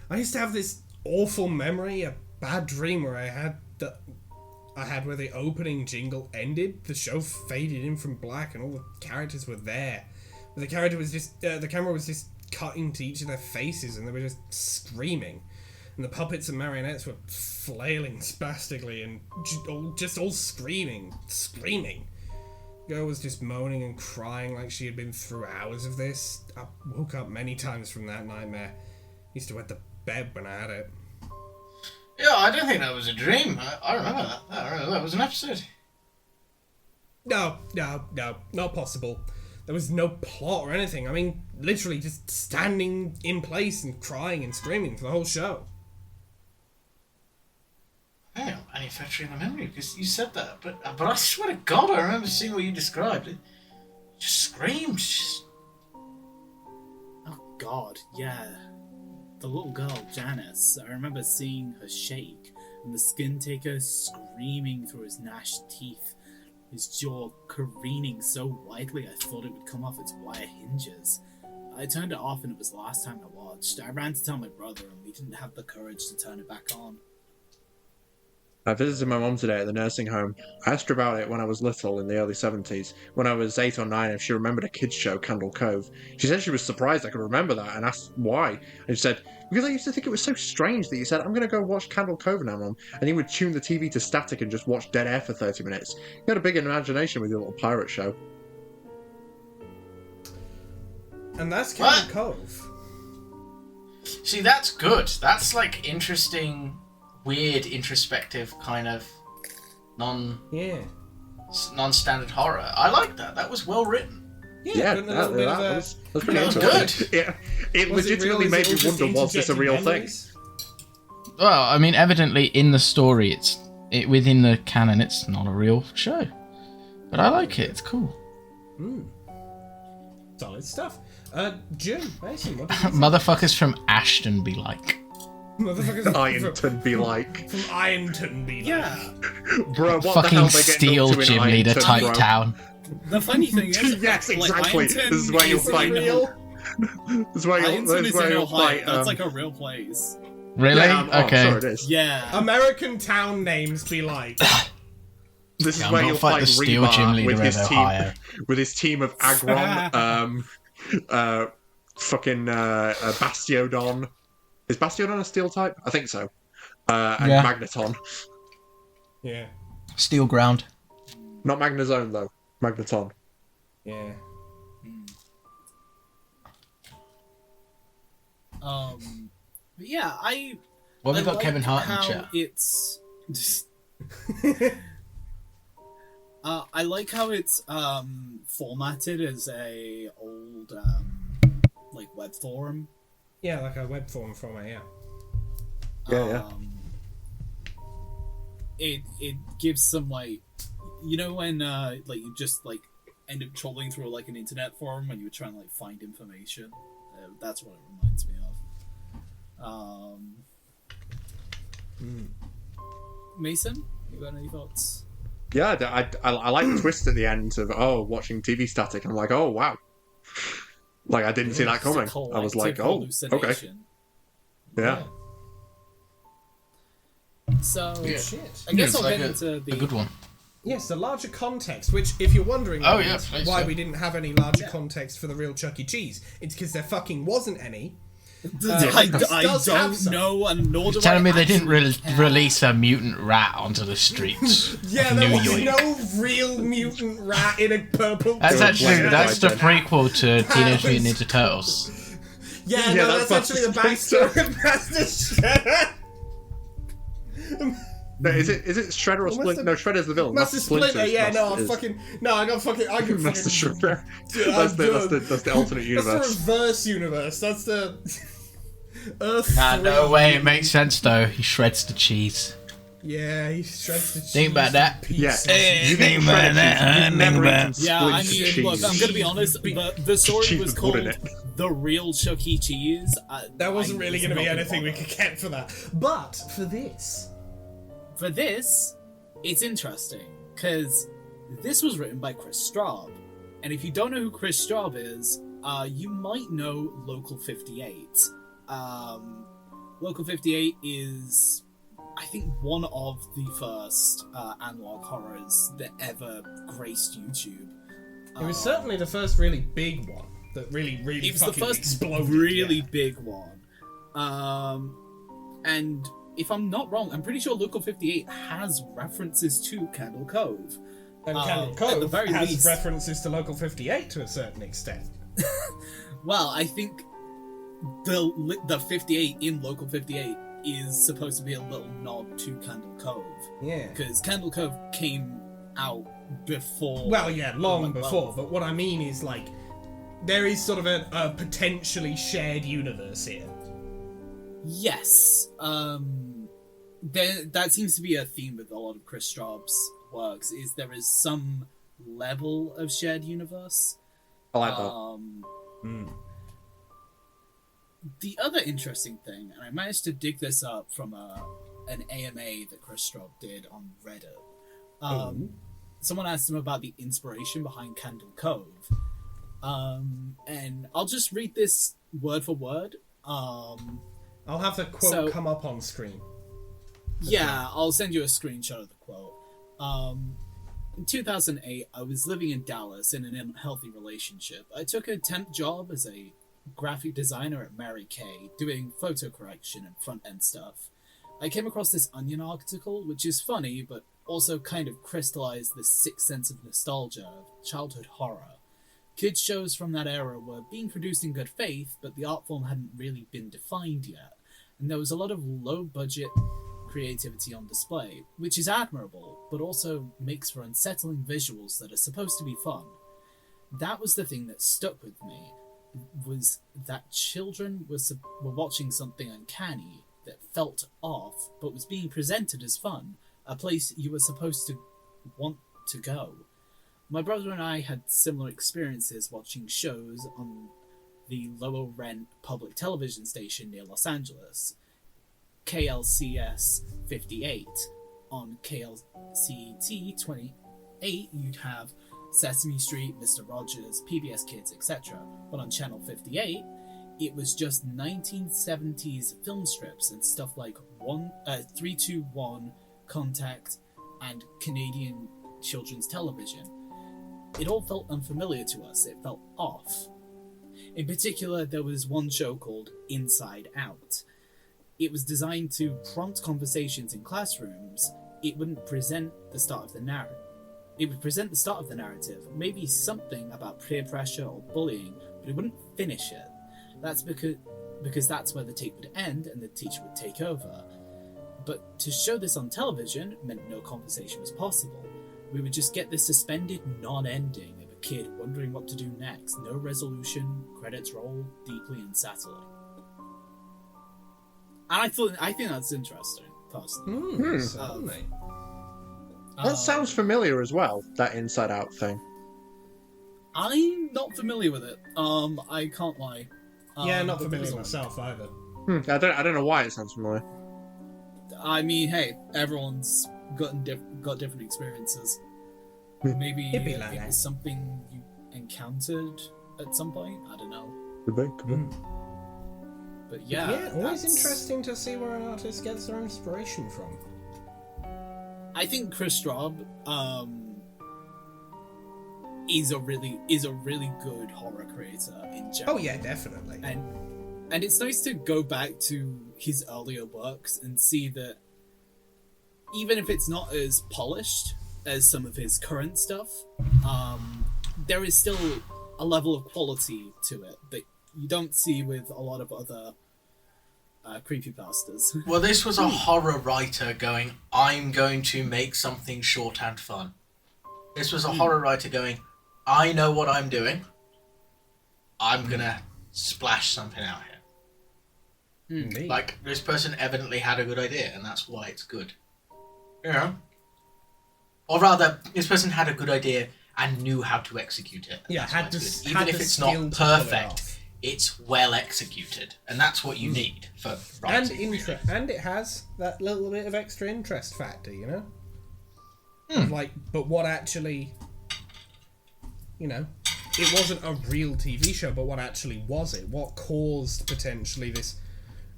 I used to have this awful memory, a bad dream where I had where the opening jingle ended, the show faded in from black, and all the characters were there. But the camera was just cutting to each of their faces, and they were just screaming. And the puppets and marionettes were flailing spastically and just all screaming. The girl was just moaning and crying like she had been through hours of this. I woke up many times from that nightmare. Used to wet the bed when I had it. Yeah, I don't think that was a dream. I remember that. I remember that was an episode. No, not possible. There was no plot or anything. I mean, literally just standing in place and crying and screaming for the whole show. Hey, I'm manufacturing the memory because you said that, but I swear to God, I remember seeing what you described. It just screamed. Oh God, yeah. The little girl, Janice, I remember seeing her shake, and the skin taker screaming through his gnashed teeth, his jaw careening so widely I thought it would come off its wire hinges. I turned it off and it was the last time I watched. I ran to tell my brother and we didn't have the courage to turn it back on. I visited my mum today at the nursing home. I asked her about it when I was little in the early 70s. When I was 8 or 9, if she remembered a kids' show, Candle Cove. She said she was surprised I could remember that and asked why. And she said, "Because I used to think it was so strange that you said, 'I'm going to go watch Candle Cove now, Mum.' And you would tune the TV to static and just watch dead air for 30 minutes. You had a big imagination with your little pirate show." And that's Candle Cove. See, that's good. That's like interesting, weird, introspective kind of non-standard horror. I like that. That was well written. Yeah, that was good. Yeah, it legitimately made me wonder, was this a real thing? Well, I mean, evidently in the story, within the canon, it's not a real show. But I like it. It's cool. Solid stuff. Jim, Mason, what did you Motherfuckers from Ashton be like. Motherfuckers Ironton be like. From Ironton be like. Yeah. Bro, what Fucking the hell they steel getting up to in gym leader Ironton, type bro? town. The funny thing is, Yes, exactly. Like, Ironton This is where you'll is fight. real. This is where Ironton is in you'll Ohio. fight. That's like a real place. Really? Yeah, Okay. sure it is. Yeah. American town names be like. This is I'm where gonna you'll fight fight the steel gym Rebar leader with his of team, Ohio. with his team of Agron, fucking Bastiodon. Is Bastiodon a steel type? I think so. And Yeah. Magneton. Yeah. Steel ground. Not Magnezone though. Magneton. Yeah. But yeah, Well, we've got like Kevin Hart in the how chat. It's I like how it's formatted as a old like web forum. Yeah, like a web form from it, yeah. Yeah. It gives some like, you know, when like you just like end up trolling through like an internet forum when you were trying to like find information. That's what it reminds me of. Mason, you got any thoughts? Yeah, I like the twist at the end of watching TV static. I'm like, oh wow, like I didn't see that coming. I was like, oh, okay, yeah. So Shit. I guess It's I'll like get into a good one. Yes, the larger context, which, if you're wondering please, why yeah. we didn't have any larger context for the real Chuck E. Cheese, it's because there fucking wasn't any. I does have don't some. know, and nor do I Telling me they didn't actually care. release a mutant rat onto the streets Yeah, of there New was York. no real mutant rat in a purple. That's Don't actually blame it, that's the I prequel to Teenage Mutant Ninja Turtles. Yeah, Yeah, no, that's that's actually the Master backstory of Master Shredder. No, is it Shredder or Splinter? No, Shredder's the villain. Master Splinter, yeah, no, I got fucking Master Shredder. Dude, That's the alternate That's universe. the reverse universe. That's the Earth. Nah, 3. no way. It makes sense though. He shreds the cheese. Yeah, he shreds the cheese. Think about that. Pieces. Yes. You think can about shred that, cheese. huh? You've never Think eaten about- Yeah, I split mean, cheese. look, I'm gonna be honest. The story Cheese was with wood called in it. The Real Chuck E. Cheese. That wasn't really going to be not gonna anything we bother. could get for that. But for this, For this, it's interesting because this was written by Chris Straub, and if you don't know who Chris Straub is, you might know Local 58. Local 58 is, I think, one of the first analog horrors that ever graced YouTube. it was certainly the first really big one that really It was the fucking first exploded. really yeah. big one. And if I'm not wrong, I'm pretty sure Local 58 has references to Candle Cove. And Candle at Cove the very has least- references to Local 58 to a certain extent. Well, I think the 58 in Local 58 is supposed to be a little nod to Candle Cove. Yeah. Because Candle Cove came out before... Well, yeah, long Well, before. But what I mean is, like, there is sort of a potentially shared universe here. Yes. That seems to be a theme with a lot of Chris Straub's works, is there is some level of shared universe. I like that. The other interesting thing, and I managed to dig this up from an AMA that Chris Straub did on Reddit. Someone asked him about the inspiration behind Candle Cove. And I'll just read this word for word. I'll have the quote So- come up on screen. Yeah, I'll send you a screenshot of the quote. In 2008, I was living in Dallas in an unhealthy relationship. I took a temp job as a graphic designer at Mary Kay, doing photo correction and front-end stuff. I came across this Onion article, which is funny, but also kind of crystallized this sick sense of nostalgia of childhood horror. Kids shows from that era were being produced in good faith, but the art form hadn't really been defined yet, and there was a lot of low-budget creativity on display, which is admirable, but also makes for unsettling visuals that are supposed to be fun. That was the thing that stuck with me, was that children were watching something uncanny that felt off, but was being presented as fun, a place you were supposed to want to go. My brother and I had similar experiences watching shows on the lower rent public television station near Los Angeles, KLCS 58. On KLCT 28, you'd have Sesame Street, Mr. Rogers, PBS Kids, etc. But on Channel 58, it was just 1970s film strips and stuff like 321, Contact, and Canadian children's television. It all felt unfamiliar to us, it felt off. In particular, there was one show called Inside Out. It was designed to prompt conversations in classrooms. It wouldn't present the start of the narrative. It would present the start of the narrative, maybe something about peer pressure or bullying, but it wouldn't finish it. That's because that's where the tape would end and the teacher would take over. But to show this on television meant no conversation was possible. We would just get this suspended non-ending of a kid wondering what to do next. No resolution, credits roll, deeply unsettling. And I think that's interesting, personally. Certainly. That sounds familiar as well, that Inside Out thing. I'm not familiar with it. I can't lie. Yeah, not but familiar there's a- myself either. I don't know why it sounds familiar. I mean, hey, everyone's got different experiences. Maybe It'd be it like that. was something you encountered at some point. I don't know. Could be. But yeah, Yeah, always that's- interesting to see where an artist gets their inspiration from. I think Chris Straub is a really good horror creator in general. Oh yeah, definitely. And it's nice to go back to his earlier works and see that even if it's not as polished as some of his current stuff, there is still a level of quality to it that you don't see with a lot of other creepypastas. Well, this was a horror writer going, I'm going to make something short and fun. This was a horror writer going, I know what I'm doing. I'm gonna splash something out here. Indeed. Like, this person evidently had a good idea, and that's why it's good. Yeah. Or rather, this person had a good idea and knew how to execute it. Yeah, That's why it's good. had Even if the it's skill not to pull it perfect, off. it's well executed, and that's what you need for And writing. Really. and it has that little bit of extra interest factor, you know. Like, but what actually, you know, it wasn't a real TV show, but what actually was it? What caused potentially this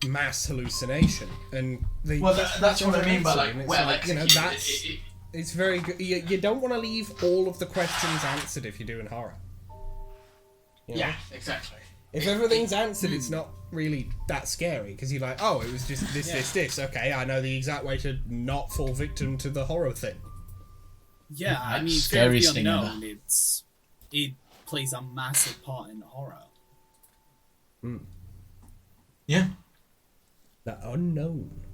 mass hallucination? And that's what I mean by like well executed. You know, executed. it's very good. You don't want to leave all of the questions answered if you're doing horror. You know? Yeah, exactly. If everything's answered, it's not really that scary, because you're like, oh, it was just this. Okay, I know the exact way to not fall victim to the horror thing. Yeah, I mean, Fear of the Unknown, it plays a massive part in horror. Yeah. The unknown.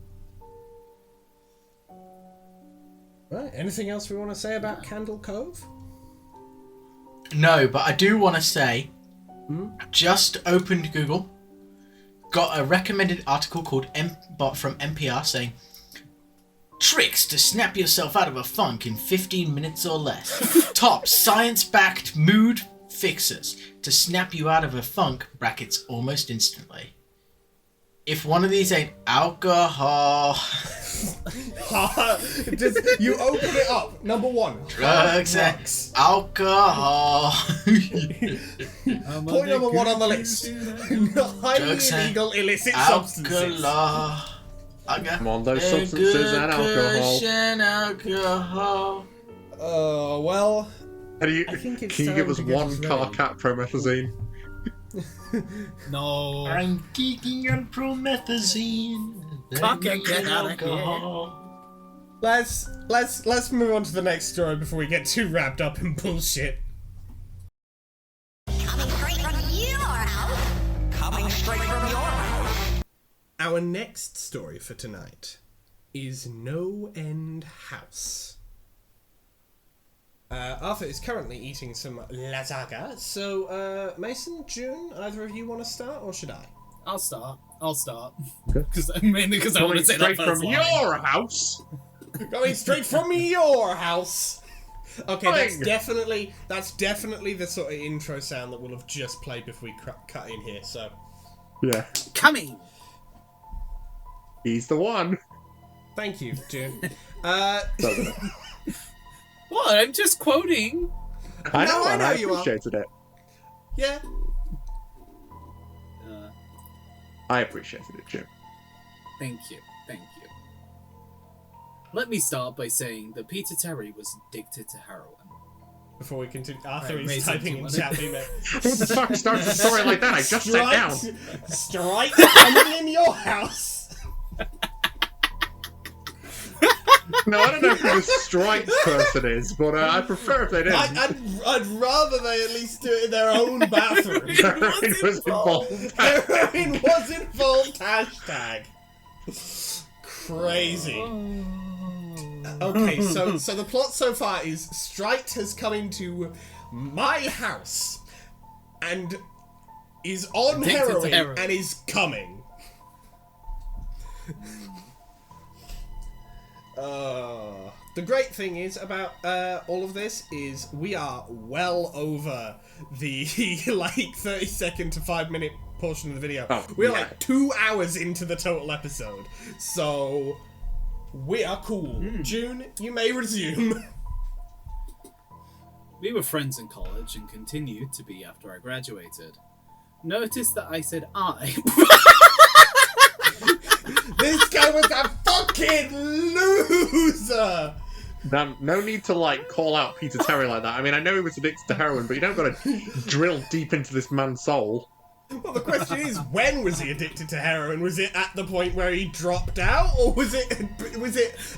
Right, anything else we want to say about Candle Cove? No, but I do want to say, just opened Google, got a recommended article called from NPR saying, tricks to snap yourself out of a funk in 15 minutes or less. Top science-backed mood fixes to snap you out of a funk, brackets almost instantly. If one of these ain't alcohol... Just, you open it up. Number one. Drugs and alcohol. Point number one on the list. Highly illegal illicit substances. Come on, those substances and alcohol. Oh, well... Can you give us one car cat promethazine? No. I'm geeking on promethazine. Get out of here. Let's move on to the next story before we get too wrapped up in bullshit. Coming straight from your house. Coming straight from your house. Our next story for tonight is No End House. Arthur is currently eating some lasagna, so Mason, June, either of you want to start, or should I? I'll start. Okay. Mainly because I want to say that straight from your house. Coming straight from your house. Okay, Bang. that's definitely the sort of intro sound that will have just played before we cut in here. So Yeah. Coming. He's the one. thank you, June. What? I'm just quoting. I know, I and know I you are. appreciated it. Yeah. I appreciated it, Jim. Thank you. Let me start by saying that Peter Terry was addicted to heroin. Before we continue, Arthur Right, is Mason, typing do in you chat. What the fuck starts a story like that? I just sat down. Strike coming in your house. No, I don't know who the strikes person is, but I prefer if they didn't. I'd rather they at least do it in their own bathroom. Heroin was involved. Heroin was involved. Hashtag. Crazy. Okay, so the plot so far is Strite has come into my house and is on Addicted to heroin and is coming. The great thing is about all of this is we are well over the like 30-second to 5-minute portion of the video. We're like 2 hours into the total episode, so we are cool. June, you may resume. We were friends in college and continued to be after I graduated. Notice that I said I. This guy was a fucking loser! No need to, like, call out Peter Terry like that. I mean, I know he was addicted to heroin, but you don't gotta drill deep into this man's soul. Well, the question is, when was he addicted to heroin? Was it at the point where he dropped out, or was it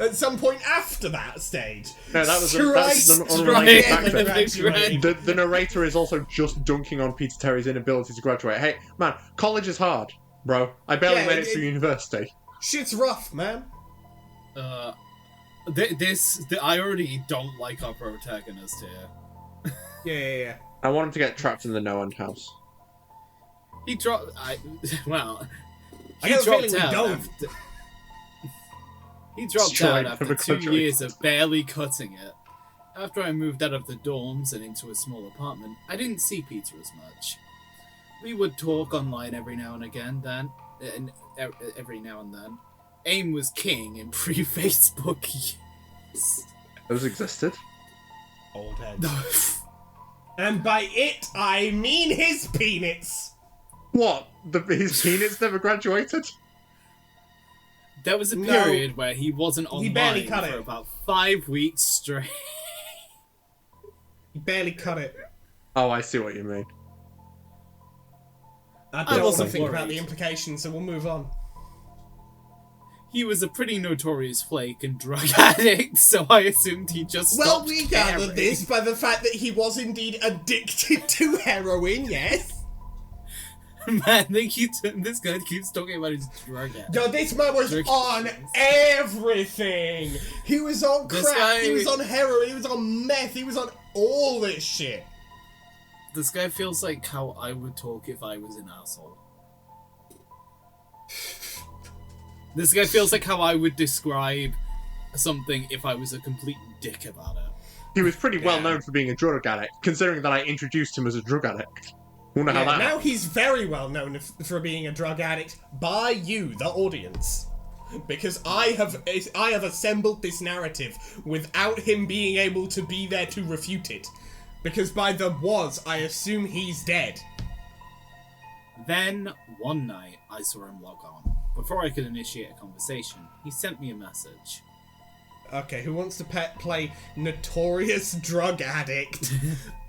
at some point after that stage? No, that's an unrelated factor. Right. The narrator is also just dunking on Peter Terry's inability to graduate. Hey, man, college is hard, bro. I barely made it through university. Shit's rough, man. I already don't like our protagonist here. Yeah. I want him to get trapped in the no-end house. He dropped. I got a feeling we don't. He dropped Destroyed, out after never 2 graduated. years of barely cutting it. After I moved out of the dorms and into a small apartment, I didn't see Peter as much. We would talk online every now and again. Every now and then, AIM was king in pre-Facebook years. Those existed. Old head. And by it, I mean his penis. What? His penis never graduated? There was a period where he wasn't He barely online cut for it. about 5 weeks straight. He barely cut it. Oh, I see what you mean. I I don't want to wasn't think about worried. the implications, so we'll move on. He was a pretty notorious flake and drug addict, so I assumed he just Well, stopped we caring. gathered this by the fact that he was indeed addicted to heroin, yes? Man, this guy keeps talking about his drug addict. Yo, this man was Drug on addictions. everything! He was on This crack, guy- he was on heroin, he was on meth, he was on all this shit. This guy feels like how I would talk if I was an asshole. This guy feels like how I would describe something if I was a complete dick about it. He was pretty well Yeah. known for being a drug addict, considering that I introduced him as a drug addict. Wonder how Yeah, that now he's very well known for being a drug addict by you, the audience. Because I have assembled this narrative without him being able to be there to refute it. Because by the was, I assume he's dead. Then, one night, I saw him log on. Before I could initiate a conversation, he sent me a message. Okay, who wants to play notorious drug addict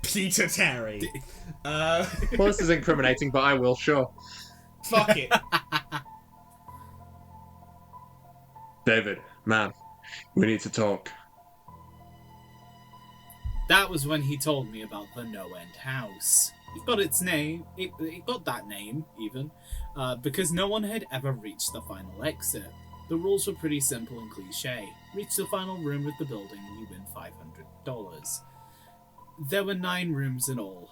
Peter Terry? Well, this is incriminating, but I will, sure. Fuck it. David, man, we need to talk. That was when he told me about the No End House. It got its name, it got that name, even, because no one had ever reached the final exit. The rules were pretty simple and cliche. Reach the final room of the building and you win $500. There were 9 rooms in all.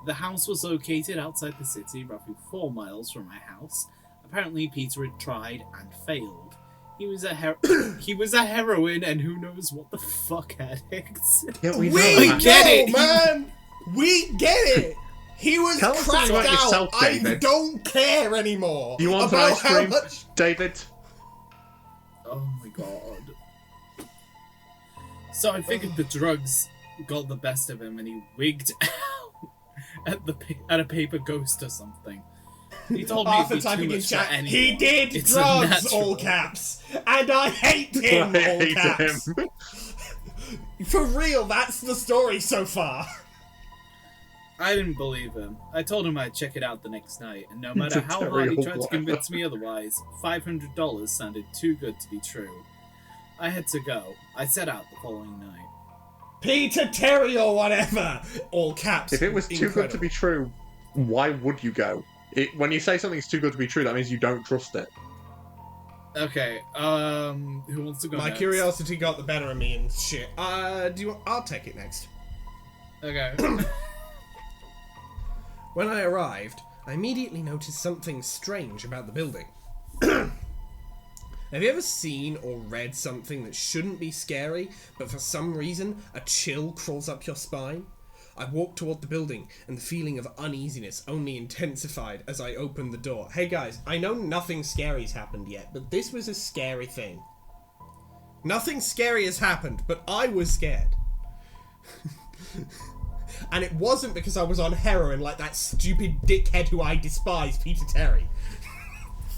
The house was located outside the city, roughly 4 miles from my house. Apparently Peter had tried and failed. He was a heroin and who knows what the fuck addict. Yeah, we know We that. get know, it. man! We get it! He was Tell us cracked something about out. yourself, I David. don't care anymore. You want an about ice how cream, much. David? Oh my god. So I figured the drugs got the best of him and he wigged out at a paper ghost or something. He told me Arthur it'd be too typing in much for chat. anyone. He did It's drugs, unnatural. all caps, and I hate him, I all hate caps. him. For real, that's the story so far. I didn't believe him. I told him I'd check it out the next night, and no It's matter a how hard he terrible tried to plan. convince me otherwise, $500 sounded too good to be true. I had to go. I set out the following night. Peter Terry or whatever, all caps. If it was too good to be true, why would you go? When you say something's too good to be true, that means you don't trust it. Okay, who wants to go My next? curiosity got the better of me and shit. I'll take it next. Okay. When I arrived, I immediately noticed something strange about the building. Have you ever seen or read something that shouldn't be scary, but for some reason a chill crawls up your spine? I walked toward the building, and the feeling of uneasiness only intensified as I opened the door. Hey guys, I know nothing scary's happened yet, but this was a scary thing. Nothing scary has happened, but I was scared. And it wasn't because I was on heroin like that stupid dickhead who I despise, Peter Terry.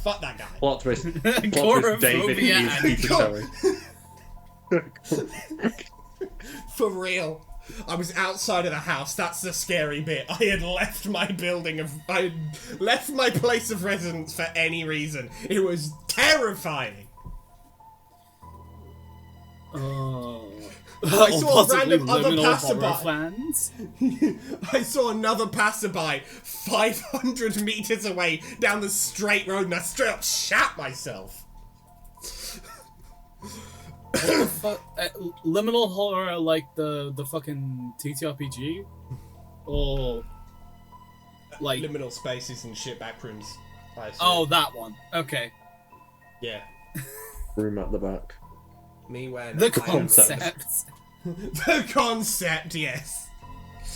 Fuck that guy. Plot twist. Plot twist, David Agoraphobia is Peter Terry. For real. I was outside of the house, that's the scary bit. I had left my I had left my place of residence for any reason. It was terrifying. I saw a random other passerby. Fans. I saw another passerby 500 meters away down the straight road and I straight up shat myself. What the fuck? Liminal horror like the fucking TTRPG? Or like Liminal spaces and shit backrooms. I assume. oh, that one. Okay. Yeah. Room at the back. Me when The I- concept. The concept, yes.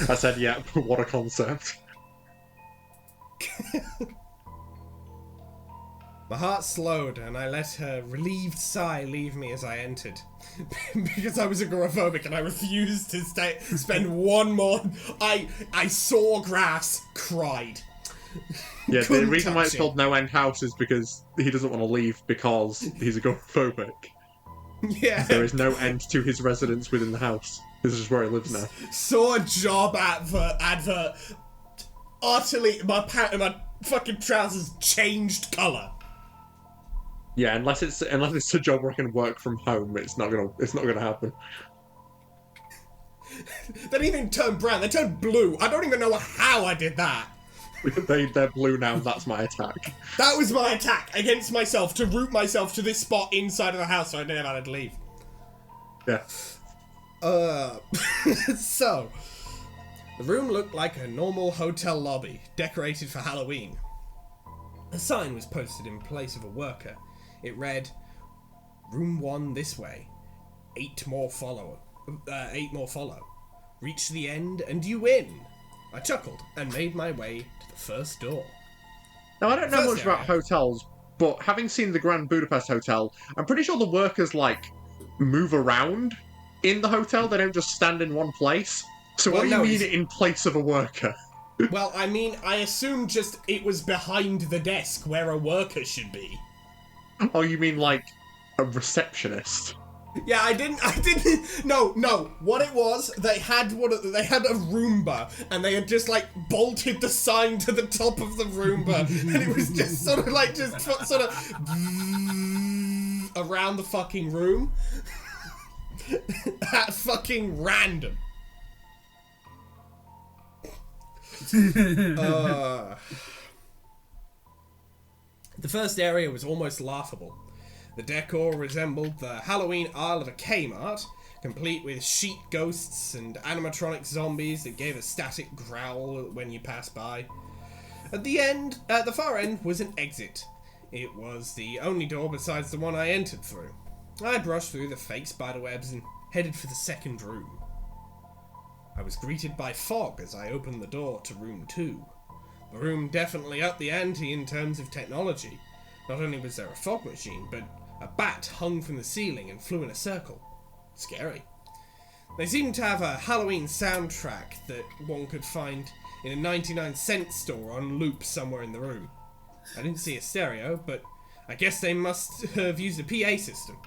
I said, yeah, what a concept. My heart slowed, and I let a relieved sigh leave me as I entered. Because I was agoraphobic and I refused to spend one more... I saw grass, cried. Yeah, the Couldn't reason why touch it's it. called No End House is because he doesn't want to leave because he's agoraphobic. Yeah. There is no end to his residence within the house. This is where he lives now. Saw a job advert. Utterly, my fucking trousers changed colour. Yeah, unless it's a job where I can work from home, it's not gonna happen. They didn't even turn brown, they turned blue. I don't even know how I did that. They're blue now, that's my attack. That was my attack against myself, to root myself to this spot inside of the house so I didn't have to leave. Yeah. So, the room looked like a normal hotel lobby, decorated for Halloween. A sign was posted in place of a worker. It read, "Room 1 this way. 8 more follow. Reach the end and you win." I chuckled and made my way to the first door. Now, I don't know First much about area. hotels, but having seen the Grand Budapest Hotel, I'm pretty sure the workers, move around in the hotel. They don't just stand in one place. So Well, what do you no, mean it's- in place of a worker? Well, I mean, I assumed just it was behind the desk where a worker should be. Oh, you mean like a receptionist? Yeah, I didn't. No. What it was, they had a Roomba, and they had just bolted the sign to the top of the Roomba, and it was just sort of around the fucking room, at fucking random. The first area was almost laughable. The decor resembled the Halloween aisle of a Kmart, complete with sheet ghosts and animatronic zombies that gave a static growl when you passed by. At the far end was an exit. It was the only door besides the one I entered through. I brushed through the fake spiderwebs and headed for the second room. I was greeted by fog as I opened the door to room 2. The room definitely upped the ante in terms of technology. Not only was there a fog machine, but a bat hung from the ceiling and flew in a circle. Scary. They seemed to have a Halloween soundtrack that one could find in a 99-cent store on loop somewhere in the room. I didn't see a stereo, but I guess they must have used a PA system.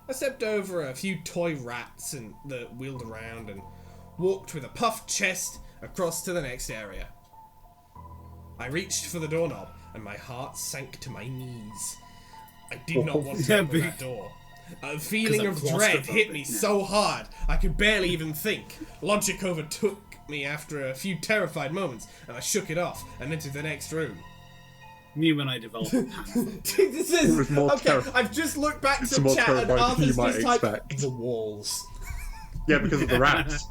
I stepped over a few toy rats that wheeled around and walked with a puffed chest across to the next area. I reached for the doorknob, and my heart sank to my knees. I did not want to open that door. A feeling of dread hit me so hard, I could barely even think. Logic overtook me after a few terrified moments, and I shook it off and entered the next room. Me when I developed a panic. This It is... was more Okay, terri- I've just looked back It's to more chat and terrifying than Arthur's you might just like, expect. the walls. Yeah, because of the rats.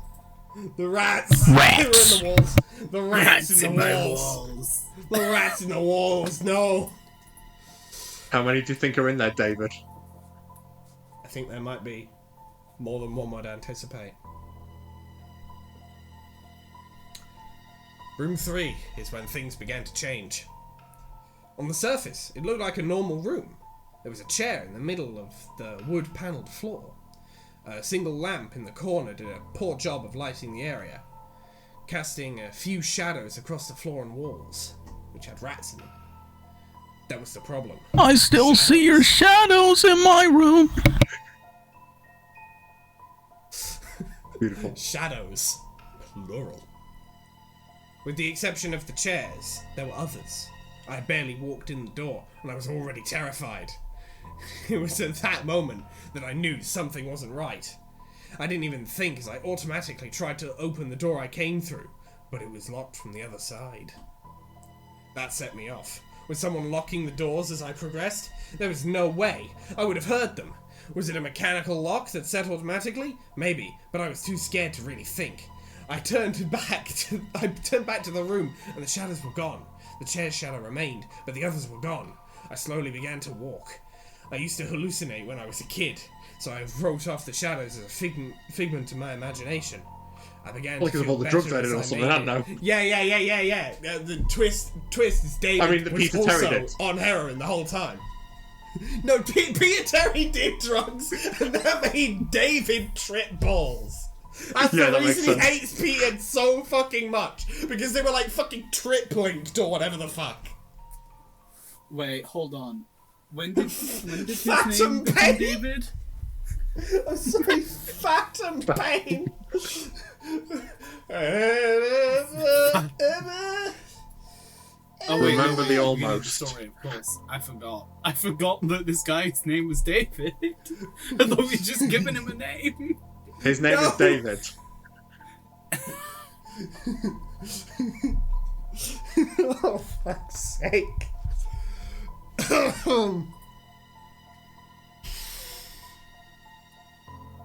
The rats. They were in the walls. The rats, in the my walls. The rats in the walls, no. How many do you think are in there, David? I think there might be more than one would anticipate. Room 3 is when things began to change. On the surface, it looked like a normal room. There was a chair in the middle of the wood-panelled floor. A single lamp in the corner did a poor job of lighting the area, casting a few shadows across the floor and walls, which had rats in them. That was the problem. I still see your shadows in my room. Beautiful. Shadows. Plural. With the exception of the chairs, there were others. I barely walked in the door, and I was already terrified. It was at that moment that I knew something wasn't right. I didn't even think as I automatically tried to open the door I came through, but it was locked from the other side. That set me off. Was someone locking the doors as I progressed? There was no way. I would have heard them. Was it a mechanical lock that set automatically? Maybe, but I was too scared to really think. I turned back to the room, and the shadows were gone. The chair's shadow remained, but the others were gone. I slowly began to walk. I used to hallucinate when I was a kid, so I wrote off the shadows as a figment of my imagination. I began because to of feel all the better drugs I did as or something, I don't know. Yeah. The twist is David was Peter Terry also did. on heroin the whole time. No, Peter Terry did drugs, and that made David trip balls. That's the reason he hates Peter so fucking much, because they were like fucking trip linked or whatever the fuck. Wait, hold on. When did his Phantom name become Pain? David? I'm sorry, Phantom Pain. Oh wait, Remember the no, almost. Sorry, of course. I forgot that this guy's name was David. I thought we'd just given him a name. His name is David. Oh, fuck's sake.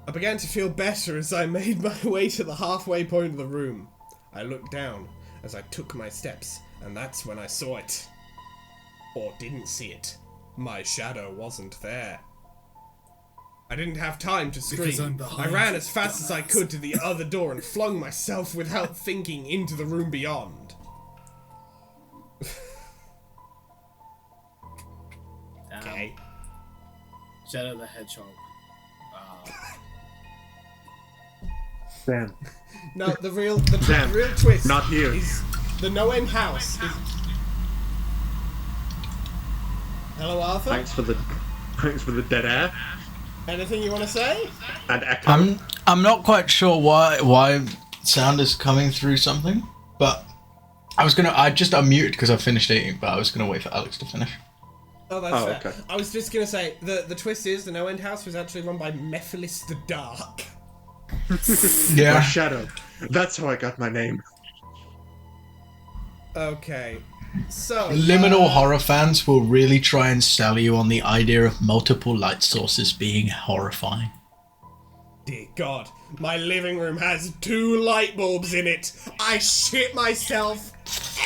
I began to feel better as I made my way to the halfway point of the room. I looked down as I took my steps, and that's when I saw it. Or didn't see it. My shadow wasn't there. I didn't have time to scream. I ran as fast as I could to the other door and flung myself without thinking into the room beyond. Okay. Shadow the Hedgehog. Damn. No, the real Damn. real twist Not here. is the no-end house. Hello, Arthur? Thanks for the dead air. Anything you want to say? And echo. I'm not quite sure why sound is coming through something, but I just unmuted because I finished eating, but I was gonna wait for Alex to finish. Oh, that's fair. Okay. I was just gonna say the twist is the no-end house was actually run by Mephiles the Dark. My Yeah. shadow. That's how I got my name. Okay, so Liminal horror fans will really try and sell you on the idea of multiple light sources being horrifying. Dear God, my living room has 2 light bulbs in it. I shit myself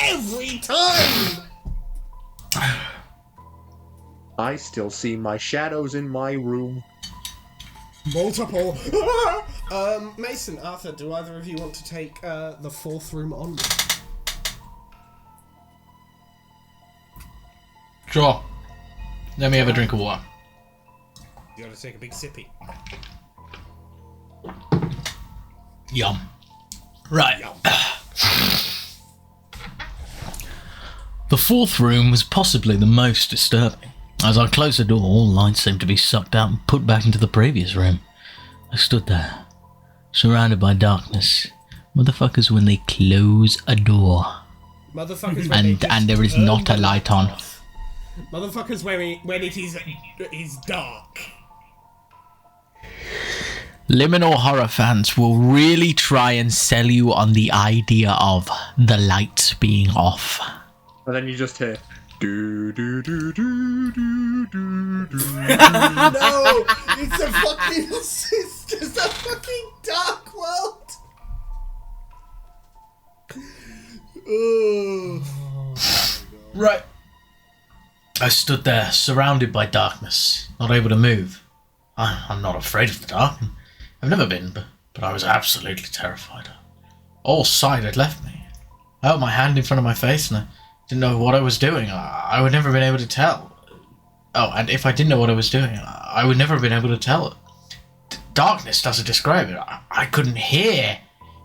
every time. I still see my shadows in my room. Multiple. Mason, Arthur, do either of you want to take the 4th room on? Sure. Let me have a drink of water. You gotta take a big sippy. Yum. Right. The 4th room was possibly the most disturbing. As I closed the door, all light seemed to be sucked out and put back into the previous room. I stood there, surrounded by darkness. Motherfuckers when they close a door. Motherfuckers when they just And there is turn not a the light light on. off. Motherfuckers when it is dark. Liminal horror fans will really try and sell you on the idea of the lights being off. And then you just hear do do do do do do do. No, it's a fucking it's just a fucking dark world. Right. I stood there, surrounded by darkness, not able to move. I'm not afraid of the dark. I've never been, but I was absolutely terrified. All sight had left me. I held my hand in front of my face and I didn't know what I was doing. I would never have been able to tell. Oh, and if I didn't know what I was doing, I would never have been able to tell. Darkness doesn't describe it. I couldn't hear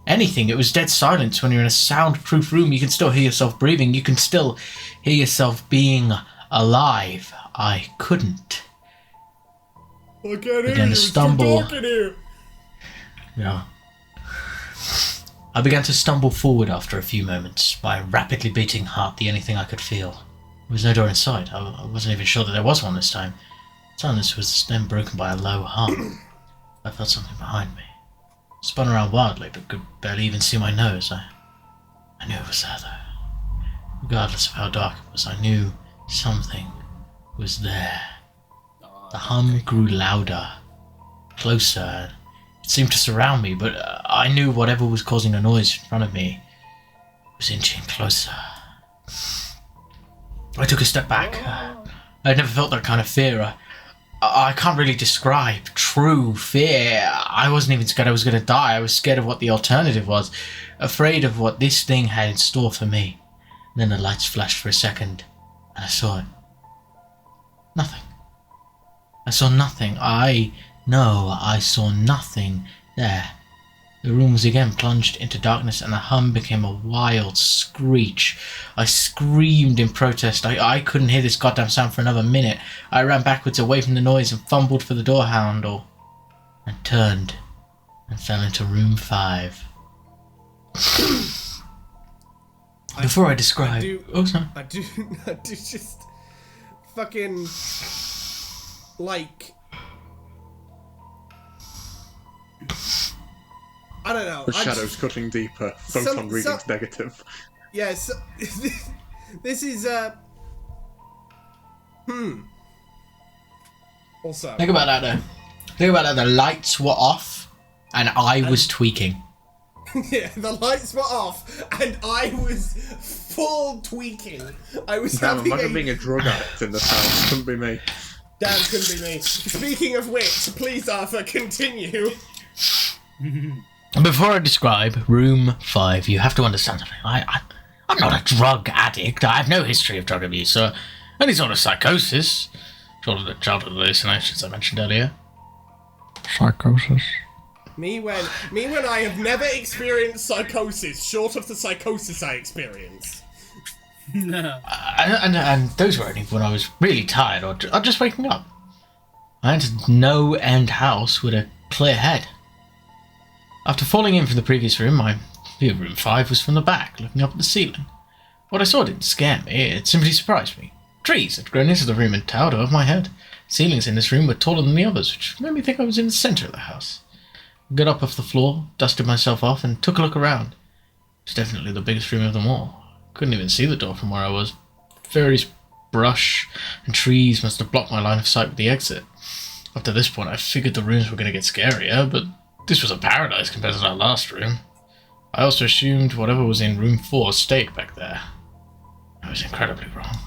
anything. It was dead silence. When you're in a soundproof room, you can still hear yourself breathing. You can still hear yourself being alive. I couldn't. I can't hear Began you. to It's too stumble. dark in here. Yeah. I began to stumble forward after a few moments, my rapidly beating heart the only thing I could feel. There was no door in sight. I wasn't even sure that there was one this time. Silence was then broken by a low hum. I felt something behind me. Spun around wildly, but could barely even see my nose. I knew it was there, though. Regardless of how dark it was, I knew something was there. The hum grew louder, closer. It seemed to surround me, but I knew whatever was causing the noise in front of me was inching closer. I took a step back. I had never felt that kind of fear. I can't really describe true fear. I wasn't even scared I was going to die. I was scared of what the alternative was, afraid of what this thing had in store for me. And then the lights flashed for a second, and I saw it. Nothing. I saw nothing. I saw nothing there. The room was again plunged into darkness, and the hum became a wild screech. I screamed in protest. I couldn't hear this goddamn sound for another minute. I ran backwards away from the noise and fumbled for the door handle, and turned and fell into room 5. Before I describe... I do just fucking... like... I don't know. The shadows cutting deeper. Photon readings negative. Yes. This is Also. Think about that though. Think about that. The lights were off, and I was tweaking. Yeah, the lights were off, and I was full tweaking. I was. Damn, imagine being a drug addict in this house. Couldn't be me. Damn, couldn't be me. Speaking of which, please, Arthur, continue. Before I describe room 5, you have to understand something. I'm not a drug addict. I have no history of drug abuse or any sort of psychosis. Short of the childhood hallucinations I mentioned earlier. Psychosis. Me when I have never experienced psychosis, short of the psychosis I experienced. No. And those were only when I was really tired or just waking up. I entered no-end house with a clear head. After falling in from the previous room, my view of room 5 was from the back, looking up at the ceiling. What I saw didn't scare me, it simply surprised me. Trees had grown into the room and towered over my head. Ceilings in this room were taller than the others, which made me think I was in the centre of the house. I got up off the floor, dusted myself off, and took a look around. It's definitely the biggest room of them all. Couldn't even see the door from where I was. Various brush and trees must have blocked my line of sight with the exit. Up to this point, I figured the rooms were going to get scarier, but this was a paradise compared to that last room. I also assumed whatever was in room 4 stayed back there. I was incredibly wrong.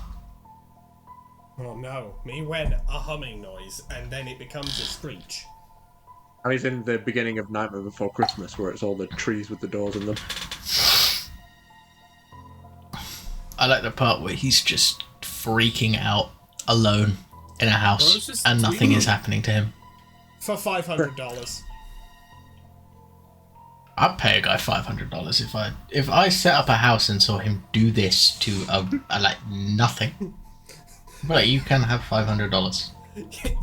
Oh no, me when a humming noise, and then it becomes a screech. I was in the beginning of Nightmare Before Christmas, where it's all the trees with the doors in them. I like the part where he's just freaking out alone in a house and nothing is happening to him. For $500. I'd pay a guy $500 if I set up a house and saw him do this to a like nothing. But you can have $500.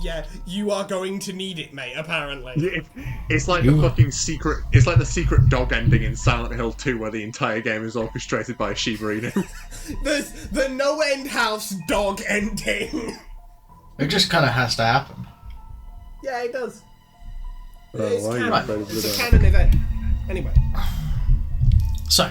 Yeah, you are going to need it, mate, apparently. Yeah, it's like the fucking secret... It's like the secret dog ending in Silent Hill 2, where the entire game is orchestrated by a Shiba Inu. the no-end house dog ending. It just kind of has to happen. Yeah, it does. Oh, It's why canon. are you It's a canon event. Anyway. So,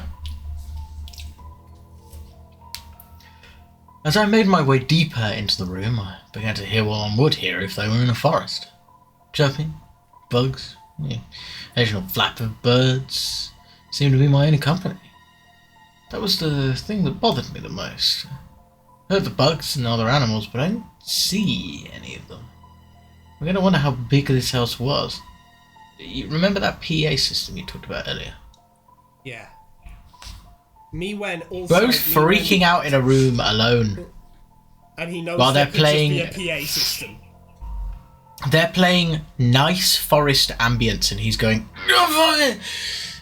as I made my way deeper into the room, I began to hear what one would hear if they were in a forest. Chirping, bugs, occasional flap of birds seemed to be my only company. That was the thing that bothered me the most. I heard the bugs and other animals, but I didn't see any of them. I'm going to wonder how big this house was. You remember that PA system you talked about earlier? Yeah. Me when also... Both freaking out in a room alone. And he knows while they're there could playing, just be a PA system. They're playing nice forest ambience and he's going...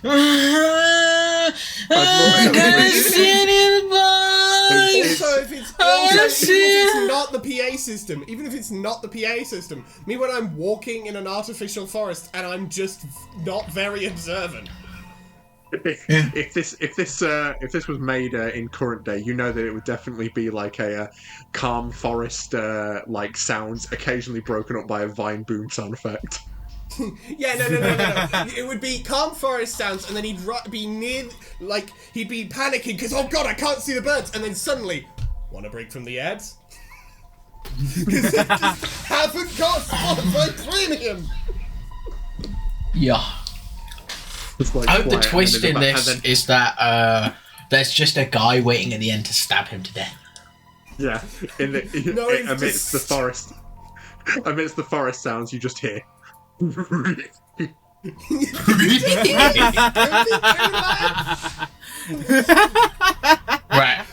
I can't see any of the bugs! Also, if it's not the PA system, even if it's not the PA system, me when I'm walking in an artificial forest and I'm just not very observant. If this was made in current day, you know that it would definitely be like a calm forest, like sounds occasionally broken up by a vine boom sound effect. Yeah, no. It would be calm forest sounds, and then he'd be near, like, he'd be panicking because, oh god, I can't see the birds, and then suddenly, want a break from the ads? Because they just haven't got Spotify Premium! Yeah. Like I hope the twist in this is that there's just a guy waiting at the end to stab him to death. Yeah, amidst the forest. Amidst the forest sounds, you just hear. Right.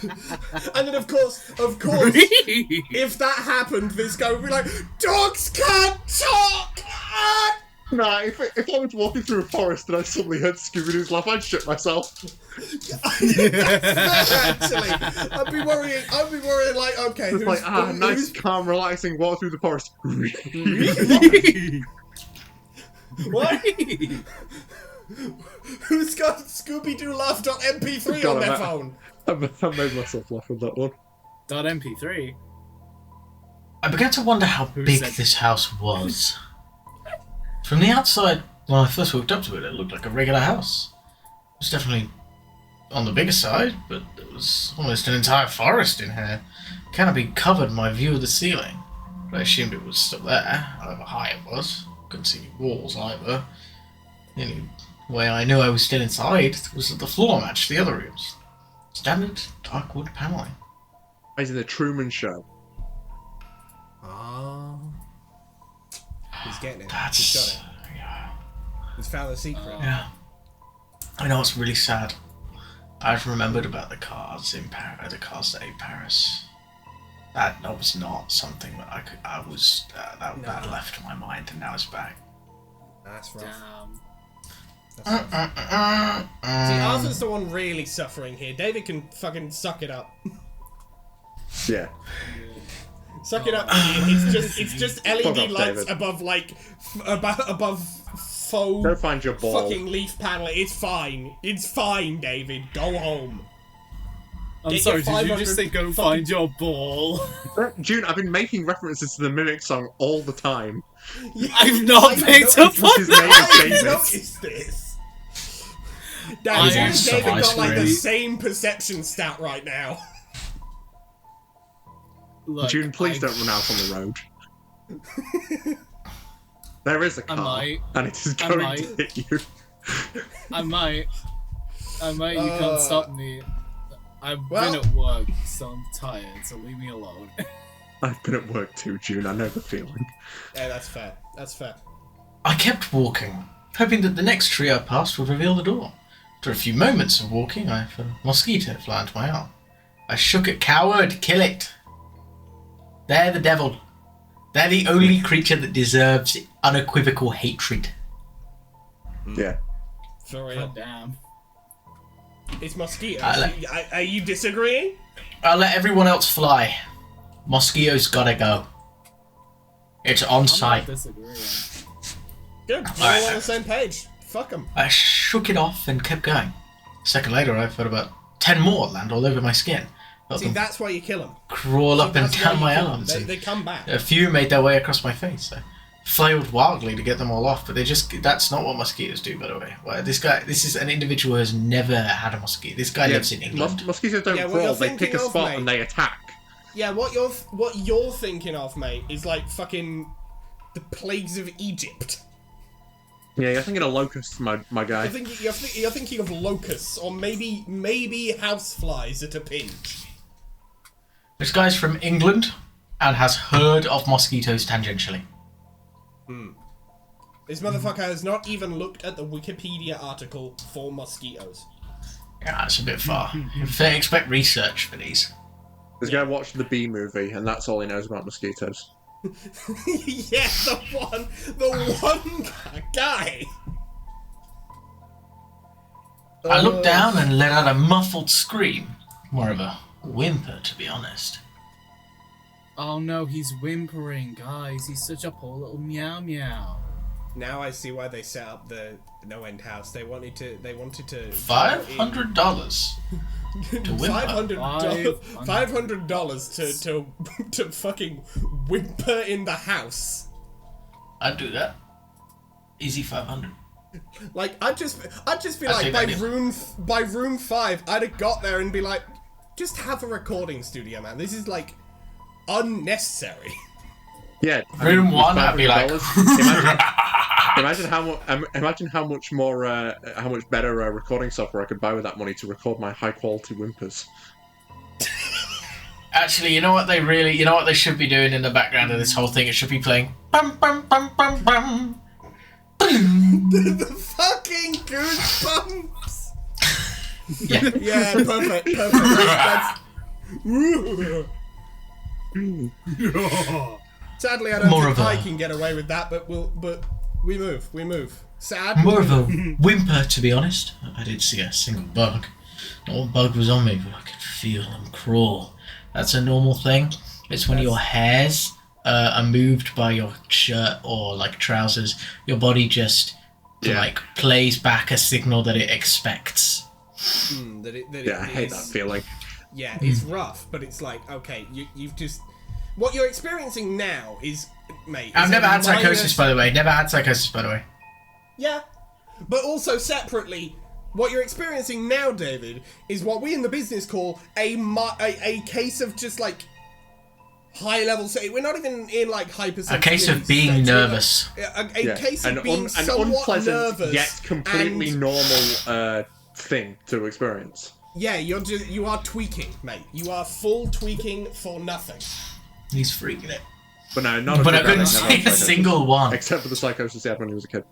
And then, of course, if that happened, this guy would be like, "Dogs can't talk!" Ah! Nah, if I was walking through a forest and I suddenly heard Scooby-Doo's laugh, I'd shit myself. That's fair, actually. I'd be worrying, like, okay, It's like, nice, calm, relaxing walk through the forest. What? Who's got Scooby-Doo laugh.mp3 on their phone? I made myself laugh with that one. .mp3. I began to wonder how big this house was. From the outside, when I first walked up to it, it looked like a regular house. It was definitely on the bigger side, but there was almost an entire forest in here. Canopy covered my view of the ceiling, but I assumed it was still there, however high it was. Couldn't see any walls either. The only way I knew I was still inside was that the floor matched the other rooms. Standard dark wood paneling. As in the Truman Show. Oh. He's getting it. That's... He's got it. Yeah. He's found the secret. Yeah. I know it's really sad. I've remembered about the cars in Paris, the cars that ate Paris. That was not something that that left my mind, and now it's back. That's rough. Damn. See, Arthur's the one really suffering here. David can fucking suck it up. Yeah. Suck it up. It's just LED Fuck off, lights David. above above faux Go find your ball. fucking leaf panel. It's fine. It's fine, David. Go home. I'm Get sorry, your did you 500 just say go fucking- find your ball? June, I've been making references to the Mimic song all the time. I've not picked up What's on his name? that! I David. noticed this. I David am and so David got like the angry. same perception stat right now. Look, June, please don't run out on the road. There is a car, might. and it is I going might. to hit you. I might, you can't stop me. I've well- been at work, so I'm tired, so leave me alone. I've been at work too, June. I know the feeling. Yeah, that's fair. That's fair. I kept walking, hoping that the next tree I passed would reveal the door. After a few moments of walking, I felt a mosquito fly into my arm. I shook it. Coward, kill it! They're the devil. They're the only creature that deserves unequivocal hatred. Yeah. For real. God damn. It's mosquitoes. I Are you disagreeing? I'll let everyone else fly. Mosquitoes gotta go. It's on I'm not site. disagreeing. Good. We're all on the same page. Fuck them. I shook it off and kept going. A second later, I felt about 10 more land all over my skin. Felt See, them that's why you kill them. crawl up and down my arms. They come back. A few made their way across my face. I flailed wildly to get them all off, but that's not what mosquitoes do, by the way. Well, this is an individual who has never had a mosquito. This guy lives in England. Mosquitoes don't Yeah, what crawl, you're they pick thinking a of, spot mate. and they attack. Yeah, what you're thinking of, mate, is like fucking the plagues of Egypt. Yeah, you're thinking of locusts, my guy. You're thinking of locusts, or maybe houseflies at a pinch. This guy's from England and has heard of mosquitoes tangentially. This motherfucker has not even looked at the Wikipedia article for mosquitoes. Yeah, that's a bit far. Expect research for these. This guy watched the Bee movie, and that's all he knows about mosquitoes. Yeah, the one guy. I looked down and let out a muffled scream. More of a whimper, to be honest. Oh no, he's whimpering, guys. He's such a poor little meow meow. Now I see why they set up the No End House. They wanted to. $500 to whimper. $500 to fucking whimper in the house. I'd do that. Easy 500. Like I'd just be I'd like take that deal. by room 5, I'd have got there and be like, just have a recording studio, man. This is like unnecessary. Yeah. Room 1, I'd be like, Imagine how much better recording software I could buy with that money to record my high quality whimpers. Actually, you know what they should be doing in the background of this whole thing? It should be playing bum bum bum bum bum. the fucking goosebumps. Yeah. Yeah, perfect. Sadly, I don't think I can get away with that, but we move. Sad. More of a whimper, to be honest. I didn't see a single bug. Not one bug was on me, but I could feel them crawl. That's a normal thing. It's when your hairs are moved by your shirt or like trousers. Your body just like plays back a signal that it expects. I hate that feeling. Yeah, it's rough, but it's like, okay, you've just... What you're experiencing now is, mate... I've never had psychosis, by the way. Yeah, but also separately, what you're experiencing now, David, is what we in the business call a case of just like high level. We're not even in like hypersensitivity. A case of being nervous. A case of being somewhat unpleasant nervous, yet completely normal thing to experience. Yeah, you are tweaking, mate. You are full tweaking for nothing. He's freaking it. But no, not. But I couldn't see a single one, except for the psychosis he had when he was a kid.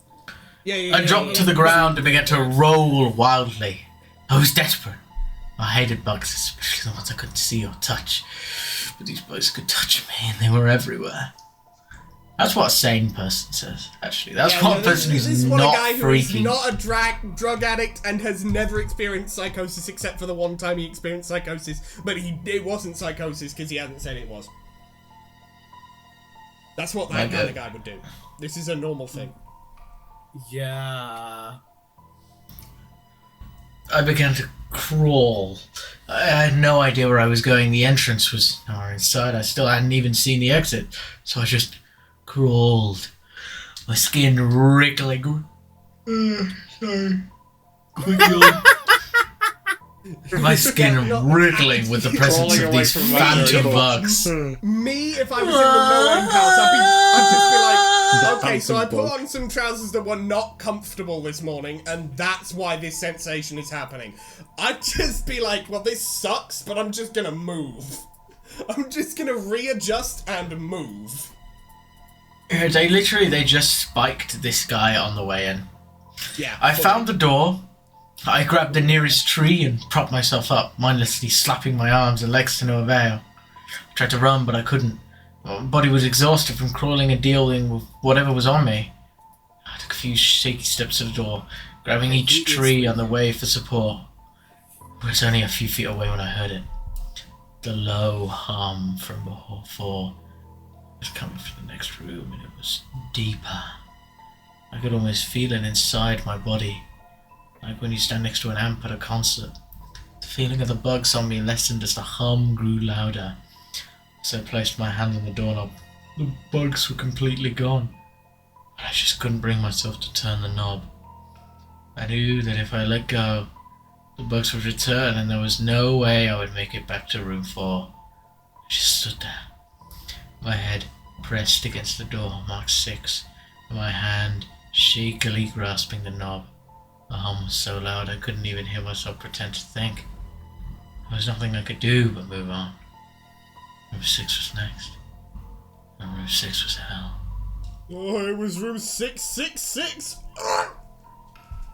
Yeah, I dropped to the ground and began to roll wildly. I was desperate. I hated bugs, especially the ones I couldn't see or touch. But these bugs could touch me, and they were everywhere. That's what a sane person says, actually. That's what a person who's not freaking. Who's not a drug addict and has never experienced psychosis except for the one time he experienced psychosis. But it wasn't psychosis because he hasn't said it was. That's what that kind of guy would do. This is a normal thing. Yeah. I began to crawl. I had no idea where I was going. The entrance was nowhere inside. I still hadn't even seen the exit. So I just crawled. My skin wriggling. Sorry. My skin wriggling with the presence of these phantom bugs. Me, if I was in the no-end house, I'd just be like, okay, so I put on some trousers that were not comfortable this morning, and that's why this sensation is happening. I'd just be like, well, this sucks, but I'm just gonna move. I'm just gonna readjust and move. They just spiked this guy on the way in. Yeah. I found the door. I grabbed the nearest tree and propped myself up, mindlessly slapping my arms and legs to no avail. I tried to run, but I couldn't. My body was exhausted from crawling and dealing with whatever was on me. I took a few shaky steps to the door, grabbing each tree on the way for support. It was only a few feet away when I heard it. The low hum from before was coming from the next room, and it was deeper. I could almost feel it inside my body. Like when you stand next to an amp at a concert. The feeling of the bugs on me lessened as the hum grew louder. So I placed my hand on the doorknob. The bugs were completely gone. But I just couldn't bring myself to turn the knob. I knew that if I let go, the bugs would return and there was no way I would make it back to room 4. I just stood there. My head pressed against the door marked 6, and my hand shakily grasping the knob. The hum was so loud I couldn't even hear myself pretend to think. There was nothing I could do but move on. Room 6 was next. And room 6 was hell. Oh, it was room 666!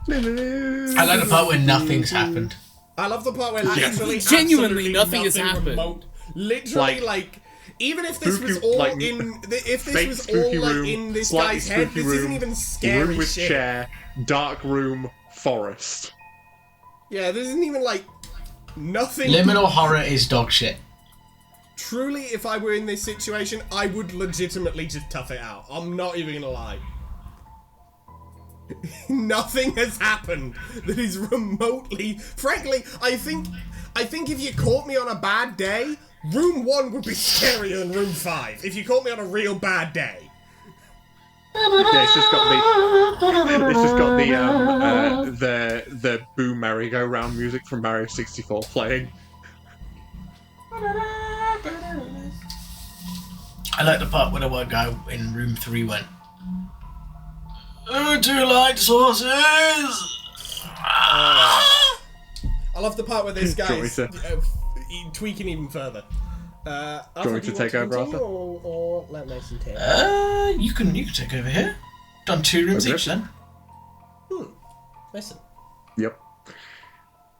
I like the part where nothing's happened. I love the part where literally genuinely nothing has happened. Remote. Literally, like, even if this was all like, in, if this was all like in this guy's head, this isn't even scary room with shit. chair, dark room, forest. Yeah, this isn't even like nothing. Liminal horror is dog shit. Truly, if I were in this situation, I would legitimately just tough it out. I'm not even gonna lie. Nothing has happened that is remotely. Frankly, I think if you caught me on a bad day, room 1 would be scarier than room 5. If you caught me on a real bad day. Yeah, it's just got the Boo merry-go-round music from Mario 64 playing. I like the part where the one guy in room 3 went, 2 light sources! I love the part where this guy is tweaking even further. Arthur, me do to you take want over, continue, Arthur? or let Mason take? You can take over here. Done 2 rooms Okay. each then. Mason. Yep.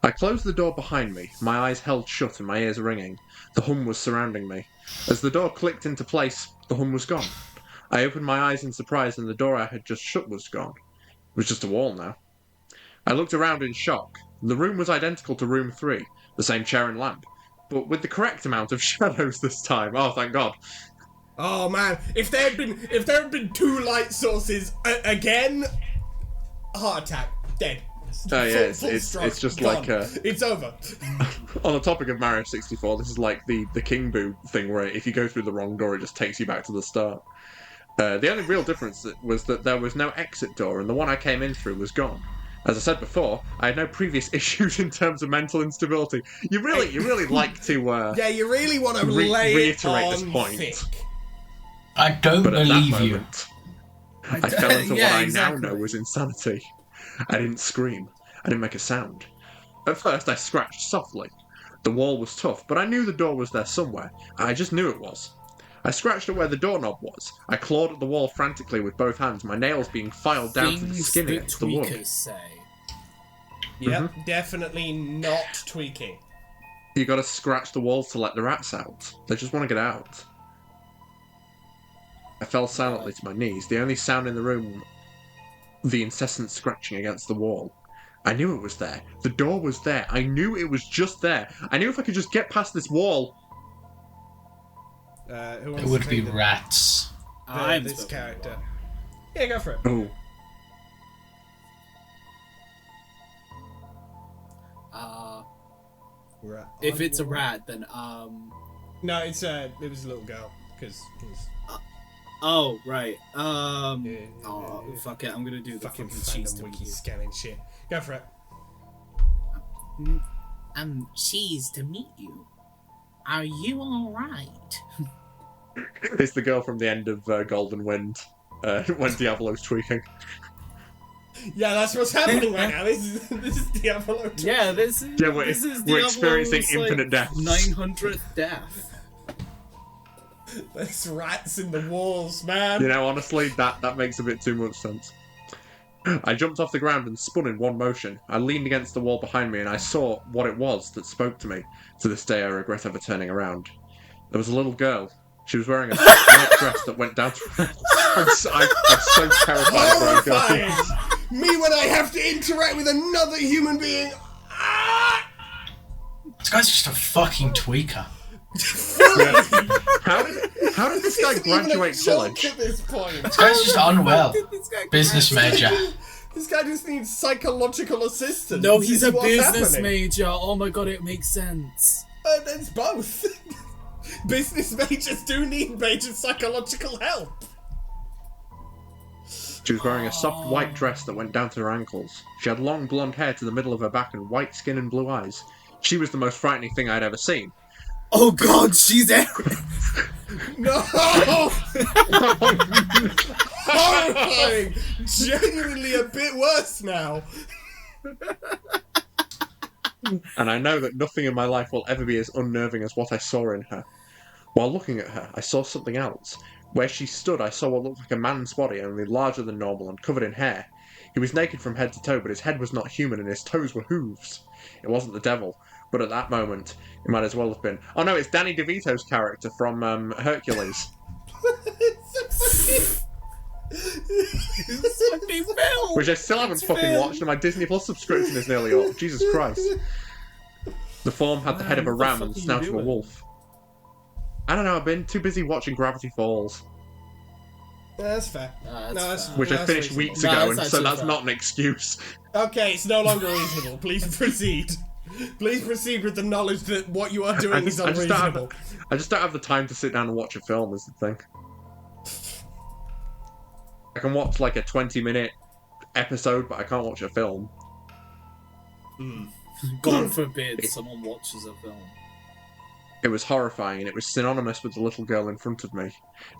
I closed the door behind me, my eyes held shut and my ears ringing. The hum was surrounding me. As the door clicked into place, the hum was gone. I opened my eyes in surprise and the door I had just shut was gone. It was just a wall now. I looked around in shock. The room was identical to room 3, the same chair and lamp, but with the correct amount of shadows this time. Oh, thank God. Oh man, if there had been 2 light sources again, heart attack, dead. Oh yeah, Full it's stroke, just gone. like it's over. on the topic of Mario 64, this is like the King Boo thing where if you go through the wrong door, it just takes you back to the start. The only real difference was that there was no exit door, and the one I came in through was gone. As I said before, I had no previous issues in terms of mental instability. You really like to Yeah, you really want to lay it reiterate on this point. thick. I don't But at that believe you. moment, I fell into Yeah, what I exactly. now know was insanity. I didn't scream. I didn't make a sound. At first, I scratched softly. The wall was tough, but I knew the door was there somewhere. I just knew it was. I scratched at where the doorknob was. I clawed at the wall frantically with both hands, my nails being filed down to the Things skin that against the wood. tweakers say. Yep, definitely not tweaking. You gotta scratch the walls to let the rats out. They just want to get out. I fell silently to my knees, the only sound in the room, the incessant scratching against the wall. I knew it was there. The door was there. I knew it was just there. I knew if I could just get past this wall. Who It wants would to be take rats. this character? Yeah, go for it. Oh. Rat. If it's a rat, then No, it was a little girl because oh right. yeah. Fuck it, I'm gonna do the fucking fucking cheese fandom to wiki meet you. scanning shit. Go for it. Cheese to meet you. Are you alright? It's the girl from the end of Golden Wind, when Diablo's tweaking. Yeah, that's what's happening right now. This is Diablo. Yeah, this is Yeah, this is we're Diablo's, experiencing infinite deaths. 900th death. There's rats in the walls, man. You know, honestly, that makes a bit too much sense. I jumped off the ground and spun in one motion. I leaned against the wall behind me and I saw what it was that spoke to me. To this day, I regret ever turning around. There was a little girl. She was wearing a white dress that went down to her. I'm so terrified of where I'm going. Horrifying! Me when I have to interact with another human being. Ah! This guy's just a fucking tweaker. How did this guy graduate college? At this point. This guy's just unwell. This guy Business major. This guy just needs psychological assistance. No, This he's is a what's business happening. major. Oh my god, it makes sense. It's both. Business majors do need major psychological help. She was wearing a soft white dress that went down to her ankles. She had long blonde hair to the middle of her back and white skin and blue eyes. She was the most frightening thing I'd ever seen. Oh god, she's Aaron. No! Horrifying! Genuinely a bit worse now. And I know that nothing in my life will ever be as unnerving as what I saw in her. While looking at her, I saw something else. Where she stood, I saw what looked like a man's body, only larger than normal and covered in hair. He was naked from head to toe, but his head was not human and his toes were hooves. It wasn't the devil, but at that moment, it might as well have been. Oh no, it's Danny DeVito's character from Hercules. Which I still haven't fucking watched, and my Disney Plus subscription is nearly up. Jesus Christ. The form had the head of a ram and the snout of a wolf. I don't know, I've been too busy watching Gravity Falls. That's fair. That's Which I finished reasonable. weeks No, ago, that's and so actually that's fair. not an excuse. Okay, it's no longer reasonable. Please proceed. Please proceed with the knowledge that what you are doing is I unreasonable. just don't have the time to sit down and watch a film, is the thing. I can watch like a 20-minute episode, but I can't watch a film. God forbid someone watches a film. It was horrifying, and it was synonymous with the little girl in front of me.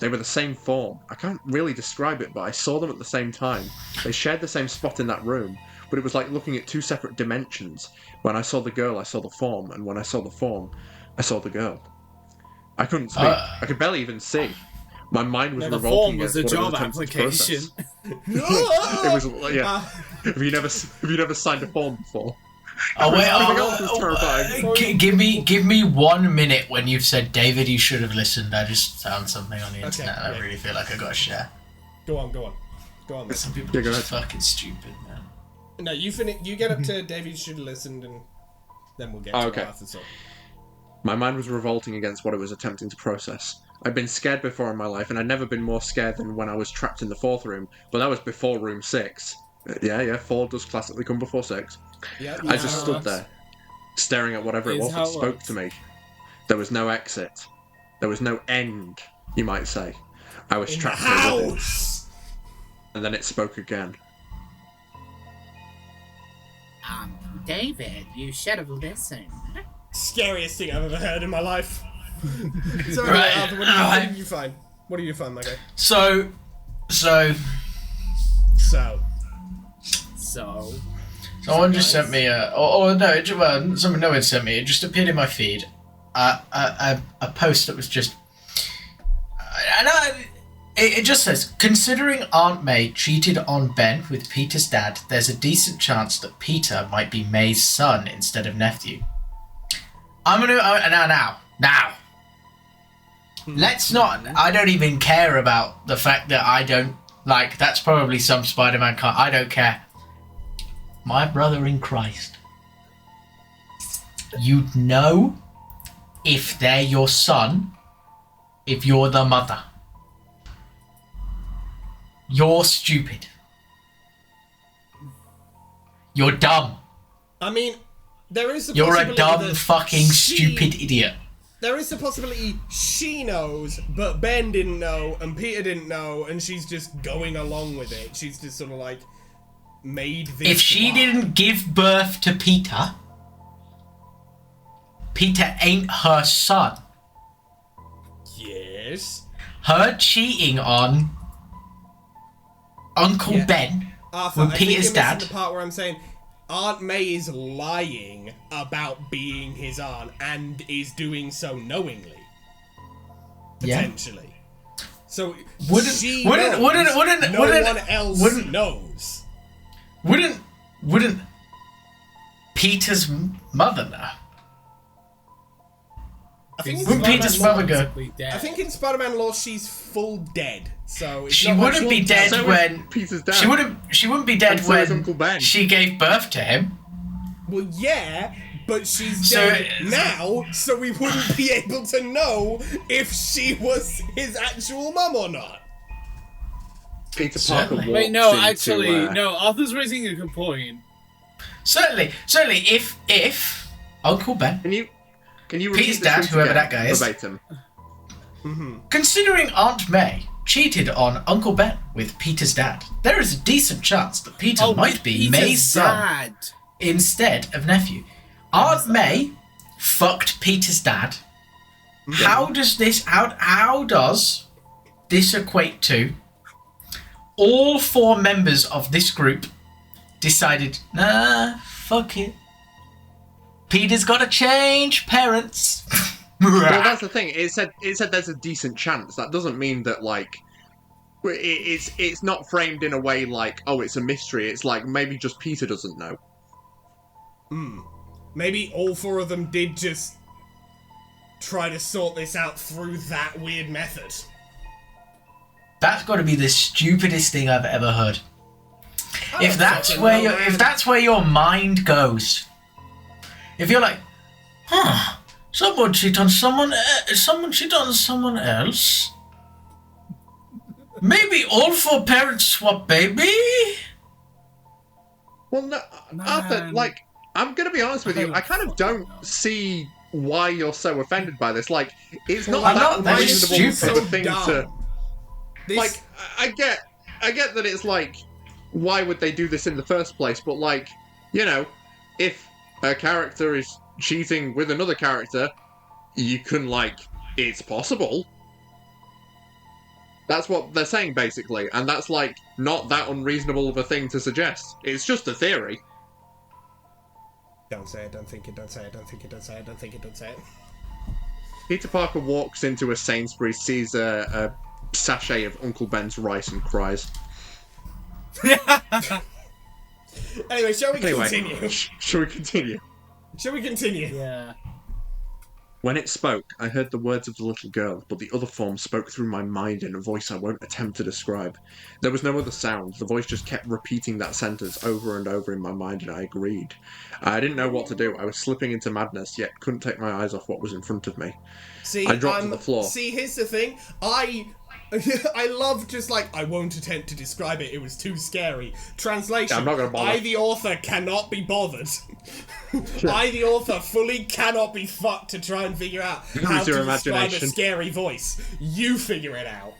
They were the same form. I can't really describe it, but I saw them at the same time. They shared the same spot in that room, but it was like looking at two separate dimensions. When I saw the girl, I saw the form, and when I saw the form, I saw the girl. I couldn't speak. I could barely even see. My mind was The revolting form was against a what it job attempting to process. application. It was, yeah. Have you never signed a form before? Oh wait! Everything else was terrifying. Give me 1 minute when you've said, David, you should have listened. I just found something on the internet and I really feel like I got to share. Go on. Then. Some people are just fucking stupid, man. No, you finish. You get up to David. You should have listened, and then we'll get to Arthur's song. My mind was revolting against what it was attempting to process. I'd been scared before in my life, and I'd never been more scared than when I was trapped in the 4th room, but that was before room 6. Yeah, 4 does classically come before 6. Yeah, I just stood there, staring at whatever it was that spoke to me. There was no exit. There was no end, you might say. I was trapped there with it. And then it spoke again. David, you should have listened. Scariest thing I've ever heard in my life. Sorry, Right. Arthur, what did you find? What did you find, my guy? So. Someone just sent me no one sent me. It just appeared in my feed. A post that was just. It just says, considering Aunt May cheated on Ben with Peter's dad, there's a decent chance that Peter might be May's son instead of nephew. I'm gonna now. Let's not. I don't even care about the fact that I don't like. That's probably some Spider-Man car. I don't care. My brother in Christ. You'd know if they're your son, if you're the mother. You're stupid. You're dumb. I mean, there is the You're a possibility dumb that fucking stupid idiot. There is the possibility she knows, but Ben didn't know, and Peter didn't know, and she's just going along with it. She's just sort of like made this. If she didn't give birth to Peter, Peter ain't her son. Yes. Her cheating on Uncle Ben Arthur, with I Peter's think you're dad. missing the part where I'm saying Aunt May is lying about being his aunt and is doing so knowingly. Potentially. Yeah. So wouldn't one else knows. Wouldn't Peter's mother know? I think wouldn't Peter's mother go? I think in Spider-Man law she's full dead. So it's she wouldn't be dead when Peter's dad. She wouldn't be dead when Uncle Ben. She gave birth to him. Well, yeah, but she's dead now, so we wouldn't be able to know if she was his actual mum or not. Peter Parker walks Wait, no, into, actually, no. Arthur's raising a good point. Certainly, if Uncle Ben, can you Peter's dad, whoever that guy is, verbatim? Considering Aunt May cheated on Uncle Ben with Peter's dad, there is a decent chance that Peter might be May's son instead of nephew. Aunt May fucked Peter's dad. Yeah. How does this equate to all 4 members of this group decided, nah, fuck it. Peter's got to change parents. Well, that's the thing. It said there's a decent chance. That doesn't mean that like it's not framed in a way like, oh, it's a mystery. It's like maybe just Peter doesn't know. Maybe all 4 of them did just try to sort this out through that weird method. That's got to be the stupidest thing I've ever heard. If that's where your mind goes. If you're like, someone cheated on someone else. Maybe all 4 parents swap baby. Well, no, Arthur, like, I'm gonna be honest with you. I kind of don't see why you're so offended by this. Like, it's not that unreasonable of a thing to. Like, I get that it's like, why would they do this in the first place? But like, you know, if a character is cheating with another character, you can like, it's possible. That's what they're saying basically, and that's like not that unreasonable of a thing to suggest. It's just a theory. Don't say it, don't think it, don't say it, don't think it, don't say it, don't think it, don't say it. Peter Parker walks into a Sainsbury's, sees a sachet of Uncle Ben's rice and cries. Anyway, shall we continue? Shall we continue? Shall we continue? Yeah. When it spoke, I heard the words of the little girl, but the other form spoke through my mind in a voice I won't attempt to describe. There was no other sound. The voice just kept repeating that sentence over and over in my mind, and I agreed. I didn't know what to do. I was slipping into madness, yet couldn't take my eyes off what was in front of me. I dropped to the floor. See, here's the thing. I love just like, I won't attempt to describe it, it was too scary. Translation, Yeah, I'm not gonna bother. I, the author, cannot be bothered. I, the author, fully cannot be fucked to try and figure out how to describe a scary voice. You figure it out.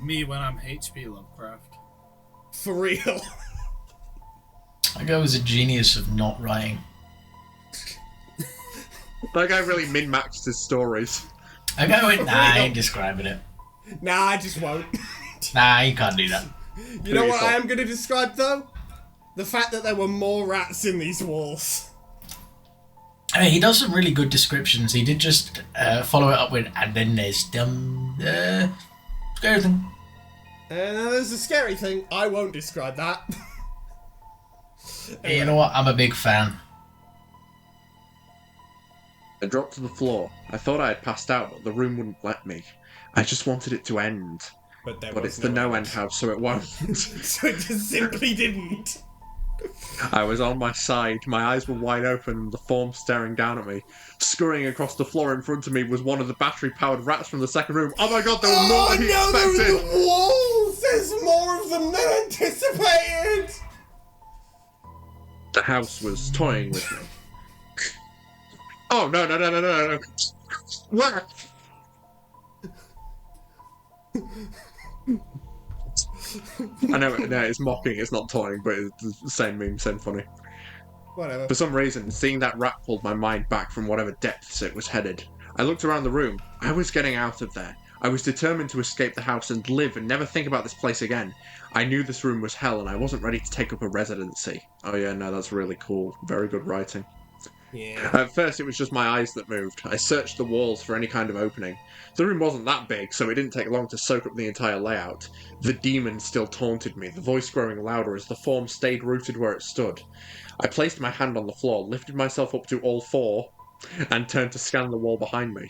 Me when I'm H.P. Lovecraft. For real. That guy was a genius of not writing. That guy really min-maxed his stories. That guy went, nah, I ain't describing it. Nah, I just won't. Nah, you can't do that. You know what I am going to describe, though? The fact that there were more rats in these walls. I mean, he does some really good descriptions. He did just follow it up with, and then there's scary thing. And there's a scary thing. I won't describe that. Anyway. You know what? I'm a big fan. I dropped to the floor. I thought I had passed out, but the room wouldn't let me. I just wanted it to end. But it's the no-end house, so it won't. So it just simply didn't. I was on my side, my eyes were wide open, and the form staring down at me. Scurrying across the floor in front of me was one of the battery-powered rats from the second room. Oh my god, there was more than he expected! There were the walls! There's more of them than anticipated! The house was toying with me. Oh, no. What? I know it's mocking, it's not toying, but it's the same meme, same funny. Whatever. For some reason, seeing that rat pulled my mind back from whatever depths it was headed. I looked around the room. I was getting out of there. I was determined to escape the house and live and never think about this place again. I knew this room was hell and I wasn't ready to take up a residency. Oh yeah, no, that's really cool. Very good writing. Yeah. At first, it was just my eyes that moved. I searched the walls for any kind of opening. The room wasn't that big, so it didn't take long to soak up the entire layout. The demon still taunted me, the voice growing louder as the form stayed rooted where it stood. I placed my hand on the floor, lifted myself up to all four, and turned to scan the wall behind me.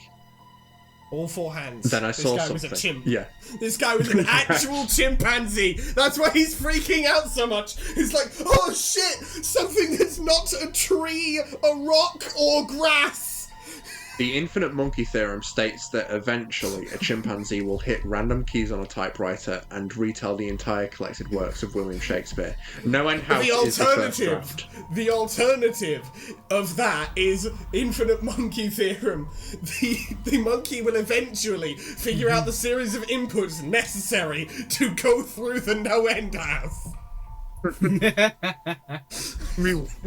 All four hands. Then I saw something. This guy was a chimp. Yeah. This guy was an actual chimpanzee. That's why he's freaking out so much. He's like, oh shit, something that's not a tree, a rock, or grass. The infinite monkey theorem states that eventually a chimpanzee will hit random keys on a typewriter and retell the entire collected works of William Shakespeare. No End House is the first draft. The alternative of that is infinite monkey theorem. The monkey will eventually figure out the series of inputs necessary to go through the No End House.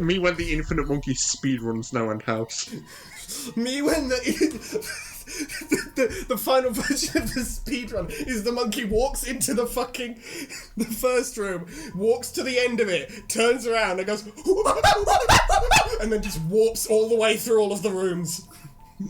me when the infinite monkey speedruns No End House. Me when the final version of the speedrun is the monkey walks into the first room, walks to the end of it, turns around and goes and then just warps all the way through all of the rooms.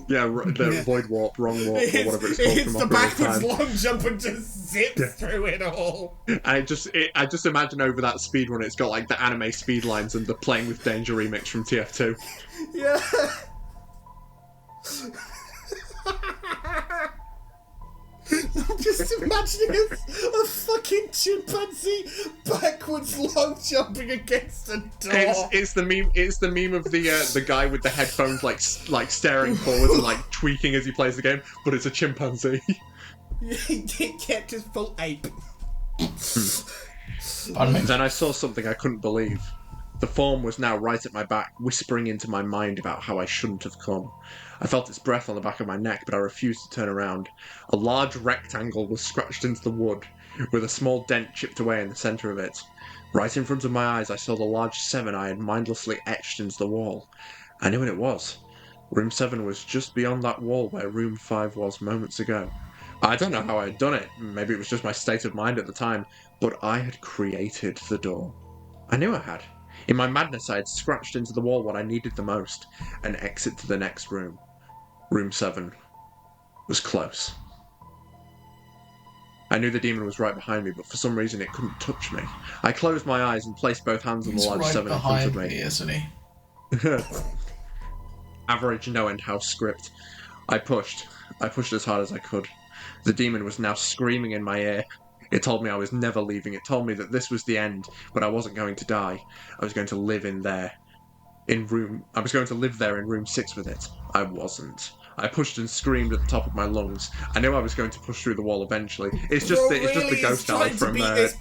Yeah, the void warp, wrong warp, or whatever it's called. It's the backwards long jump and just zips through it all. I just imagine over that speedrun it's got like the anime speed lines and the Playing with Danger remix from TF2. Yeah. I'm just imagining a fucking chimpanzee backwards long jumping against a door. It's the meme. It's the meme of the guy with the headphones like staring forwards and like tweaking as he plays the game, but it's a chimpanzee. He kept his full ape. Then I saw something I couldn't believe. The form was now right at my back, whispering into my mind about how I shouldn't have come. I felt its breath on the back of my neck, but I refused to turn around. A large rectangle was scratched into the wood, with a small dent chipped away in the centre of it. Right in front of my eyes, I saw the large 7 I had mindlessly etched into the wall. I knew what it was. Room 7 was just beyond that wall where Room 5 was moments ago. I don't know how I had done it. Maybe it was just my state of mind at the time, but I had created the door. I knew I had. In my madness, I had scratched into the wall what I needed the most, an exit to the next room. Room 7 was close. I knew the demon was right behind me, but for some reason it couldn't touch me. I closed my eyes and placed both hands on the He's large right 7 in front of behind me. me, isn't he? Average no-end house script. I pushed as hard as I could. The demon was now screaming in my ear. It told me I was never leaving. It told me that this was the end, but I wasn't going to die. I was going to live in there. I was going to live there in room 6 with it. I wasn't. I pushed and screamed at the top of my lungs. I knew I was going to push through the wall eventually. It's just the ghost alley from It's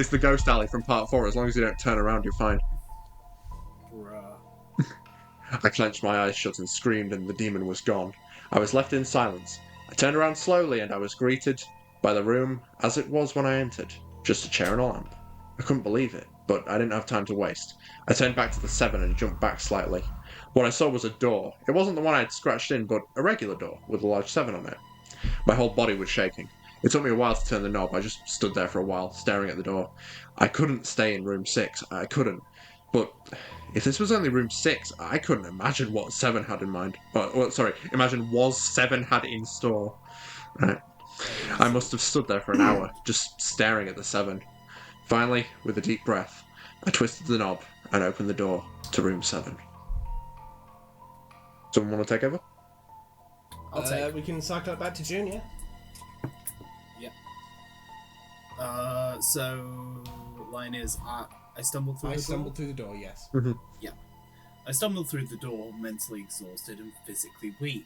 the ghost alley from part 4. As long as you don't turn around, you're fine. Bruh. I clenched my eyes shut and screamed, and the demon was gone. I was left in silence. I turned around slowly, and I was greeted by the room as it was when I entered. Just a chair and a lamp. I couldn't believe it, but I didn't have time to waste. I turned back to the 7 and jumped back slightly. What I saw was a door. It wasn't the one I had scratched in, but a regular door with a large 7 on it. My whole body was shaking. It took me a while to turn the knob. I just stood there for a while, staring at the door. I couldn't stay in room 6. I couldn't. But if this was only room 6, I couldn't imagine what 7 had in mind. Imagine what 7 had in store. Right. I must have stood there for an hour, just staring at the 7. Finally, with a deep breath, I twisted the knob and opened the door to room 7. Someone want to take over? I'll take. We can cycle it back to Junior. So line is I stumbled through the door. I stumbled through the door, yes. Mm-hmm. Yeah. I stumbled through the door, mentally exhausted and physically weak.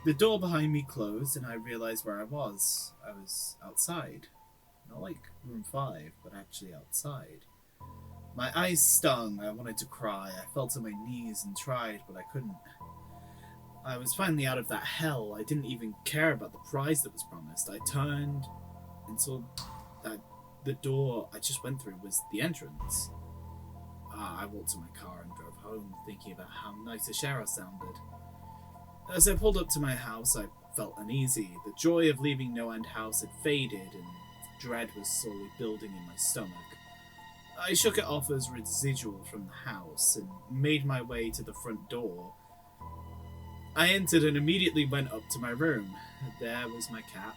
The door behind me closed, and I realized where I was. I was outside. Not like room 5, but actually outside. My eyes stung. I wanted to cry. I fell to my knees and tried, but I couldn't. I was finally out of that hell. I didn't even care about the prize that was promised. I turned and saw that the door I just went through was the entrance. I walked to my car and drove home, thinking about how nice a shower sounded. As I pulled up to my house, I felt uneasy. The joy of leaving No End House had faded, and dread was slowly building in my stomach. I shook it off as residual from the house, and made my way to the front door. I entered and immediately went up to my room. There was my cat.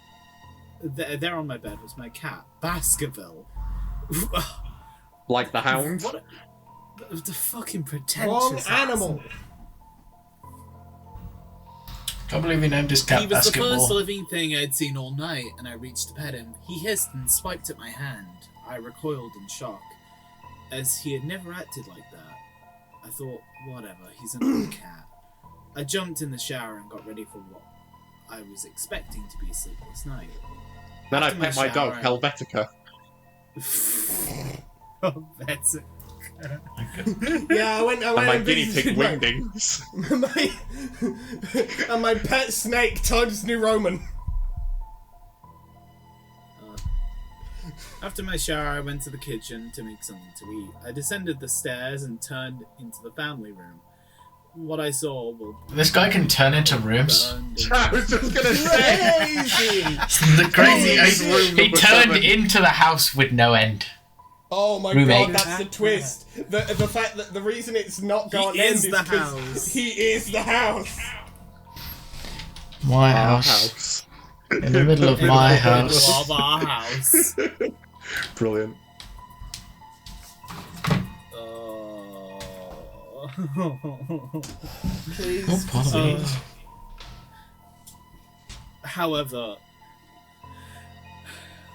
There on my bed was my cat, Baskerville. Like the hound? What the fucking pretentious Wrong ass. animal. Can't believe he named his cat He was Basketball. the first living thing I'd seen all night, and I reached to pet him. He hissed and swiped at my hand. I recoiled in shock, as he had never acted like that. I thought, whatever, he's an old cat. I jumped in the shower and got ready for what I was expecting to be a sleepless night. Then After I pet my dog, Helvetica. Helvetica. Yeah, I went And my and guinea visited pig wingdings. and my pet snake, Times New Roman. After my shower, I went to the kitchen to make something to eat. I descended the stairs and turned into the family room. What I saw was... This guy can turn into rooms. I was just gonna say. Crazy! The crazy. Room He number turned 7. into the house with no end. Oh my Roommate. god, that's the twist. The fact that the reason it's not gone He end is is the 'cause house. he is the house. My Our house. house. In the middle of my house. Of our house. Brilliant. Please. What part of it? However,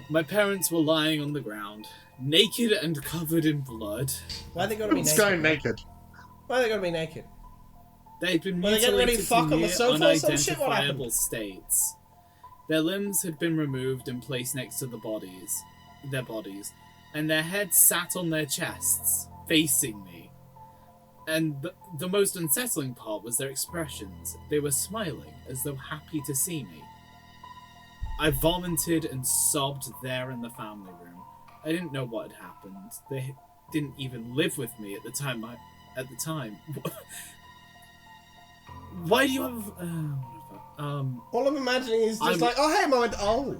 my parents were lying on the ground, naked and covered in blood. Why are they gotta be It's naked? going naked. Why are they gotta be naked? They'd been Were they getting ready to mutilated fuck on to the near sofa or some shit? What unidentifiable states. Their limbs had been removed and placed next to their bodies, and their heads sat on their chests, facing me. And the most unsettling part was their expressions. They were smiling, as though happy to see me. I vomited and sobbed there in the family room. I didn't know what had happened. They didn't even live with me at the time. Why do you have... whatever. All I'm imagining is just I'm- like, oh hey, Mom. Oh.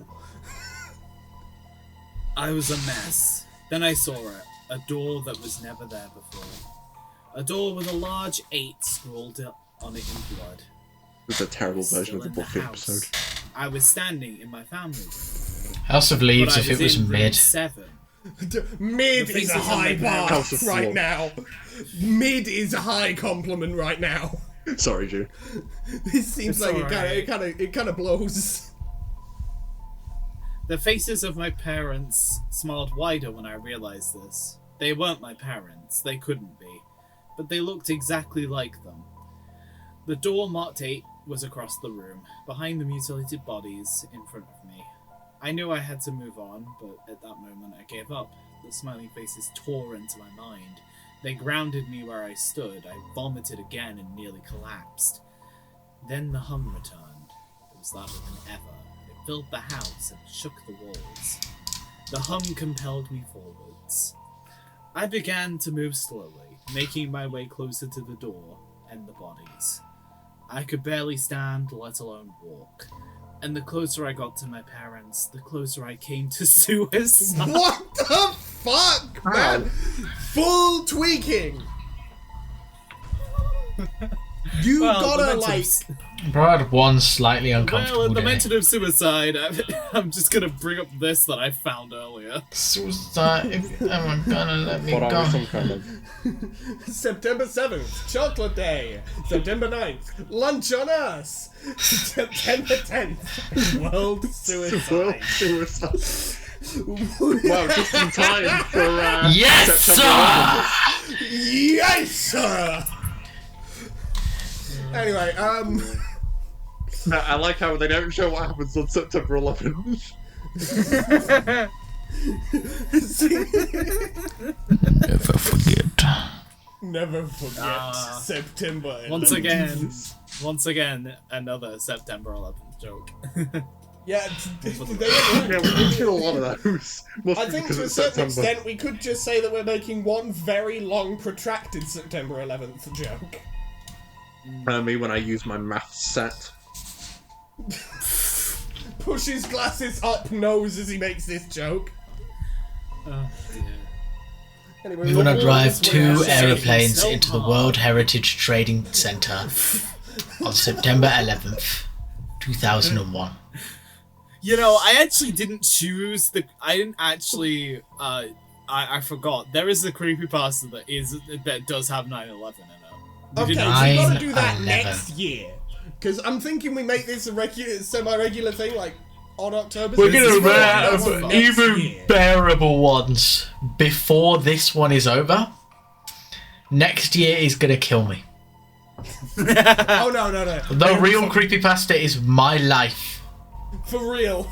I was a mess. Then I saw it. A door that was never there before. A door with a large 8 scrawled on it in blood. It's a terrible version of the Still in Buffy house. episode. I was standing in my family room. House of Leaves, But if it was in room mid. 7. Mid The is a faces on high the bar House of right Floor. now. Mid is a high compliment right now. Sorry, June. This seems It's like alright. it kind of blows. The faces of my parents smiled wider when I realized this. They weren't my parents, they couldn't be, but they looked exactly like them. The door marked 8 was across the room, behind the mutilated bodies in front of me. I knew I had to move on, but at that moment I gave up. The smiling faces tore into my mind. They grounded me where I stood. I vomited again and nearly collapsed. Then the hum returned. It was louder than ever. It filled the house and shook the walls. The hum compelled me forwards. I began to move slowly, making my way closer to the door and the bodies. I could barely stand, let alone walk. And the closer I got to my parents, the closer I came to suicide. What the fuck, man? Full tweaking. You gotta the like. Bro, I had one slightly uncomfortable Well, at the day. mention of suicide, I'm just gonna bring up this that I found earlier. Suicide, am I gonna let me What are go? we some kind of? September 7th, Chocolate Day. September 9th, Lunch on Us. September 10th, World Suicide. Suicide. Wow, just in time for Yes, September sir! 11th. Yes, sir! Anyway, I like how they don't show what happens on September 11th. Never forget. Never forget Ah. September 11th. Once again, another September 11th joke. Yeah, Yeah, we do a lot of those. Must I be think because to a it's certain September. extent we could just say that we're making one very long, protracted September 11th joke. Me when I use my math set. Pushes glasses up nose as he makes this joke. Oh, dear. Anyway, We want to we're drive almost way out. 2 aeroplanes so into the hard. World Heritage Trading Center on September 11th, 2001. You know, I actually didn't choose the. I didn't actually. I forgot. There is a creepypasta that does have 9/11 in it. We Okay, so didn't- we gotta do that 9/11. next year. Because I'm thinking we make this a regular, semi-regular thing, like on October. We're This gonna is what run we out do of next even year. bearable ones before this one is over. Next year is gonna kill me. Oh no. The real creepypasta is my life For real.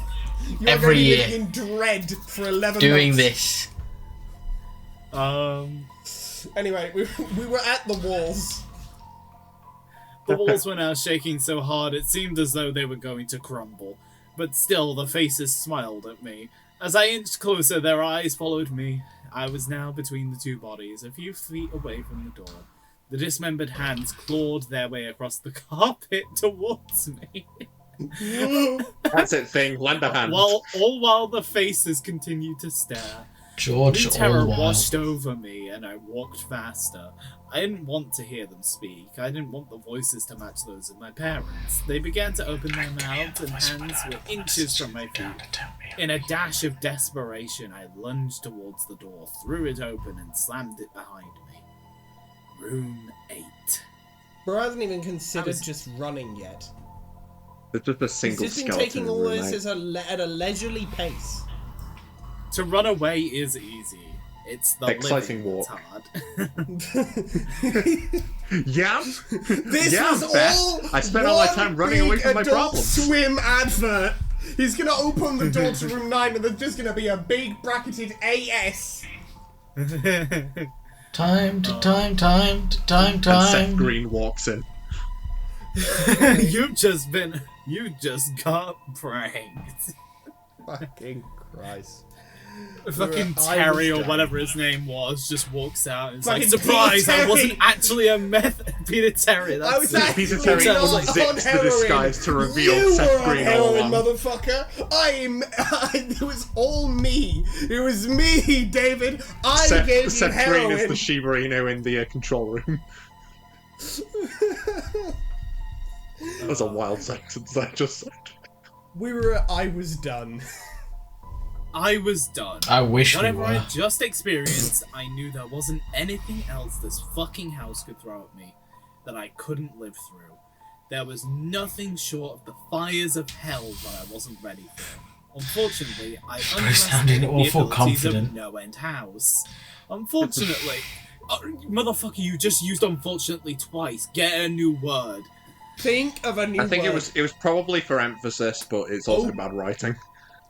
You're Every gonna be year. living in dread for 11 doing months. this. Anyway, we were at the walls. The walls were now shaking so hard it seemed as though they were going to crumble. But still, the faces smiled at me. As I inched closer, their eyes followed me. I was now between the two bodies, a few feet away from the door. The dismembered hands clawed their way across the carpet towards me. That's it, thing. Lend a hand. While the faces continued to stare. George New terror Orwell. washed over me, and I walked faster. I didn't want to hear them speak. I didn't want the voices to match those of my parents. They began to open their mouths, and hands were inches from my feet. In a dash of desperation, I lunged towards the door, threw it open, and slammed it behind me. Room 8. Bro hasn't even considered was- just running yet. It's just a He's single just been skeleton taking in all room this 8. at a leisurely pace. To run away is easy. It's the Exciting living walk. that's hard. Yeah? This Yeah, was Beth. all I spent all my one time running away big from my Adult problems. Swim advert. He's gonna open the door to room 9 and there's just gonna be a big bracketed AS. Time to time. And Seth Green walks in. You just got pranked. Fucking Christ. Fucking I Terry was or done. whatever his name was just walks out and it's like, Fucking surprise, Peter I wasn't Terry. actually a Peter Terry. I was That's it. Peter actually Terry not zips on the heroin. disguise to reveal You Seth were on Green all heroin, along. motherfucker. It was all me. It was me, David. I gave you Seth heroin. Green is the Shiba Inu in the control room. That was a wild sentence I just said. I was done. I was done. I wish we Whatever were. I just experienced, I knew there wasn't anything else this fucking house could throw at me that I couldn't live through. There was nothing short of the fires of hell that I wasn't ready for. Unfortunately, I sounding underestimated the awful abilities confident. of No End House. Unfortunately, motherfucker, you just used unfortunately twice. Get a new word. Think of a new I think word. it was probably for emphasis, but it's also bad writing.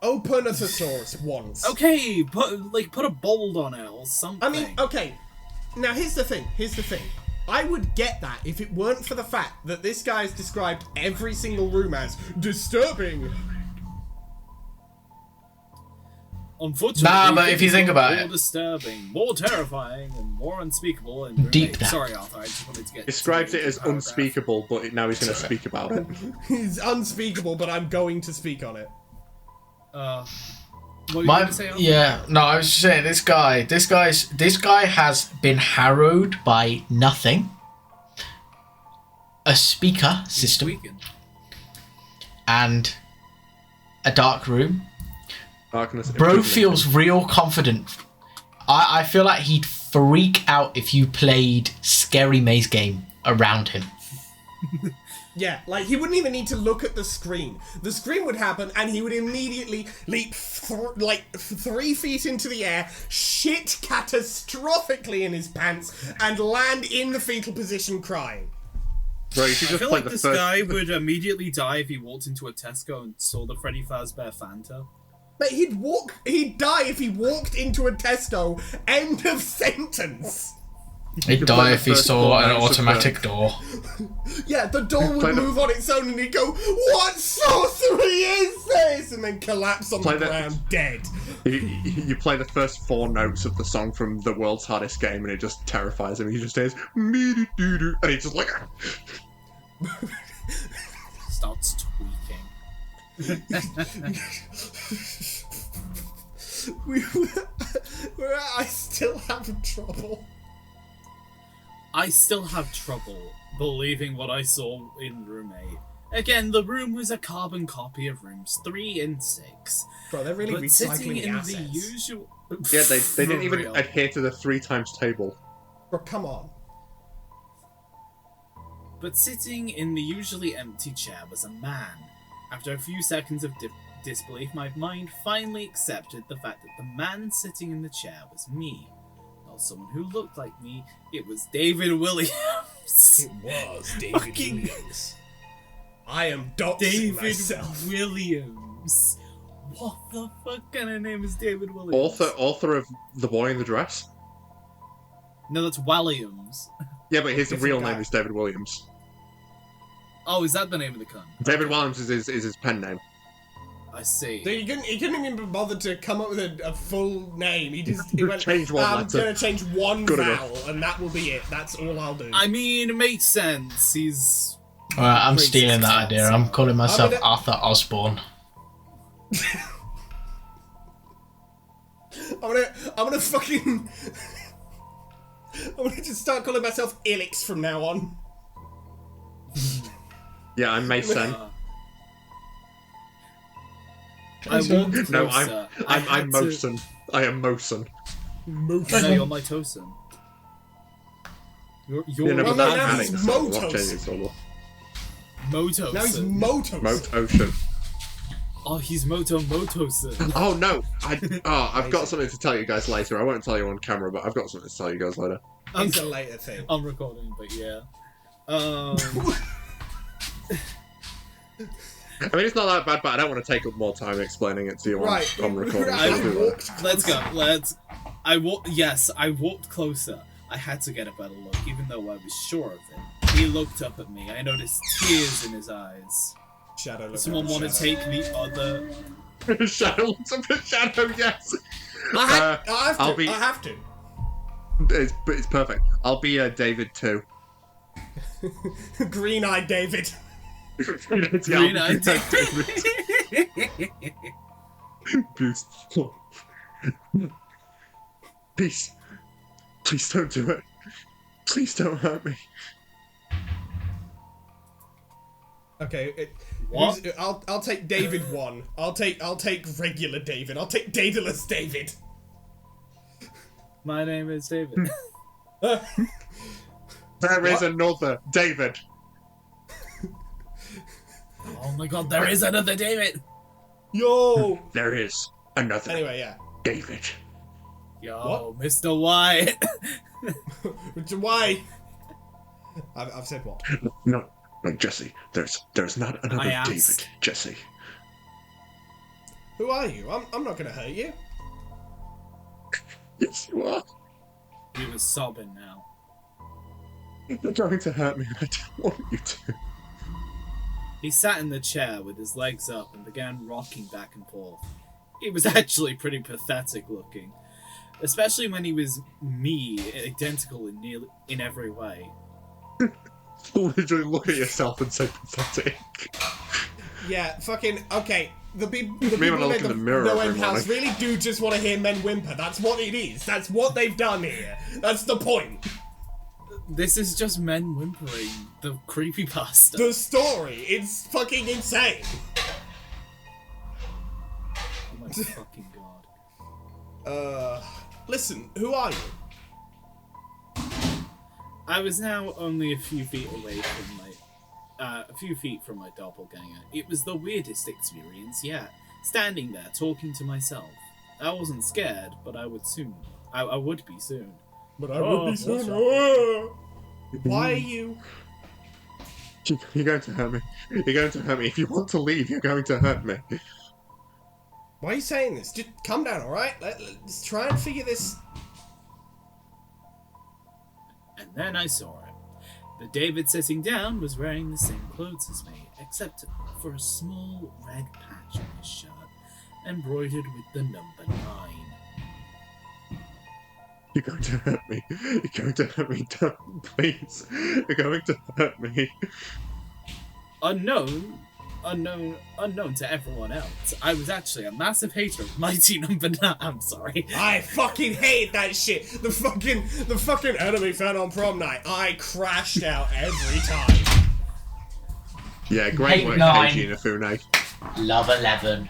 Open a thesaurus once. Okay, put a bold on it or something. I mean, okay. Now here's the thing. I would get that if it weren't for the fact that this guy's described every single room as disturbing. Unfortunately, Nah, but if you think about more it, disturbing, more terrifying, and more unspeakable. And Deep that. Sorry, Arthur. I just wanted to get. Describes it as unspeakable, but now he's going to speak about it. It's unspeakable, but I'm going to speak on it. What were you going to say, Arthur? yeah, no, I was just saying this guy has been harrowed by nothing. A speaker system Weekend. and a dark room. Darkness. Bro imprisonment. feels real confident. I feel like he'd freak out if you played Scary Maze Game around him. Yeah, like he wouldn't even need to look at the screen. The screen would happen, and he would immediately leap 3 feet into the air, shit catastrophically in his pants, and land in the fetal position crying. Bro, you should I just feel play like the this first. guy would immediately die if he walked into a Tesco and saw the Freddy Fazbear Fanta. But he'd die if he walked into a Tesco. End of sentence. He'd could die play if the he first saw 4 an notes of automatic door. Yeah, the door Play would the- move on its own, and he'd go, "What sorcery is this?" And then collapse on Play the the- ground, dead. You play the first 4 notes of the song from the world's hardest game, and it just terrifies him. He just says, "Me-do-do-do," and he's just like, Starts tweaking. I still have trouble. I still have trouble believing what I saw in room 8. Again, the room was a carbon copy of rooms 3 and 6. Bro, they're really But sitting recycling the in assets. the usual... yeah, they didn't For even real. adhere to the 3 times table. Bro, come on. But sitting in the usually empty chair was a man. After a few seconds of disbelief, my mind finally accepted the fact that the man sitting in the chair was me. Not someone who looked like me, it was David Williams. It was David Fucking Williams. I am doxing David myself. Williams. What the fuck kind of name is David Williams? Author of The Boy in the Dress? No, that's Williams. Yeah, but his Different real guy. name is David Williams. Oh, is that the name of the cunt? David Williams is his pen name. I see. So he couldn't even bother to come up with a full name. He went, Change one I'm letter. gonna change one Good vowel, enough. and that will be it. That's all I'll do. I mean, it makes sense. He's... Alright, I'm Great stealing that success. idea. I'm calling myself gonna- Arthur Osborne. I'm gonna fucking... I'm gonna just start calling myself Ilix from now on. Yeah, I'm Mason. I walked closer. No, I I'm had to- Mosen. I am Mosen. No, you're my Tosin. You're Yeah, no, Well, but no, that's now adding he's the syllable, not Motos. changing the syllable. Motosin. Now he's Motos. Moat Ocean. Oh, he's Motosin. Oh no! I've got something to tell you guys later. I won't tell you on camera, but I've got something to tell you guys later. It's a later thing. I'm recording, but yeah. I mean, it's not that bad, but I don't want to take up more time explaining it to you Right. on recording. I so do that. walked Let's go. closer. I walked closer. I had to get a better look, even though I was sure of it. He looked up at me. I noticed tears in his eyes. Shadow. Look Someone at want to Shadow. take the other... Shadow looks up at Shadow, yes! I have to. I'll be- I have to. It's perfect. I'll be David too. Green-eyed David. Green-eyed David. Beautiful. Please. Please don't do it. Please don't hurt me. Okay. What? I'll take David 1. I'll take regular David. I'll take Daedalus David. My name is David. There is another David. Oh my god, there is another David! Yo! There is another Anyway, yeah. David. Yo, what? Mr. White! Why? I've said what? No, Jesse. There's not another David, Jesse. Who are you? I'm not gonna hurt you. Yes, you are. He was sobbing now. You're going to hurt me, and I don't want you to. He sat in the chair with his legs up and began rocking back and forth. It was actually pretty pathetic looking, especially when he was me, identical in every way. Literally look at yourself and say pathetic. Yeah, fucking okay. The people when who I look made in the the mirror No every End House morning. really do just want to hear men whimper. That's what it is. That's what they've done here. That's the point. This is just men whimpering. The creepypasta. The story. It's fucking insane. Oh my fucking god. Listen, who are you? I was now only a few feet away from my doppelganger. It was the weirdest experience yet. Standing there, talking to myself. I wasn't scared, but I would be soon. But I would be soon. Why are you? You're going to hurt me. You're going to hurt me. If you want to leave, you're going to hurt me. Why are you saying this? Just calm down, alright? Let's try and figure this. And then I saw it. The David sitting down was wearing the same clothes as me, except for a small red patch on his shirt, embroidered with the number 9. You're going to hurt me. You're going to hurt me. Don't, please. You're going to hurt me. Unknown to everyone else, I was actually a massive hater of Mighty Number 9. I'm sorry. I fucking hate that shit. The fucking enemy fan on prom night. I crashed out every time. Yeah, great Hate work, 9. Keiji Inafune. Love 11.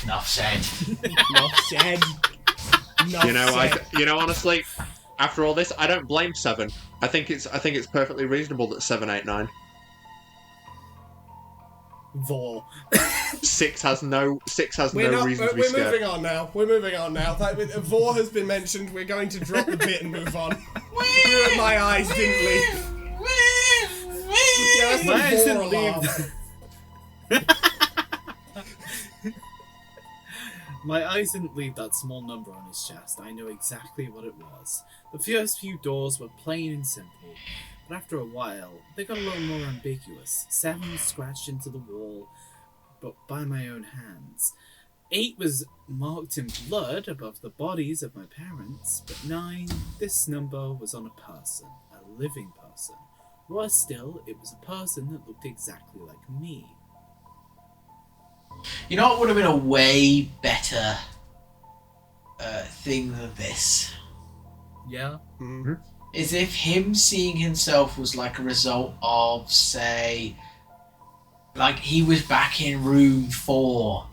Enough said. Enough said. You know, honestly, after all this, I don't blame 7. I think it's perfectly reasonable that 7, 8, 9. Vor. 6 has no reason to be We're scared. moving on now. Vor has been mentioned. We're going to drop the bit and move on. My eyes didn't leave. Yeah, that's My eyes the didn't Vor alarm. My eyes didn't leave that small number on his chest. I knew exactly what it was. The first few doors were plain and simple, but after a while, they got a little more ambiguous. 7 was scratched into the wall, but by my own hands. 8 was marked in blood above the bodies of my parents, but 9, this number was on a person, a living person. Worse still, it was a person that looked exactly like me. You know what would have been a way better thing than this? Yeah? Mm-hmm. Is if him seeing himself was like a result of, say, like he was back in room 4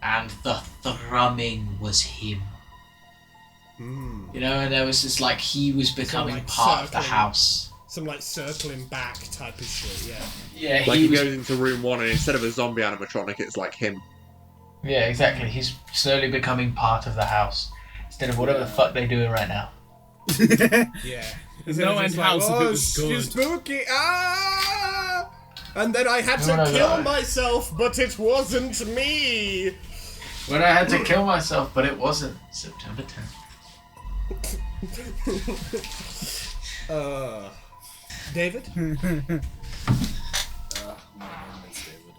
and the thrumming was him. You know, and there was just like he was becoming like part of the circling. house. Some like circling back type of shit, yeah. Yeah, Like he he was. goes into room 1 and instead of a zombie animatronic, it's like him. Yeah, exactly. He's slowly becoming part of the house instead of whatever the fuck they're doing right now. Yeah. There's no end house if it was good. Spooky, ah! And then I had No, to no, kill no. myself, but it wasn't me! When I had to kill myself, but it wasn't September 10th. David? My name is David.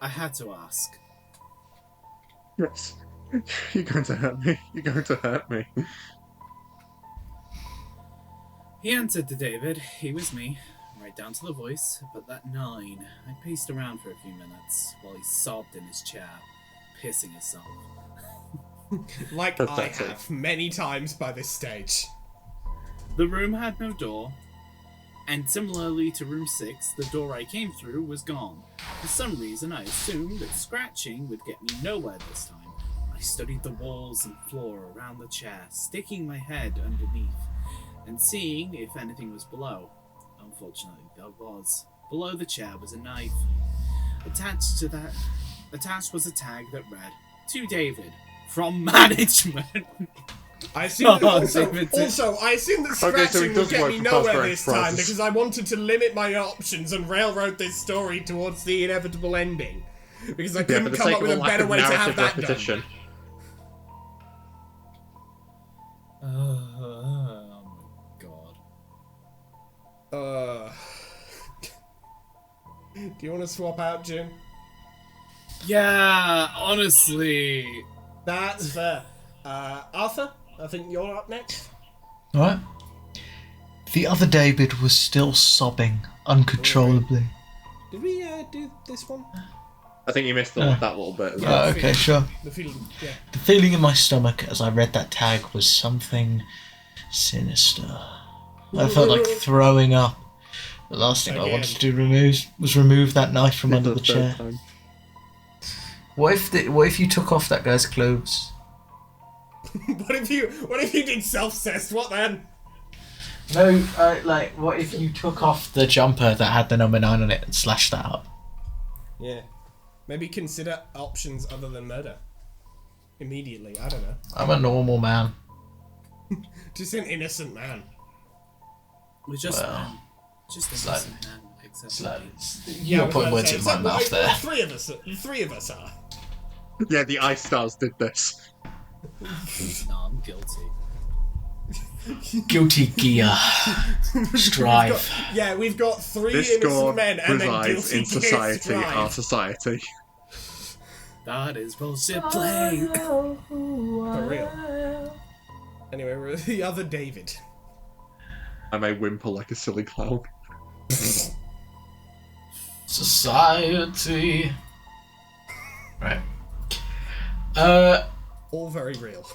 I had to ask. Yes. You're going to hurt me. You're going to hurt me. He answered to David. He was me, right down to the voice. But that 9, I paced around for a few minutes while he sobbed in his chair, pissing himself. Like I Pathetic. have many times by this stage. The room had no door, and similarly to room 6, the door I came through was gone. For some reason, I assumed that scratching would get me nowhere this time. I studied the walls and floor around the chair, sticking my head underneath and seeing if anything was below. Unfortunately, there was. Below the chair was a knife. Attached was a tag that read, "To David, from management." I assume that also, I assume that scratching would get me nowhere this time because I wanted to limit my options and railroad this story towards the inevitable ending. Because I couldn't come up with a better way to have that done. Oh my god. Do you want to swap out, Jim? Yeah, honestly. That's fair. Arthur, I think you're up next. Alright. The other David was still sobbing uncontrollably. Did we do this one? I think you missed that little bit as well. Okay, sure. The feeling, yeah. The feeling in my stomach as I read that tag was something sinister. I felt like throwing up. The last thing I wanted to do was remove that knife from under the chair. What if you took off that guy's clothes? What if you did self-cessed? What then? No, what if you took off the jumper that had the number 9 on it and slashed that up? Yeah. Maybe consider options other than murder. Immediately, I don't know. I'm a normal man. Just an innocent man. We're just man. Just an innocent man. Except you're putting words in my mouth there. Three of us are. Yeah, the Ice Stars did this. No, I'm guilty. Guilty gear. Strive. We've got 3 innocent men and then guilty in society, our society. That is bullshit play. For real. Anyway, we're the other David. I may whimper like a silly clown. Society. Right. All very real.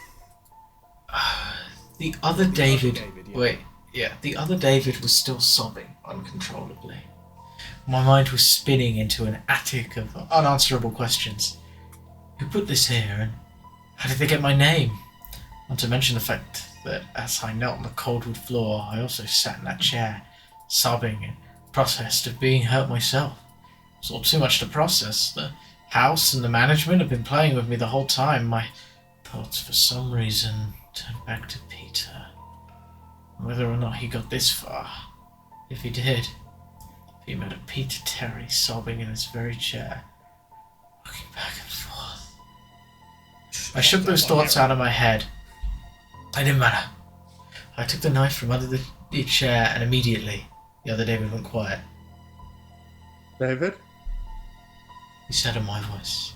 The other David. The other David was still sobbing uncontrollably. My mind was spinning into an attic of unanswerable questions. Who put this here, and how did they get my name? Not to mention the fact that as I knelt on the cold wood floor, I also sat in that chair, sobbing and processed of being hurt myself. It was all too much to process. The house and the management have been playing with me the whole time. My thoughts, for some reason, turned back to Peter. Whether or not he got this far, if he did, if he met a Peter Terry sobbing in his very chair, looking back and forth. I shook those thoughts out of my head. It didn't matter. I took the knife from under the chair and immediately the other David went quiet. David? He said in my voice.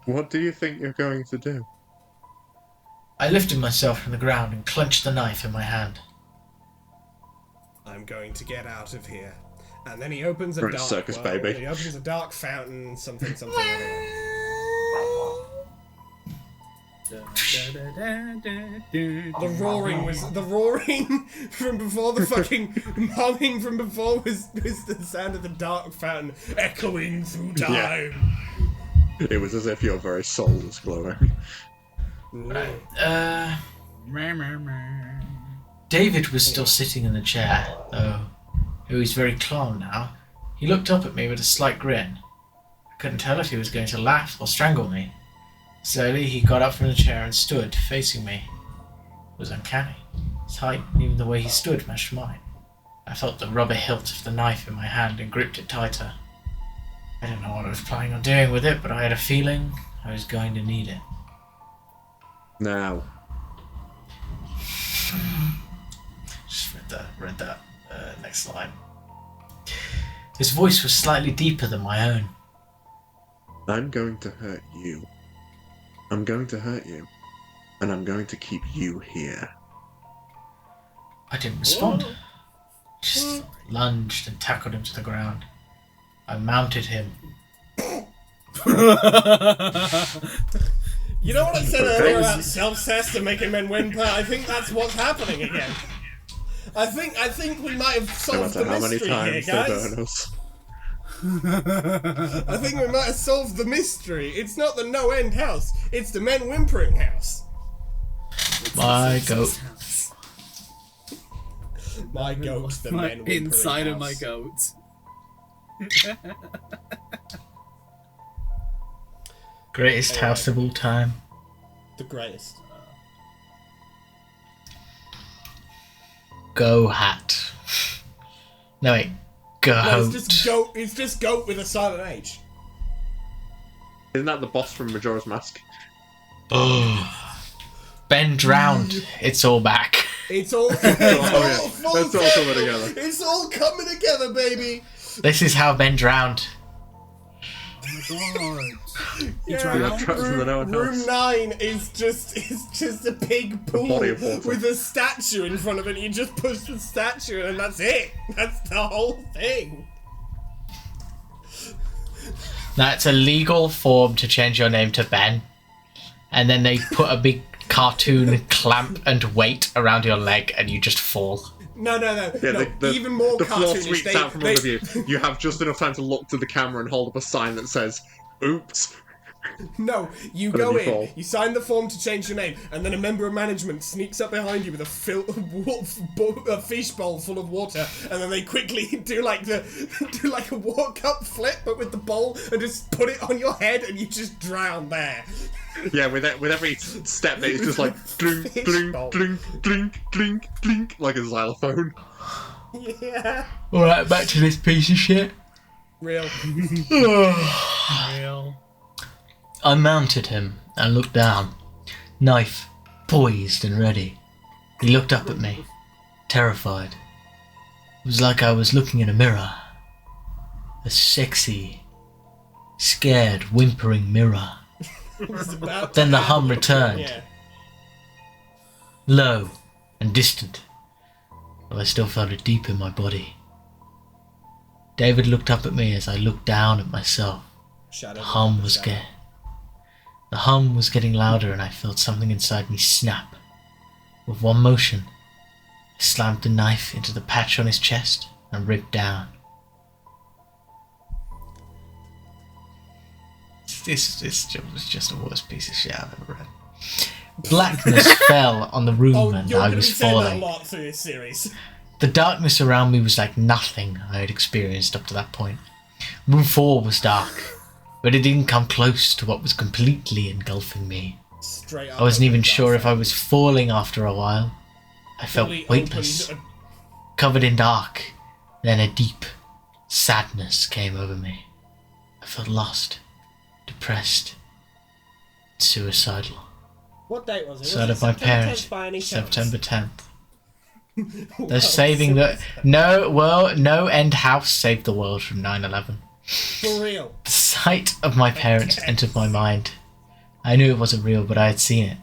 What do you think you're going to do? I lifted myself from the ground and clenched the knife in my hand. I'm going to get out of here. And then he opens a dark circus well, baby. He opens a dark fountain, something. The roaring from before, the fucking humming from before was the sound of the dark fountain echoing through time. Yeah. It was as if your very soul was glowing. David was still sitting in the chair, though he's very calm now. He looked up at me with a slight grin. I couldn't tell if he was going to laugh or strangle me. Slowly, he got up from the chair and stood, facing me. It was uncanny. His height, and even the way he stood, matched mine. I felt the rubber hilt of the knife in my hand and gripped it tighter. I didn't know what I was planning on doing with it, but I had a feeling I was going to need it. Now. Just read that next line. His voice was slightly deeper than my own. I'm going to hurt you. I'm going to hurt you. And I'm going to keep you here. I didn't respond. Just lunged and tackled him to the ground. I mounted him. You know what I said earlier about self-cess to making men whimper? I think that's what's happening again. I think we might have No solved the matter how many mystery here, times they guys. burn us. I think we might have solved the mystery. It's not the no-end house. It's the men whimpering house. My goat. My goat, the men whimpering Inside house. of my goat. Greatest house of all time. The greatest. Go hat. No wait. Goat. No, it's just goat. It's just goat with a silent H. Isn't that the boss from Majora's Mask? Ben drowned. It's all back. It's all. It's all coming together. It's all coming together, baby. This is how Ben drowned. Oh my god. Yeah, trapped in the no-end room house. 9 is just a big pool body of water. with a statue in front of it. You just push the statue and that's it. That's the whole thing. That's a legal form to change your name to Ben. And then they put a big cartoon clamp and weight around your leg and you just fall. No. Yeah, no. Even more the floor cartoonish. sweeps out from under you. You have just enough time to look to the camera and hold up a sign that says, "Oops." No, you But then go you in, fall. you sign the form to change your name, and then a member of management sneaks up behind you with a fish bowl full of water, and then they quickly do like a walk up flip, but with the bowl, and just put it on your head, and you just drown there. Yeah, with every step, it's just like clink, Fish clink, bowl. clink, clink, clink, clink, like a xylophone. Yeah. Alright, back to this piece of shit. Real. Real. I mounted him and looked down, knife poised and ready. He looked up at me, terrified. It was like I was looking in a mirror. A sexy, scared, whimpering mirror. Then the hum returned, Yeah. low and distant, but I still felt it deep in my body. David looked up at me as I looked down at myself. Shadow. The hum was getting louder and I felt something inside me snap. With one motion, I slammed the knife into the patch on his chest and ripped down. This was just the worst piece of shit I've ever read. Blackness fell on the room Oh, and you're I gonna be was saying that a falling. lot through this series. The darkness around me was like nothing I had experienced up to that point. Room 4 was dark, but it didn't come close to what was completely engulfing me. Straight up. I wasn't even open sure dark if I was falling after a while. I felt fully weightless, opened- covered in dark. Then a deep sadness came over me. I felt lost, depressed, suicidal. What date was it? So out Was of it my September parents, 10th by any chance? September 10th. Well, They're saving the... No end house saved the world from 9/11. For real. The sight of my parents entered my mind. I knew it wasn't real, but I had seen it.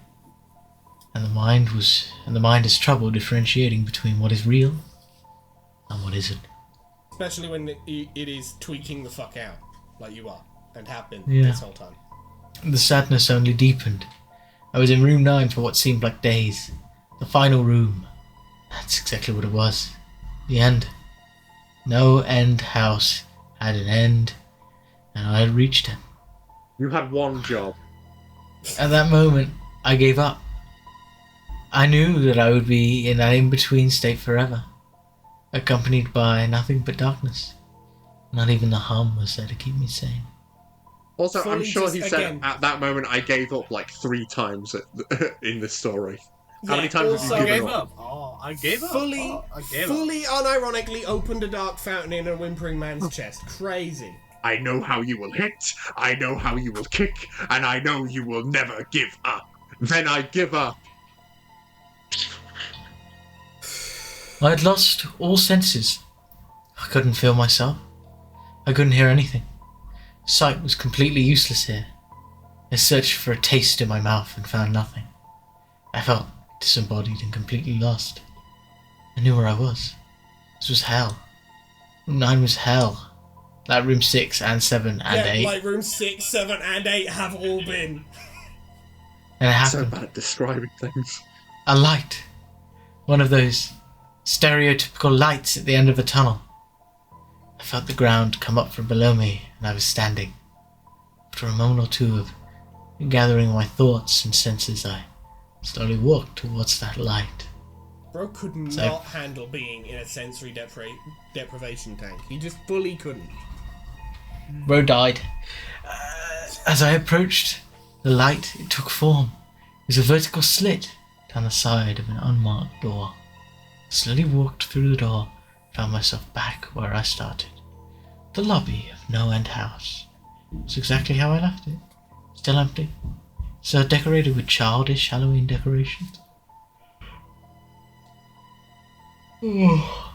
And the mind has trouble differentiating between what is real and what isn't. Especially when it is tweaking the fuck out, like you are, and have been Yeah. this whole time. The sadness only deepened. I was in room 9 for what seemed like days. The final room. That's exactly what it was. The end. No end house had an end, and I had reached it. You had one job. At that moment, I gave up. I knew that I would be in that in-between state forever, accompanied by nothing but darkness. Not even the hum was there to keep me sane. Also, I'm Fully sure just, he said again- at that moment I gave up like 3 times in this story. How Yeah, many times also- have I you gave given up? up. Oh, I gave up. Fully, Oh, I gave up. fully unironically opened a dark fountain in a whimpering man's chest. Crazy. I know how you will hit, I know how you will kick, and I know you will never give up. Then I give up. I had lost all senses. I couldn't feel myself. I couldn't hear anything. Sight was completely useless here. I searched for a taste in my mouth and found nothing. I felt disembodied and completely lost. I knew where I was. This was hell. Room 9 was hell. That room 6 and 7 and 8. Like room 6, 7, and 8 have all been. And it So happened. bad at describing things. A light. One of those stereotypical lights at the end of a tunnel. I felt the ground come up from below me, and I was standing. After a moment or two of gathering my thoughts and senses, I slowly walked towards that light. Bro could not handle being in a sensory deprivation tank. He just fully couldn't. Bro died. As I approached the light, it took form. It was a vertical slit down the side of an unmarked door. I slowly walked through the door, found myself back where I started. The lobby of No End House. It's exactly how I left it. Still empty. Still decorated with childish Halloween decorations.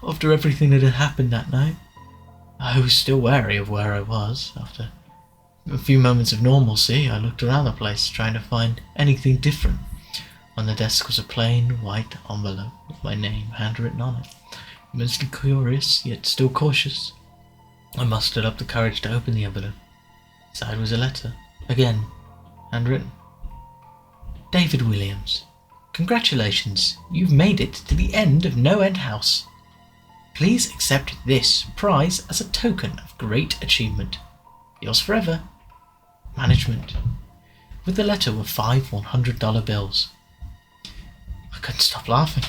After everything that had happened that night, I was still wary of where I was. After a few moments of normalcy, I looked around the place, trying to find anything different. On the desk was a plain white envelope with my name handwritten on it. Immensely curious, yet still cautious, I mustered up the courage to open the envelope. Inside was a letter, again handwritten. David Williams, congratulations, you've made it to the end of No End House. Please accept this prize as a token of great achievement. Yours forever, Management. With the letter were 5 $100 bills. I couldn't stop laughing.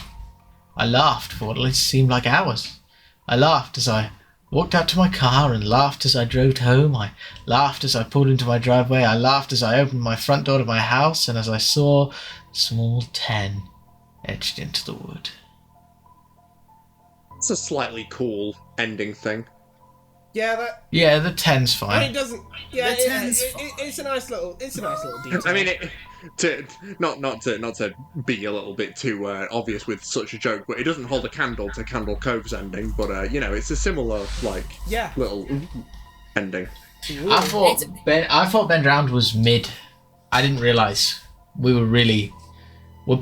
I laughed for what at least seemed like hours. I laughed as I walked out to my car and laughed as I drove home. I laughed as I pulled into my driveway. I laughed as I opened my front door to my house and as I saw small 10 etched into the wood. It's a slightly cool ending thing. Yeah, the 10's fine. It doesn't. Yeah, it's a nice little detail. I mean, not to be a little bit too obvious with such a joke, but it doesn't hold a candle to Candle Cove's ending. But it's a similar little ending. I thought Ben Drowned was mid. I didn't realise we're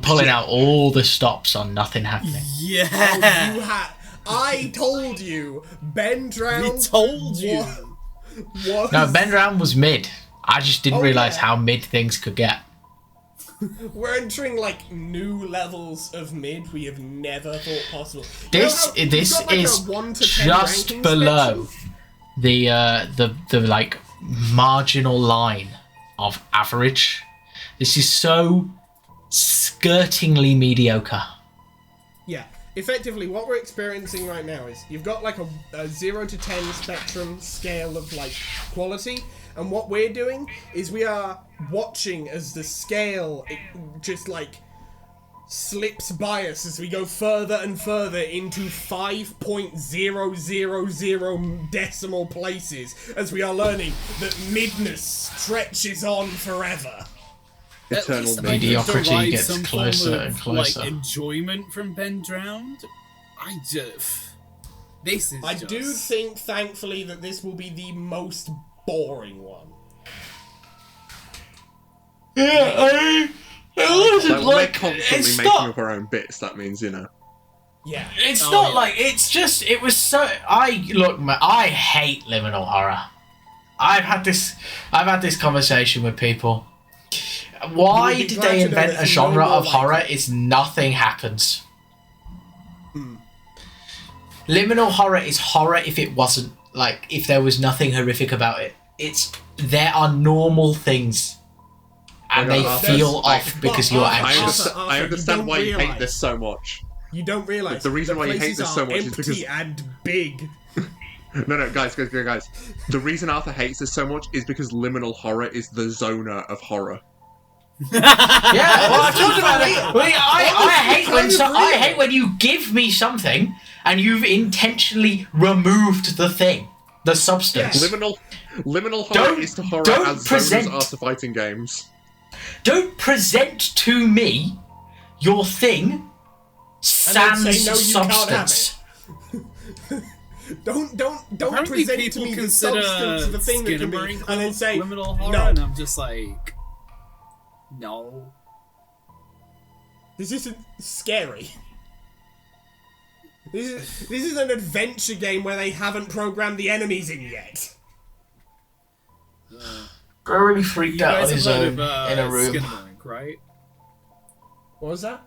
pulling out all the stops on nothing happening. Yeah. I told you, Ben Drowned. We told you. No, Ben Drowned was mid. I just didn't realise how mid things could get. We're entering new levels of mid we have never thought possible. This is just below the marginal line of average. This is so skirtingly mediocre. Yeah. Effectively, what we're experiencing right now is you've got a 0 to 10 spectrum scale of quality, and what we're doing is we are watching as the scale just slips by us as we go further and further into 5.000 decimal places as we are learning that midness stretches on forever. Eternal mediocrity gets closer and closer. Enjoyment from Ben Drowned. I do think, thankfully, that this will be the most boring one. Yeah, we're constantly making up our own bits. That means Yeah. It's it was so. I hate liminal horror. I've had this conversation with people. Why did they invent a genre of horror? It's nothing happens. Liminal horror is horror if it wasn't if there was nothing horrific about it. There are normal things, and they feel off because you're anxious. I understand why you hate this so much. You don't realise the reason why you hate this so much is because and big. No, guys. The reason Arthur hates this so much is because liminal horror is the zoner of horror. Yeah, well, I talked about it. I hate when you give me something and you've intentionally removed the thing, the substance. Liminal horror is to horror as zoners are to fighting games. Don't present to me your thing sans substance. Don't present to me the substance of the thing that can be, and then say liminal horror, no. And I'm just no. This isn't scary. This is an adventure game where they haven't programmed the enemies in yet. I really freaked out on his own in a room. Skinamarink, right? What was that?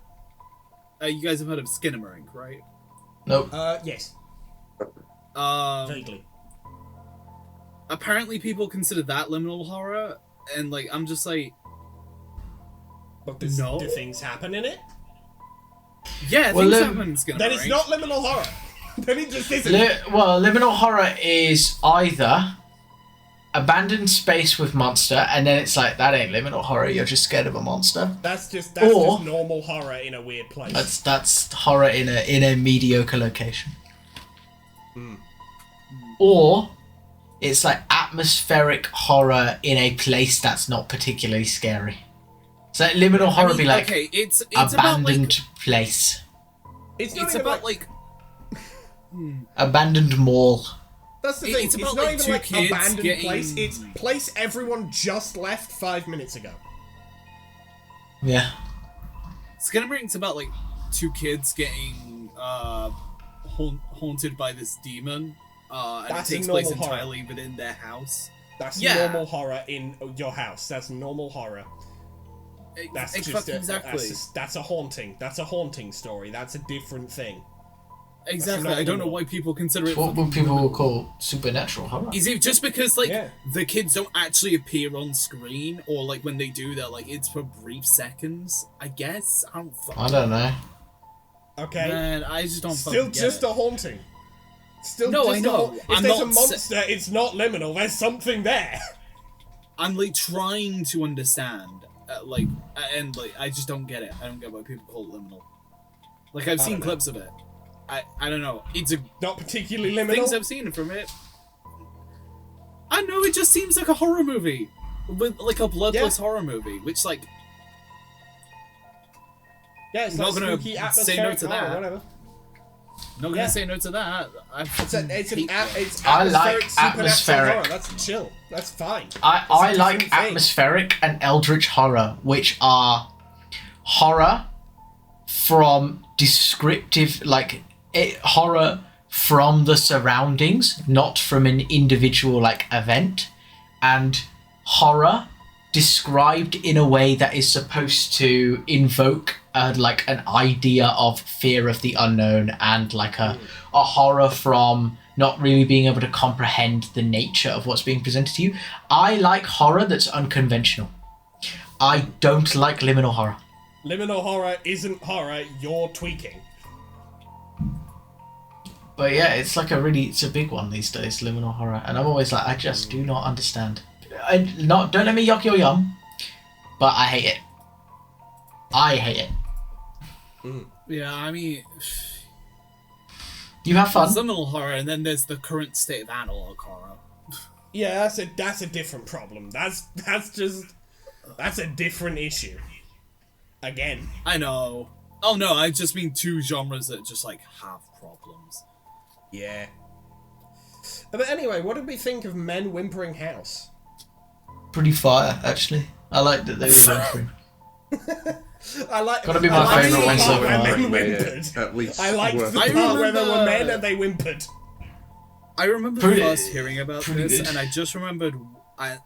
You guys have heard of Skinamarink, right? Nope. Yes. Vaguely. Apparently, people consider that liminal horror, and like I'm just like, But no. Do things happen in it? Yeah, Well, things happen. Then it's not liminal horror. Then it just isn't. Liminal horror is either abandoned space with monster, and then it's like, that ain't liminal horror, you're just scared of a monster. That's just normal horror in a weird place. That's horror in a mediocre location. Or it's like atmospheric horror in a place that's not particularly scary. So like liminal horror be like, okay, it's abandoned place. It's about like abandoned mall. That's the thing. It's It's about, not like, even two like kids abandoned getting- place. It's place everyone just left 5 minutes ago. Yeah. It's about like two kids getting haunted by this demon, and That's it takes a place normal horror. entirely within their house. That's Yeah. normal horror in your house. That's normal horror. That's just exactly. that's a haunting. That's a haunting story. That's a different thing. Exactly. I don't know why people consider it. What would people will call supernatural horror? Is it just because like Yeah. the kids don't actually appear on screen, or like when they do, they're like it's for brief seconds? I guess I don't know. Okay. Man, I just don't. Still fucking get just it. a haunting. Still No, just I know. If I'm there's a not monster, it's not liminal. There's something there. I'm like trying to understand, and like I just don't get it. I don't get why people call it liminal. Like I've seen don't know. clips of it. I don't know. It's a Not particularly liminal. things I've seen from it. I know it just seems like a horror movie, with like a bloodless horror movie, which like Yeah, it's not like gonna spooky say no atmospheric to horror, that. whatever. not gonna say no to that. It's atmospheric I like supernatural atmospheric. horror. That's chill. That's fine. I It's a like different thing. atmospheric and eldritch horror, which are horror from descriptive, horror from the surroundings, not from an individual event, and horror described in a way that is supposed to invoke an idea of fear of the unknown, and a horror from not really being able to comprehend the nature of what's being presented to you. I like horror that's unconventional. I don't like liminal horror. Liminal horror isn't horror. You're tweaking. But yeah, it's it's a big one these days, liminal horror, and I'm always like, I just do not understand. Don't let me yuck your yum, but I hate it. I hate it. Yeah, I mean, You have fun. there's liminal horror, and then there's the current state of analog horror. Yeah, that's a different problem. That's a different issue. Again. I know. Oh no, I just mean two genres that just have problems. Yeah. But anyway, what did we think of Men Whimpering House? Pretty fire, actually. I like that they were whimpering. I like. Gotta be my favourite one so Where far. men whimpered. At least I liked worth the it. part where there were remember- men and they whimpered. I remember Pretty- first hearing about pretty this, good. and I just remembered, I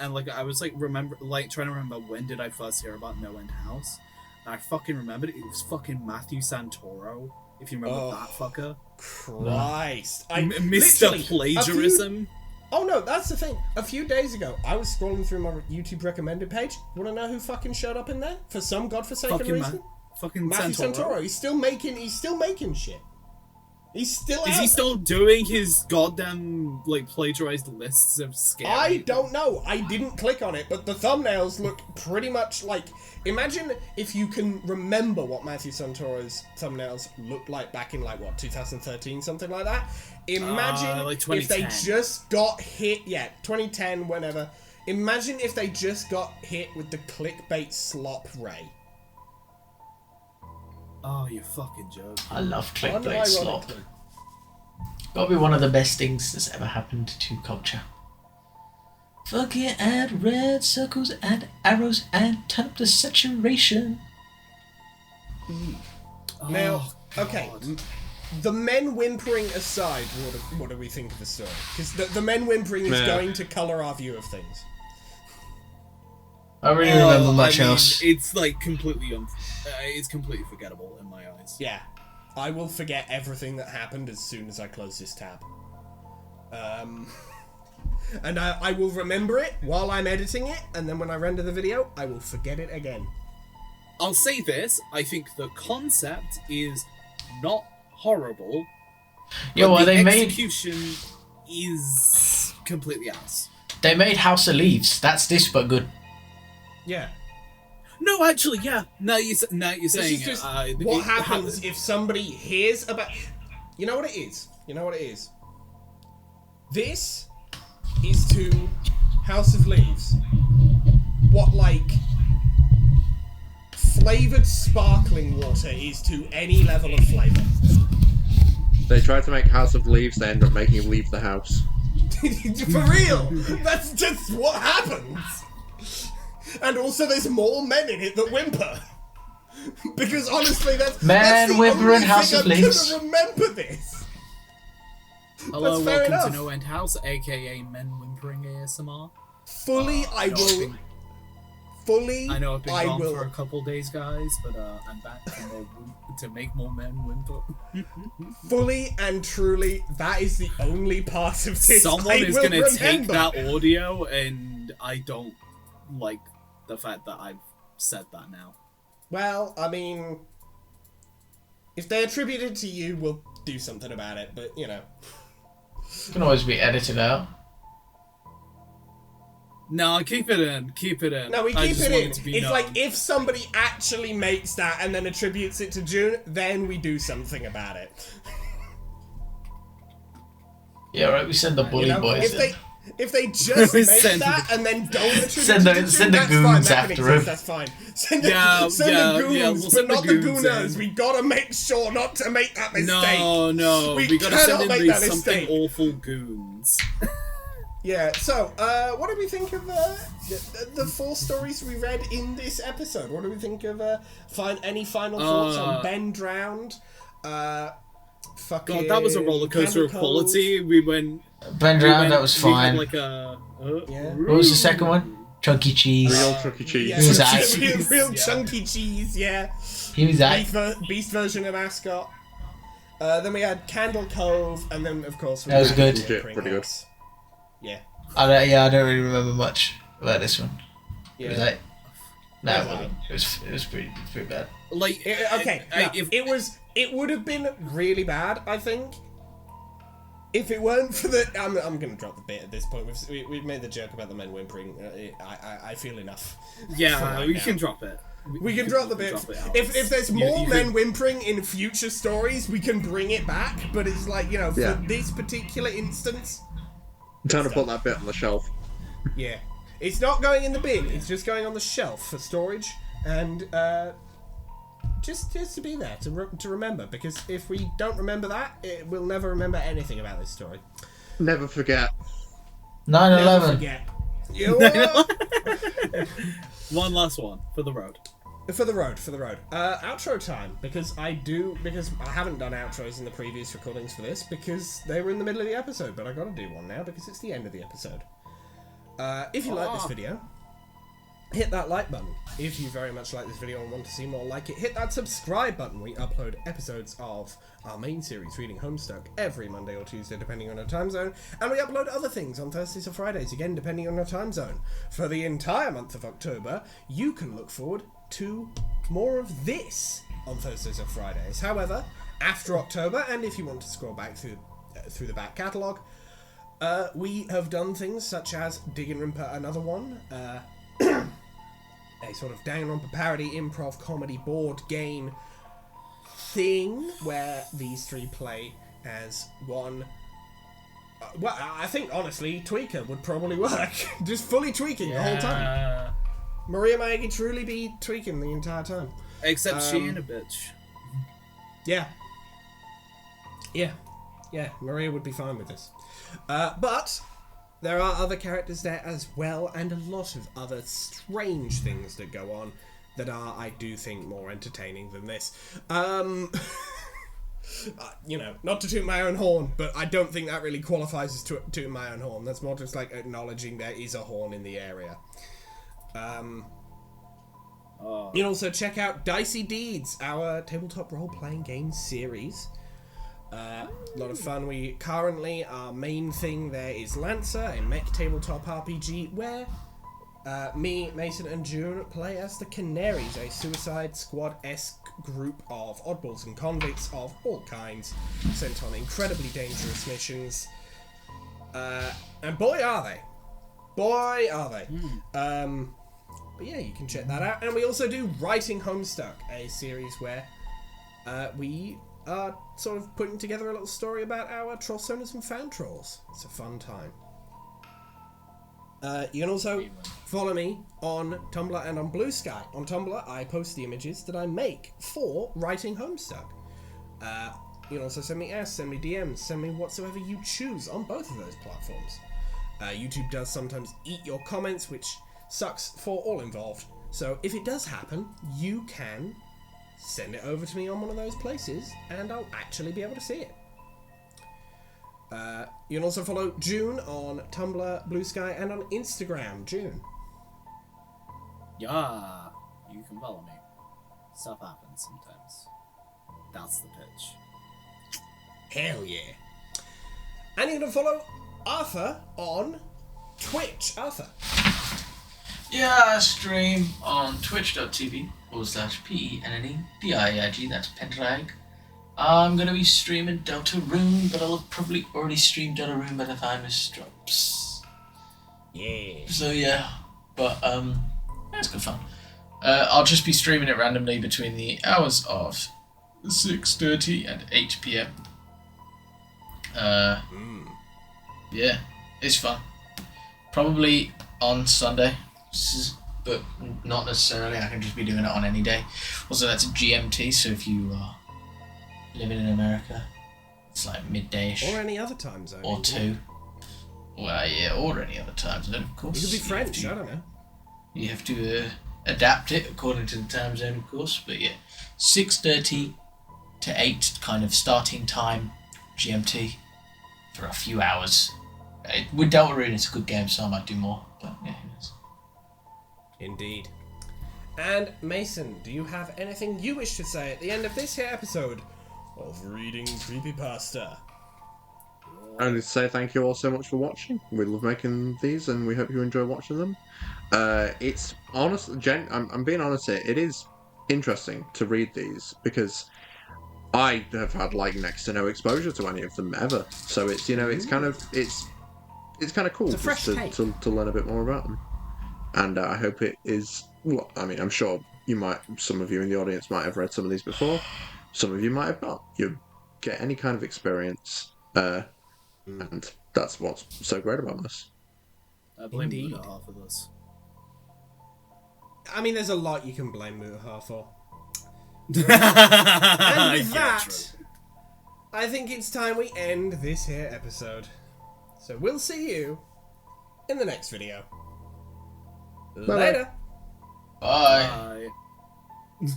was trying to remember when did I first hear about No End House, and I fucking remembered it was fucking Matthew Santoro. If you remember that fucker, Christ. Mr. literally, Plagiarism. Oh no, that's the thing. A few days ago, I was scrolling through my YouTube recommended page. Want to know who fucking showed up in there for some godforsaken Fucking reason? fucking Matthew Santoro. Santoro. He's still making shit. He's still Is out he there. still doing his goddamn plagiarized lists of scary? I don't know. I didn't click on it, but the thumbnails look pretty much like. Imagine if you can remember what Matthew Santoro's thumbnails looked like back in 2013, something like that. Imagine if they 2010. just got hit. Yeah, 2010, whenever. Imagine if they just got hit with the clickbait slop ray. Oh, you fucking joke. I love clickbait slop. Unironically. Gotta be one of the best things that's ever happened to culture. Fucking add red circles and arrows and turn up the saturation. Now, Oh, okay, God. the men whimpering aside, what do we think of the story? Because the men whimpering is Yeah. going to colour our view of things. I really remember much I mean, else. It's completely it's completely forgettable in my eyes. Yeah. I will forget everything that happened as soon as I close this tab. And I will remember it while I'm editing it, and then when I render the video, I will forget it again. I'll say this, I think the concept is not horrible. Yeah, well, the they execution is completely ass. They made House of Leaves. That's this, but good. Yeah. No, actually, yeah. Now you're saying This is just what happens if somebody hears about... You know what it is? This is to House of Leaves what, like, flavoured sparkling water is to any level of flavour. They tried to make House of Leaves, they end up making him leave the house. For real! That's just what happens! And also there's more men in it that whimper. Because honestly, that's the whimper in only House thing of I'm Leaves. gonna remember this. Hello, That's fair welcome enough. to No End House, aka Men Whimpering ASMR. Fully, I will. Fully, I know I've been I gone will. for a couple days, guys, but I'm back to make more men whimper. Fully and truly, that is the only part of this Someone I is will gonna take remember. that audio, and I don't like the fact that I've said that now. Well, I mean, if they attribute it to you, we'll do something about it. But you know, It can always be edited out. No, keep it in. Keep it in. no, we I keep just it want in. to be It's known. like if somebody actually makes that and then attributes it to June, then we do something about it. Yeah, right. We send the bully You know, boys. if they just make Send that and then don't attribute Send it the- to June, send the that's goons fine, that can after exist, him. That's fine. Send the, Yeah, send yeah, the goons, yeah, we'll but send the not the goons gooners. in. We gotta make sure not to make that mistake. No, We we gotta cannot send in make these that something mistake. awful goons. Yeah, so, what did we think of the 4 stories we read in this episode? What do we think of any final thoughts on Ben Drowned? Fucking God, that was a roller coaster of Candle quality. We went. Ben Drowned, that was we had fine. like a. Yeah. What was the second one? Chunky Cheese. Real Chuck E. Cheese. Yeah, He was aight. real chunky cheese, yeah. He was aight. Beast version of mascot. Then we had Candle Cove, and then of course we That was had good. Whimpering Pretty good. House. Yeah. I don't really remember much about this one. Yeah. It was like, no, It it was wasn't. It was pretty bad. Like Okay, it would have been really bad, I think, if it weren't for the. I'm gonna drop the bit at this point. We've made the joke about the men whimpering. I feel enough. Yeah, right we now. can drop it. We can drop the bit. drop it out. If there's You- more you men could- whimpering in future stories, we can bring it back. But it's like, you know, for Yeah. this particular instance, Time to put that bit on the shelf. yeah, it's not going in the bin. It's just going on the shelf for storage and just to be there to remember. Because if we don't remember that, we'll never remember anything about this story. Never forget. 9/11. Never forget. You know what? One last one for the road. For the road. Outro time, because I haven't done outros in the previous recordings for this, because they were in the middle of the episode, but I gotta do one now, because it's the end of the episode. If you like this video, hit that like button. If you very much like this video and want to see more like it, hit that subscribe button. We upload episodes of our main series, Reading Homestuck, every Monday or Tuesday, depending on our time zone, and we upload other things on Thursdays or Fridays, again, depending on our time zone. For the entire month of October, you can look forward to more of this on Thursdays or Fridays. However, after October, and if you want to scroll back through the back catalogue, we have done things such as Digginrimper Another One, a sort of Danganronpa parody improv comedy board game thing where these three play as one. Well, I think honestly, Tweaker would probably work. Just fully tweaking the whole time. Maria Mayagi truly be tweaking the entire time. Except she ain't a bitch. Yeah. Maria would be fine with this. But there are other characters there as well, and a lot of other strange things that go on that are, I do think, more entertaining than this. You know, not to toot my own horn, but I don't think that really qualifies as tooting my own horn. That's more just like acknowledging there is a horn in the area. Oh. You can also check out Dicey Deeds, our tabletop role-playing game series. A lot of fun. We currently, our main thing there is Lancer, a mech tabletop RPG where me, Mason, and June play as the Canaries, a Suicide Squad-esque group of oddballs and convicts of all kinds, sent on incredibly dangerous missions. And boy are they. Boy are they. But yeah, you can check that out. And we also do Writing Homestuck, a series where we are sort of putting together a little story about our Trollstoners and fan trolls. It's a fun time. You can also follow me on Tumblr and on Blue Sky. On Tumblr, I post the images that I make for Writing Homestuck. You can also send me S, send me DMs, send me whatsoever you choose on both of those platforms. YouTube does sometimes eat your comments, which sucks for all involved. So if it does happen, you can send it over to me on one of those places, and I'll actually be able to see it. You can also follow June on Tumblr, Blue Sky, and on Instagram. June. Yeah, you can follow me. Stuff happens sometimes. That's the pitch. Hell yeah. And you can follow Arthur on Twitch. Arthur. Yeah, I stream on twitch.tv/PENNEDIEIG, that's Pendrag. I'm going to be streaming Deltarune, but I'll have probably already streamed Deltarune by the time this drops. Yeah. So yeah, but it's good fun. I'll just be streaming it randomly between the hours of 6:30 and 8 PM. Yeah, it's fun. Probably on Sunday, but not necessarily. I can just be doing it on any day. Also, that's a GMT, so if you are living in America, it's like midday-ish. Or any other time zone. Or 2. Well, yeah, or any other time zone, of course. You could be French, I don't know. You have to adapt it according to the time zone, of course. But yeah, 6:30 to 8 kind of starting time, GMT, for a few hours. With Deltarune, it's a good game, so I might do more. But yeah, who knows. Indeed. And Mason, do you have anything you wish to say at the end of this here episode of Reading Creepypasta? I wanted to say thank you all so much for watching. We love making these, and we hope you enjoy watching them. It's honest, I'm being honest here. It is interesting to read these because I have had like next to no exposure to any of them ever. So it's it's kind of cool just to learn a bit more about them. And I hope it is. Well, I mean, I'm sure some of you in the audience might have read some of these before. Some of you might have not. You get any kind of experience. And that's what's so great about this. I blame Mutaha for this. I mean, there's a lot you can blame Mutaha for. And with that, I think it's time we end this here episode. So we'll see you in the next video. Bye. Later. Bye. Bye.